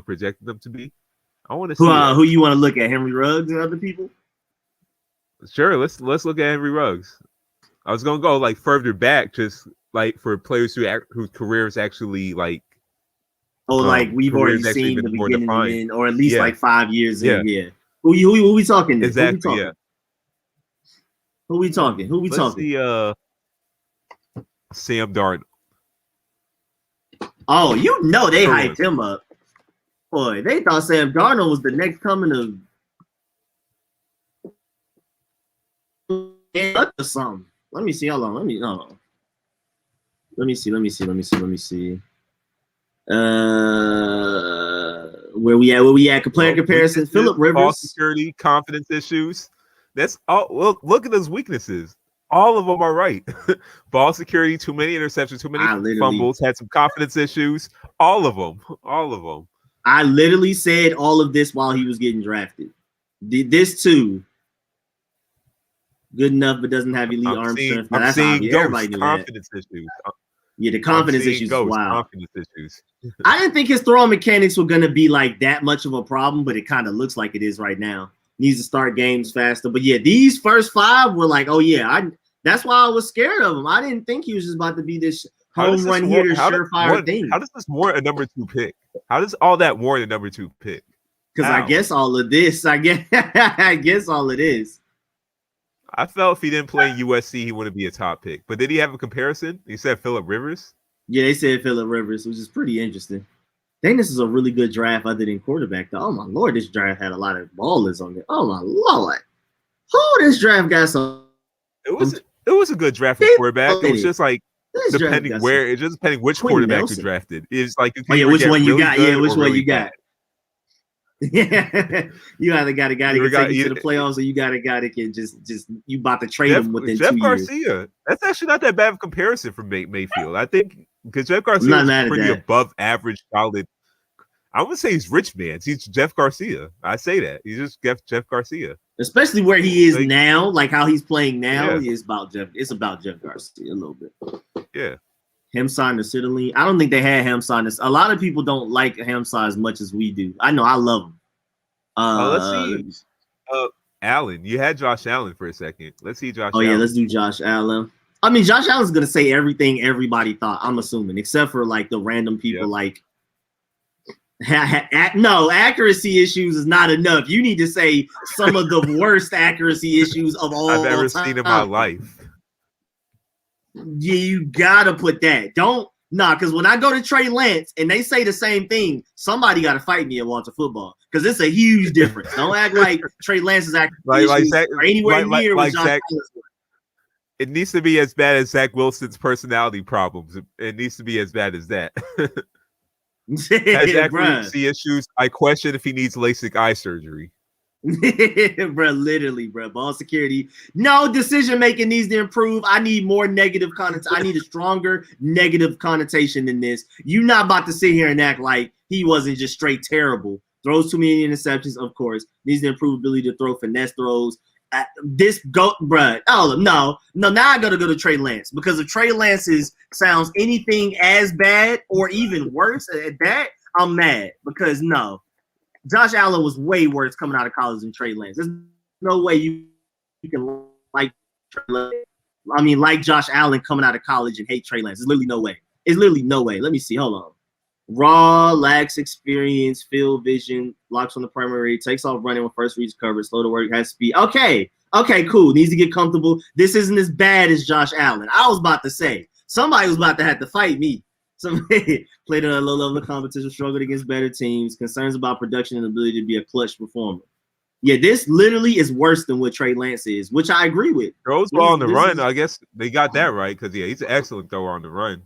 projected them to be. I want to see who you want to look at, Henry Ruggs and other people. Sure, let's look at Henry Ruggs. I was gonna go like further back, just like for players whose careers actually like. Oh, like we've already seen the beginning and end, or at least like 5 years in. Yeah. Who we talking? Then? Exactly. Who we talking? Let's see, Sam Darnold. Oh, they hyped him up. Boy, they thought Sam Darnold was the next coming of. or something. Let me see. Hold on. Let me see. Where we at? Where we at? Player comparison. Philip Rivers. Ball security, confidence issues. That's all. Look at those weaknesses. All of them are right. Ball security, too many interceptions, too many fumbles, had some confidence issues. All of them. I literally said all of this while he was getting drafted. This too. Good enough, but doesn't have elite arm strength. Now, that's obvious. Everybody knew confidence issues. Yeah, the confidence issues. Wow. Confidence issues. I didn't think his throwing mechanics were going to be like that much of a problem, but it kind of looks like it is right now. Needs to start games faster. But yeah, these first 5 were like, oh yeah, that's why I was scared of him. I didn't think he was just about to be this home run hitter, surefire thing. How does this warrant a number 2 pick? How does all that warrant a number 2 pick? Because I guess all of this, I guess all it is. I felt if he didn't play in USC, he wouldn't be a top pick. But did he have a comparison? He said Philip Rivers. Yeah, they said Philip Rivers, which is pretty interesting. I think this is a really good draft other than quarterback, though. Oh, my Lord, this draft had a lot of ballers on it. Oh, my Lord. This draft got some. It was a good draft for quarterback. It was just like depending which quarterback you drafted. It's like which one you got. Yeah, which one you got. Yeah, you either got a guy that can take you to the playoffs, or you got a guy that can just you about to trade him within 2 years. Jeff Garcia. That's actually not that bad of a comparison for Mayfield. I think because Jeff Garcia is pretty above average, solid. I wouldn't say he's rich man. He's Jeff Garcia. I say that he's just Jeff Garcia. Especially where he is now, like how he's playing now. Yeah. It's about Jeff Garcia a little bit. Yeah. Hamsah or Siddeley. I don't think they had Hamsah. A lot of people don't like Hamsah as much as we do. I know I love him. Let's see. Allen. You had Josh Allen for a second. Let's see Josh Allen. Yeah, let's do Josh Allen. I mean, Josh Allen's going to say everything everybody thought, I'm assuming, except for like the random people like no, accuracy issues is not enough. You need to say some of the worst accuracy issues of all I've ever seen in my life. Yeah, you gotta put that. Because when I go to Trey Lance and they say the same thing, somebody got to fight me at Walter Football because it's a huge difference. Don't act like Trey Lance is anywhere near what Josh Allen's. It needs to be as bad as Zach Wilson's personality problems. It needs to be as bad as that. Has accuracy issues. I question if he needs LASIK eye surgery. Literally, ball security. No, decision making needs to improve. I need more negative connotation. I need a stronger negative connotation than this. You're not about to sit here and act like he wasn't just straight terrible. Throws too many interceptions, of course. Needs to improve ability to throw finesse throws. Oh no. Now I gotta go to Trey Lance because if Trey Lance sounds anything as bad or even worse at that, I'm mad because no. Josh Allen was way worse coming out of college than Trey Lance. There's no way you can like Trey Lance. I mean, like Josh Allen coming out of college and hate Trey Lance. There's literally no way. Let me see. Hold on. Raw, lacks experience, field vision, blocks on the primary, takes off running when first reads coverage, slow to work, has speed. Okay, cool. Needs to get comfortable. This isn't as bad as Josh Allen. I was about to say somebody was about to have to fight me. Somebody played at a low level of competition, struggled against better teams, concerns about production and ability to be a clutch performer. Yeah, this literally is worse than what Trey Lance is, which I agree with. Throws well on the run. I guess they got that right because he's an excellent thrower on the run.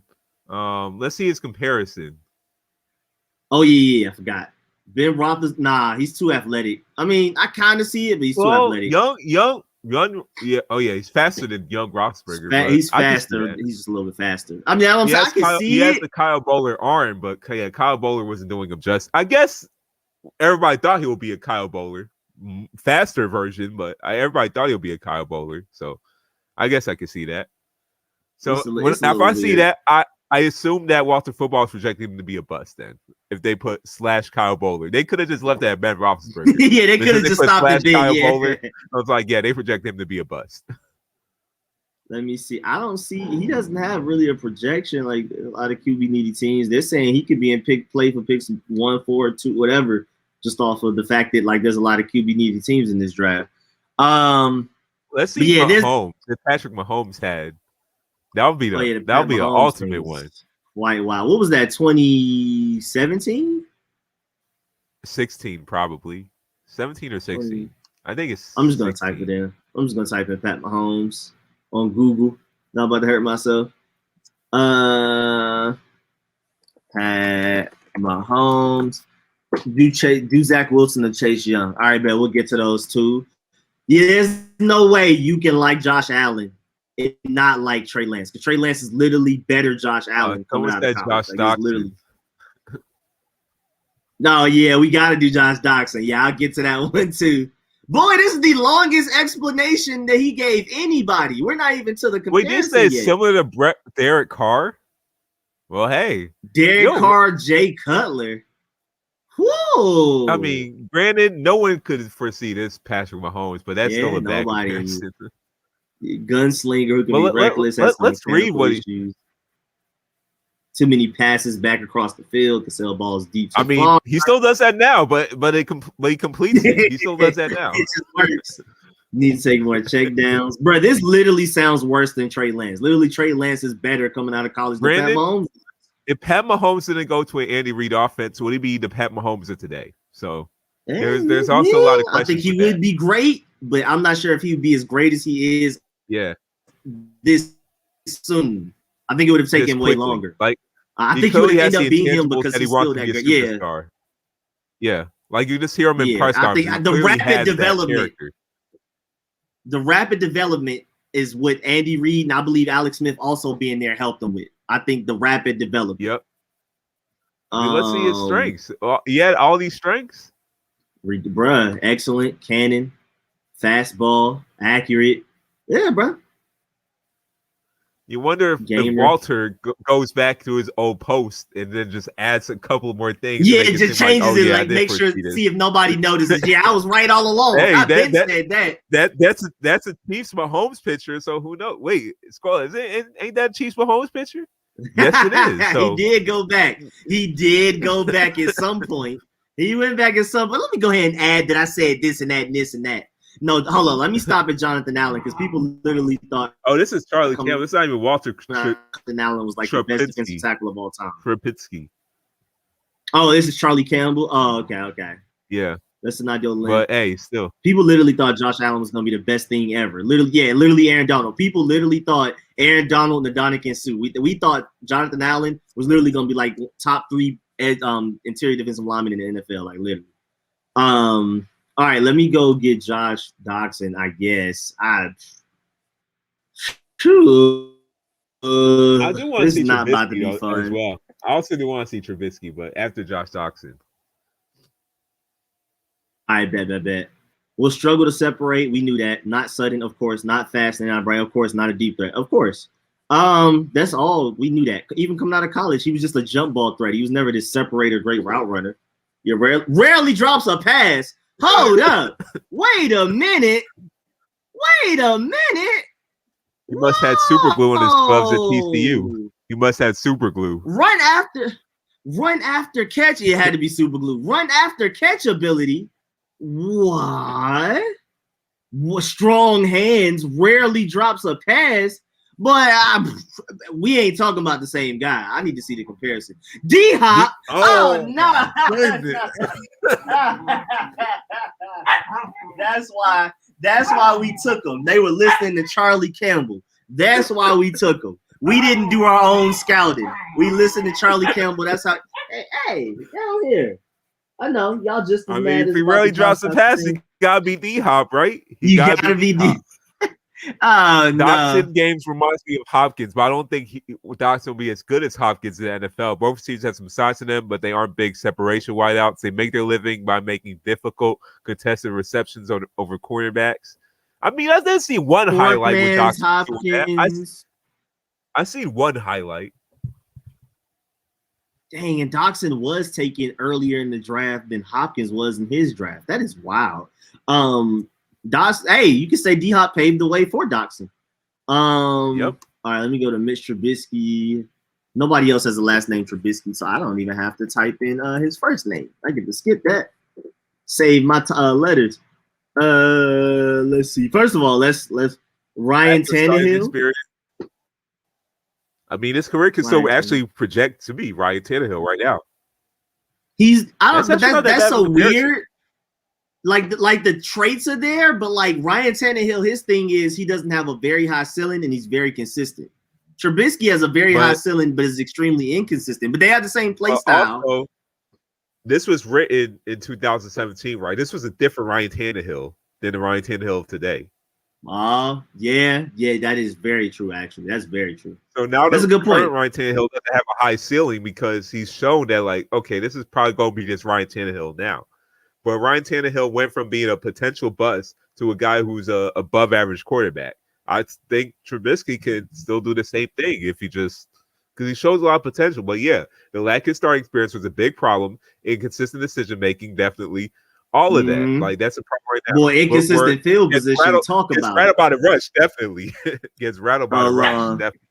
Let's see his comparison. Oh yeah, I forgot. Ben Roethlisberger. Nah, he's too athletic. I mean, I kind of see it, but he's too athletic. Young. Yeah. Oh yeah, he's faster than young Roethlisberger. He's faster. He's just a little bit faster. I mean, I can see he has the Kyle Bowler arm, but yeah, Kyle Bowler wasn't doing him justice. I guess everybody thought he would be a Kyle Bowler, faster version, but everybody thought he would be a Kyle Bowler. So I guess I could see that. So if I see that, I assume that Walter Football is projecting him to be a bust. Then, if they put / Kyle Bowler, they could have just left that at Ben Roethlisberger. Yeah, they could have just stopped it. Kyle Bowler. I was like, yeah, they project him to be a bust. Let me see. I don't see. He doesn't have really a projection like a lot of QB needy teams. They're saying he could be in play for picks 1, 4, 2, whatever, just off of the fact that like there's a lot of QB needy teams in this draft. Let's see. Mahomes. If Patrick Mahomes had. That would be an ultimate one. Wow. What was that? 2017? 16 probably. 17 or 16. I think it's. I'm just gonna type it in. I'm just gonna type in Pat Mahomes on Google. Not about to hurt myself. Pat Mahomes. Do Zach Wilson or Chase Young. All right, man. We'll get to those two. Yeah, there's no way you can like Josh Allen and not like Trey Lance. Because Trey Lance is literally better Josh Allen coming out of college. Josh Doxson. Literally. No, yeah, we got to do Josh Doxson. Yeah, I'll get to that one too. Boy, this is the longest explanation that he gave anybody. We're not even to the comparison. Wait, you said similar to Derek Carr? Well, hey. Derek Carr, Jay Cutler. Whoa. I mean, granted, no one could foresee this Patrick Mahomes, but that's still a bad comparison. Gunslinger who can be reckless. Let's read what he. Too many passes back across the field to sell balls deep. I mean, he still does that now, but he completes it. He still does that now. It just works. Need to take more checkdowns, bro. This literally sounds worse than Trey Lance. Literally, Trey Lance is better coming out of college than Pat Mahomes. If Pat Mahomes didn't go to an Andy Reid offense, would he be the Pat Mahomes of today? So there's also a lot of questions. I think he would be great, but I'm not sure if he would be as great as he is. Yeah, this soon. I think it would have taken way longer. Like I think he would end up being him because he's still that great. Yeah, yeah. Like you just hear him in press conferences. I think the rapid development. The rapid development is what Andy Reid and I believe Alex Smith also being there helped him with. I think the rapid development. Yep. Let's see his strengths. He had all these strengths. Bruh, excellent, cannon, fastball, accurate. Yeah, bruh. You wonder if Walter goes back to his old post and then just adds a couple more things. Yeah, it just changes it. Like make sure to see if nobody notices. Yeah, I was right all along. Hey, said that. That's a Chiefs Mahomes picture. So who knows? Wait, scroll. Ain't that Chiefs Mahomes picture? Yes, it is. So. He did go back. He did go back at some point. He went back at some point. Let me go ahead and add that I said this and that and this and that. No, hold on. Let me stop at Jonathan Allen because people literally thought. Oh, this is Charlie Campbell. It's not even Walter. Jonathan Allen was like the best defensive tackle of all time. Trubisky. Oh, this is Charlie Campbell. Oh, okay. Yeah. That's an ideal link. But hey, still. People literally thought Josh Allen was going to be the best thing ever. Literally Aaron Donald. People literally thought Aaron Donald and the Ndamukong Suh. We thought Jonathan Allen was literally going to be like top 3 interior defensive lineman in the NFL, like literally. All right, let me go get Josh Doxson, I guess. I do want to see not Trubisky about to be fun as well. I also do want to see Trubisky, but after Josh Doxson. I bet. We'll struggle to separate. We knew that. Not sudden, of course. Not fast and not bright, of course. Not a deep threat, of course. That's all. We knew that. Even coming out of college, he was just a jump ball threat. He was never this separator, great route runner. You rarely drops a pass. Hold up. Wait a minute. He must have had super glue in his gloves at TCU. He must have super glue. Run after catch. It had to be super glue. Run after catch ability. What? Strong hands. Rarely drops a pass. But we ain't talking about the same guy. I need to see the comparison. D-Hop. Oh no. That's why we took him. They were listening to Charlie Campbell. That's why we took him. We didn't do our own scouting. We listened to Charlie Campbell. That's how. Hey, down here. I know y'all just. I mean, if he really drops a pass, he gotta be D-Hop, right? You gotta be D-Hop. Oh, no. Doxson games reminds me of Hopkins, but I don't think Doxson will be as good as Hopkins in the NFL. Both teams have some size to them, but they aren't big separation wideouts. They make their living by making difficult contested receptions over cornerbacks. I mean, I did see one highlight with Doxson. I seen one highlight. Dang, and Doxson was taken earlier in the draft than Hopkins was in his draft. That is wild. Hey, you can say D-Hop paved the way for Doxson. Yep. All right, let me go to Mitch Trubisky. Nobody else has a last name Trubisky, so I don't even have to type in his first name. I get to skip that. Save my letters. Let's see. First of all, let's Ryan Tannehill. I mean, his career can still actually project to be Ryan Tannehill right now. That's so weird. like the traits are there, but like Ryan Tannehill, his thing is he doesn't have a very high ceiling and he's very consistent. Trubisky has a very high ceiling, but is extremely inconsistent. But they have the same play style. Also, this was written in 2017, right? This was a different Ryan Tannehill than the Ryan Tannehill of today. Yeah, that is very true. Actually, that's very true. So now that's a good point. Ryan Tannehill doesn't have a high ceiling because he's shown that, like, okay, this is probably going to be just Ryan Tannehill now. But Ryan Tannehill went from being a potential bust to a guy who's a above average quarterback. I think Trubisky can still do the same thing if he just because he shows a lot of potential. But yeah, the lack of starting experience was a big problem. Inconsistent decision making, definitely. All of that, like that's a problem right now. Boy, inconsistent field position. Talk about rattled by the rush, definitely. Gets rattled by the rush, definitely.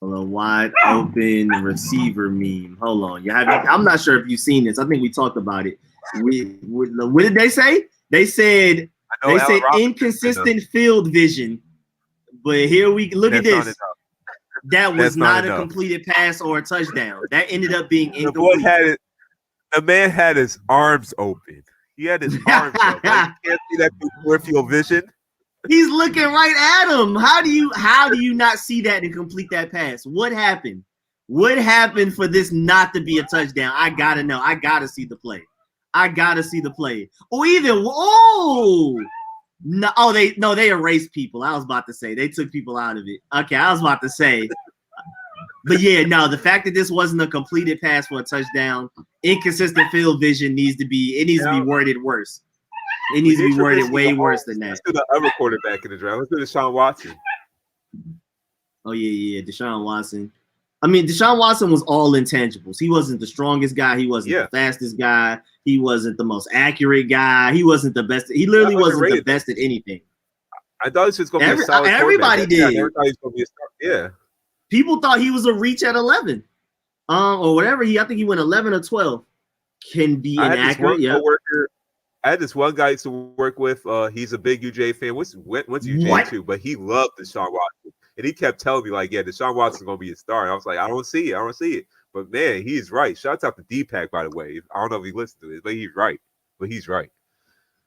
Hold on, wide open receiver meme. Hold on, I'm not sure if you've seen this. I think we talked about it. What did they say? They said inconsistent field vision. But here we look at this. That was not a completed pass or a touchdown. That ended up being incomplete. The man had his arms open. He had his arms up. Like, you can't see that through peripheral vision. He's looking right at him. How do you not see that and complete that pass? What happened? What happened for this not to be a touchdown? I gotta know. I gotta see the play. Or even they erased people. I was about to say they took people out of it. Okay, I was about to say. But yeah, no, the fact that this wasn't a completed pass for a touchdown, inconsistent field vision needs to be worded worse. It needs to be worded way worse than that. Let's do the other quarterback in the draft. Let's do Deshaun Watson. Oh, yeah, Deshaun Watson. I mean, Deshaun Watson was all intangibles. He wasn't the strongest guy. He wasn't the fastest guy. He wasn't the most accurate guy. He wasn't the best. He literally wasn't the best at anything. I thought he was going to be a solid everybody did. Yeah, everybody thought he was going to be a star. Yeah. People thought he was a reach at 11, or whatever. I think he went 11 or 12. Can be inaccurate. Yeah. I had this one guy I used to work with. He's a big UJ fan. What's UJ too? But he loved Deshaun Watson, and he kept telling me like, "Yeah, Deshaun Watson's gonna be a star." And I was like, "I don't see it. But man, he's right. Shouts out to D-Pack, by the way. I don't know if he listened to this, but he's right.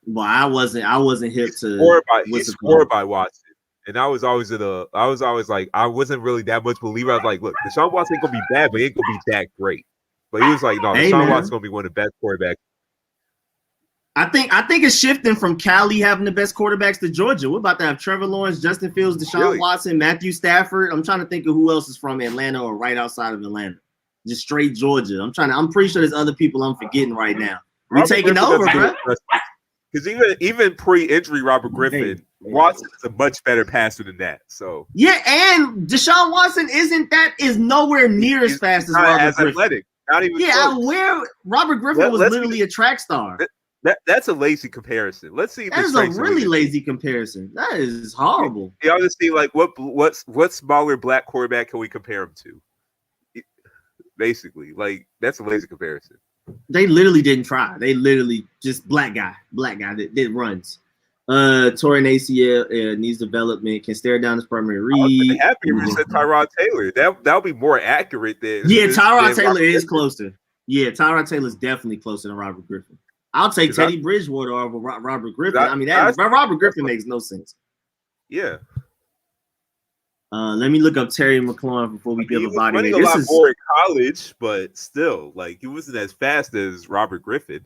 Well, I wasn't hip to. He scored by Watson. And I was always like, I wasn't really that much believer. I was like, look, Deshaun Watson ain't gonna be bad, but he ain't gonna be that great. But he was like, no, Deshaun Watson's gonna be one of the best quarterbacks. I think it's shifting from Cali having the best quarterbacks to Georgia. We're about to have Trevor Lawrence, Justin Fields, Deshaun Watson, Matthew Stafford. I'm trying to think of who else is from Atlanta or right outside of Atlanta. Just straight Georgia. I'm pretty sure there's other people I'm forgetting right now. We're taking over, bro. Because even pre-injury Robert Griffin, Watson is a much better passer than that. So yeah, and Deshaun Watson is nowhere near as fast as Robert Griffin. Athletic, not even close. Where Robert Griffin was literally a track star. That's a lazy comparison. Let's see. That is a really lazy comparison. That is horrible. Y'all just see like what smaller black quarterback can we compare him to? Basically, like that's a lazy comparison. They literally didn't try. They literally just black guy that runs. Torn ACL needs development. Can stare down his primary read. I'm happy you said Tyrod Taylor. That'll be more accurate than. Yeah, Tyrod Taylor is closer. Yeah, Tyrod Taylor is definitely closer than Robert Griffin. I'll take Teddy Bridgewater over Robert Griffin. Robert Griffin makes no sense. Yeah. Let me look up Terry McLaurin before we give a body. He was running a lot more in college, but still, like he wasn't as fast as Robert Griffin.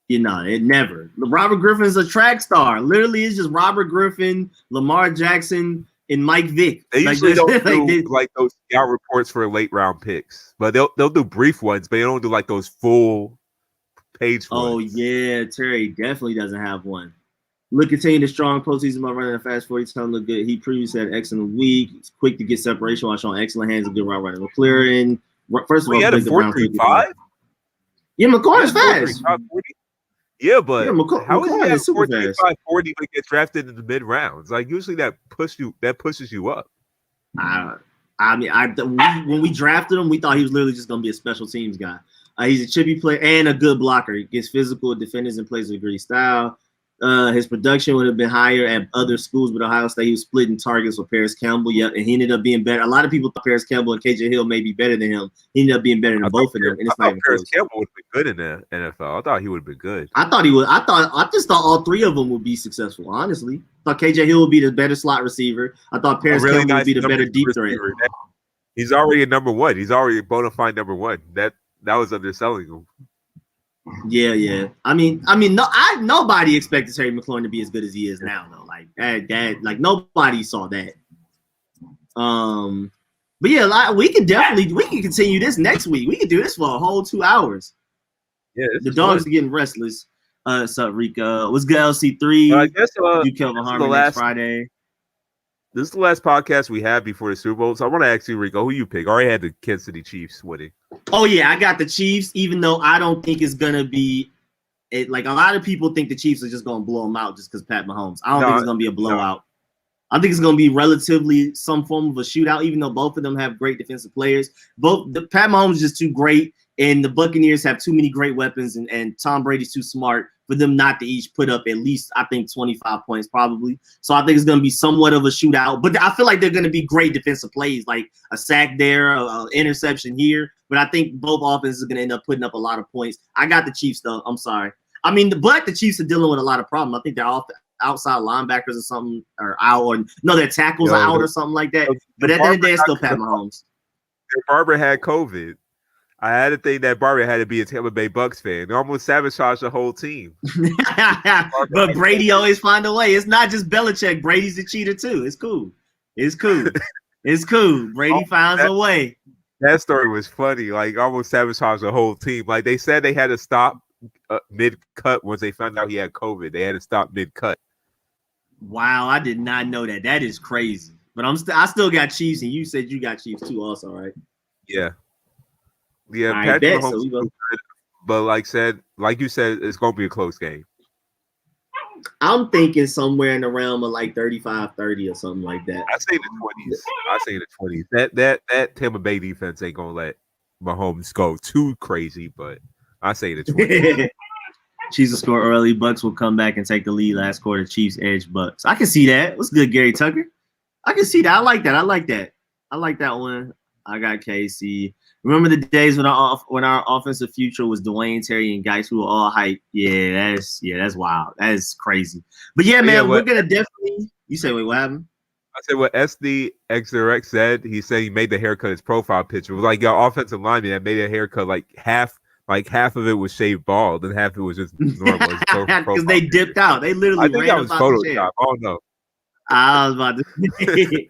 You know, it never. Robert Griffin's a track star. Literally, it's just Robert Griffin, Lamar Jackson, and Mike Vick. They usually don't do like those scout reports for late round picks, but they'll do brief ones, but they don't do like those full page ones. Oh yeah, Terry definitely doesn't have one. Look, continue the strong postseason by running a fast 40 time look good. He previously had an excellent week. He's quick to get separation while showing excellent hands and good route running. McLaren, first of all, he had a 4.35. Yeah, McLaurin's fast. Yeah, but how is he at 4.35 40 but get drafted in the mid rounds? Like usually that pushes you up. When we drafted him, we thought he was literally just gonna be a special teams guy. He's a chippy player and a good blocker. He gets physical, defenders and plays with a great style. His production would have been higher at other schools, but Ohio State, he was splitting targets with Paris Campbell. Yep, and he ended up being better. A lot of people thought Paris Campbell and KJ Hill may be better than him. He ended up being better than both of them, and it's not even Paris close. Campbell would have been good in the NFL. I thought he would have been good. I thought he would. I just thought all three of them would be successful. Honestly, I thought KJ Hill would be the better slot receiver. I thought Paris Campbell would be the better deep threat. He's already a number one. He's already a bona fide number one. That was underselling him. Yeah. I mean, nobody expected Terry McLaurin to be as good as he is now, though. Like that, like nobody saw that. But yeah, we can continue this next week. We can do this for a whole 2 hours. Yeah, the dogs are getting restless. What's up, Rico? What's good, LC3? I guess you Kelvin Harmon next Friday. This is the last podcast we have before the Super Bowl. So I want to ask you, Rico, who you pick? I already had the Kansas City Chiefs winning. Oh yeah, I got the Chiefs, even though I don't think it's gonna be it. Like a lot of people think the Chiefs are just gonna blow them out just because Pat Mahomes. I don't think it's gonna be a blowout. I think it's going to be relatively some form of a shootout, even though both of them have great defensive players. Pat Mahomes is just too great, and the Buccaneers have too many great weapons, and Tom Brady's too smart for them not to each put up at least, I think, 25 points probably. So I think it's going to be somewhat of a shootout. But I feel like they're going to be great defensive plays, like a sack there, an interception here. But I think both offenses are going to end up putting up a lot of points. I got the Chiefs, though. I'm sorry. I mean, the Chiefs are dealing with a lot of problems. I think they're outside linebackers or something are out, or no, their tackles are out or something like that. But at the end of the day, it's still Pat Mahomes. Barber had COVID. I had to think that Barber had to be a Tampa Bay Bucks fan. They almost sabotaged the whole team. But Brady always find a way. It's not just Belichick. Brady's a cheater too. It's cool. Brady finds a way. That story was funny. Like almost sabotaged the whole team. Like they said they had to stop mid-cut once they found out he had COVID. They had to stop mid-cut. Wow, I did not know that. That is crazy. But I still got Chiefs, and you said you got Chiefs too, also, right? Yeah. Patrick Mahomes, so but like you said, it's gonna be a close game. I'm thinking somewhere in the realm of like 35-30 or something like that. I say the 20s. That Tampa Bay defense ain't gonna let Mahomes go too crazy, but I say the 20s. Chiefs will score early. Bucks will come back and take the lead last quarter. Chiefs edge Bucks. I can see that. What's good, Gary Tucker? I can see that. I like that. I like that one. I got KC. Remember the days when our offensive future was Dwayne, Terry, and guys who were all hype. Yeah, that's wild. That is crazy. But yeah, man, we're gonna definitely. You say, wait, what happened? I said what SDXRX said. He said he made the haircut his profile picture. It was like your offensive lineman that made a haircut like half of it was shaved bald and half of it was just normal. Because they dipped out. They literally. I think that was Photoshop. I don't know. I was about to say.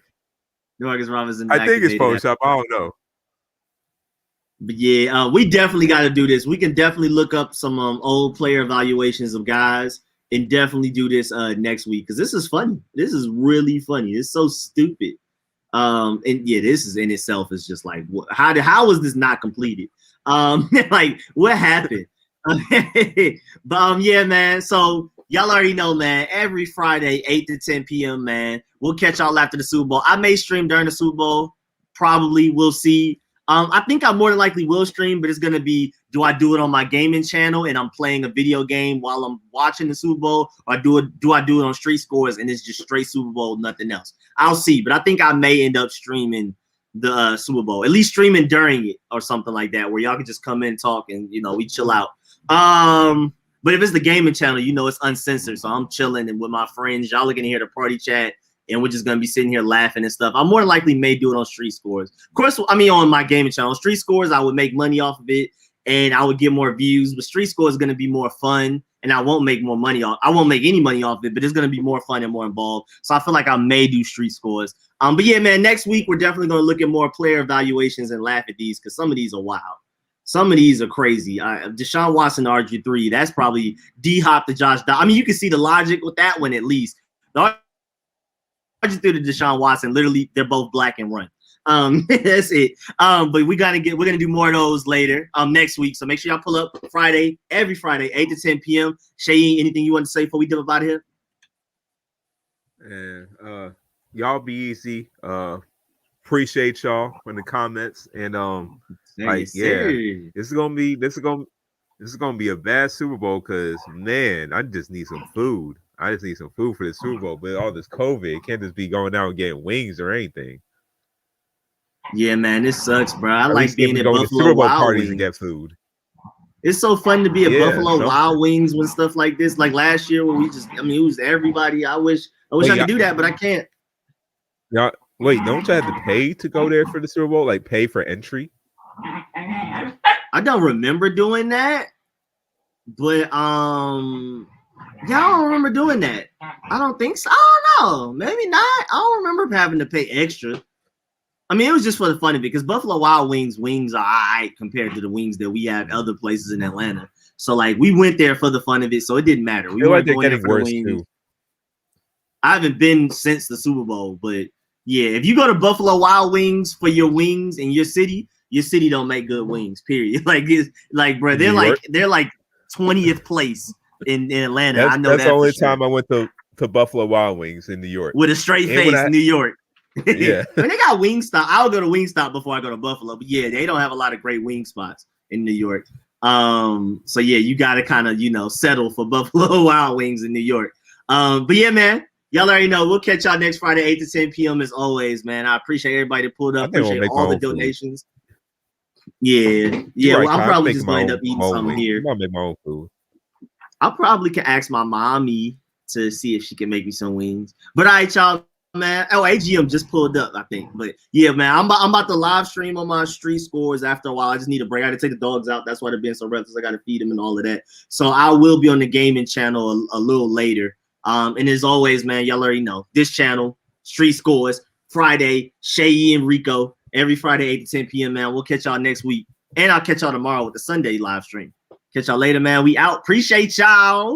Demarcus Robinson. I think it's Photoshop. I don't know. But yeah, we definitely got to do this. We can definitely look up some old player evaluations of guys and definitely do this next week because this is funny. This is really funny. It's so stupid. And yeah, this is in itself is just like how was this not completed? Like what happened? But yeah, man. So y'all already know, man. Every Friday, 8 to 10 p.m., man. We'll catch y'all after the Super Bowl. I may stream during the Super Bowl. Probably. We'll see. I think I more than likely will stream, but it's gonna be: do I do it on my gaming channel and I'm playing a video game while I'm watching the Super Bowl, or do I do it on Street Scores and it's just straight Super Bowl, nothing else? I'll see, but I think I may end up streaming the Super Bowl, at least streaming during it or something like that, where y'all can just come in and talk and we chill out. But if it's the gaming channel, it's uncensored, so I'm chilling and with my friends. Y'all are gonna hear the party chat. And we're just going to be sitting here laughing and stuff. I more than likely may do it on Street Scores. Of course, on my gaming channel. Street Scores, I would make money off of it, and I would get more views. But Street Scores is going to be more fun, and I won't make more money off. I won't make any money off it, but it's going to be more fun and more involved. So I feel like I may do Street Scores. But yeah, man, next week we're definitely going to look at more player evaluations and laugh at these because some of these are wild. Some of these are crazy. Deshaun Watson to RG3, that's probably D-Hop to Josh Dobbs. I mean, you can see the logic with that one at least. Through to Deshaun Watson, literally, they're both black and run. That's it. But we're gonna do more of those later. Next week. So make sure y'all pull up every Friday, 8 to 10 p.m. Seyi, anything you want to say before we dip out of here? And y'all be easy. Appreciate y'all in the comments and this is gonna This is gonna be a bad Super Bowl because man, I just need some food. I just need some food for the Super Bowl. But all this COVID, can't just be going out and getting wings or anything. Yeah, man, this sucks, bro. I At like least if being we at go to Buffalo Super Bowl Wild parties and Wings. get food. It's so fun to be at Yeah, Buffalo something. Wild Wings when stuff like this. Like last year when we just, I mean, it was everybody. I wish I could do that, but I can't. Yeah, wait, don't you have to pay to go there for the Super Bowl? Like pay for entry? I don't remember doing that, but y'all don't remember doing that. I don't think so. I don't know. Maybe not. I don't remember having to pay extra. I mean, it was just for the fun of it because Buffalo Wild Wings are all right compared to the wings that we have other places in Atlanta. So like we went there for the fun of it, so it didn't matter. We feel like weren't they're going there getting for the worse wings. too. I haven't been since the Super Bowl, but yeah, if you go to Buffalo Wild Wings for your wings in your city don't make good wings. Period. Like it's like, bro, they're like 20th place in Atlanta. I know that's that the only for sure. time I went to Buffalo Wild Wings in New York With a straight face, New York. Yeah, I mean, they got Wingstop. I'll go to Wingstop before I go to Buffalo, but yeah, they don't have a lot of great wing spots in New York. So yeah, you got to kind of settle for Buffalo Wild Wings in New York. But yeah, man, y'all already know. We'll catch y'all next Friday, 8 to 10 p.m. as always, man. I appreciate everybody that pulled up. Appreciate all the donations. Food. Yeah. Right, well, I'm probably just going to end up eating something here. I'll make my own food. I probably can ask my mommy to see if she can make me some wings. But all right, y'all. Man, AGM just pulled up, I think. But yeah, man, I'm about to live stream on my street scores after a while. I just need a break. I got to take the dogs out. That's why they're being so restless. I got to feed them and all of that. So I will be on the gaming channel a little later. And as always, man, y'all already know this channel, Street Scores, Friday, Seyi and Rico, every Friday, 8 to 10 p.m., man. We'll catch y'all next week. And I'll catch y'all tomorrow with the Sunday live stream. Catch y'all later, man. We out. Appreciate y'all.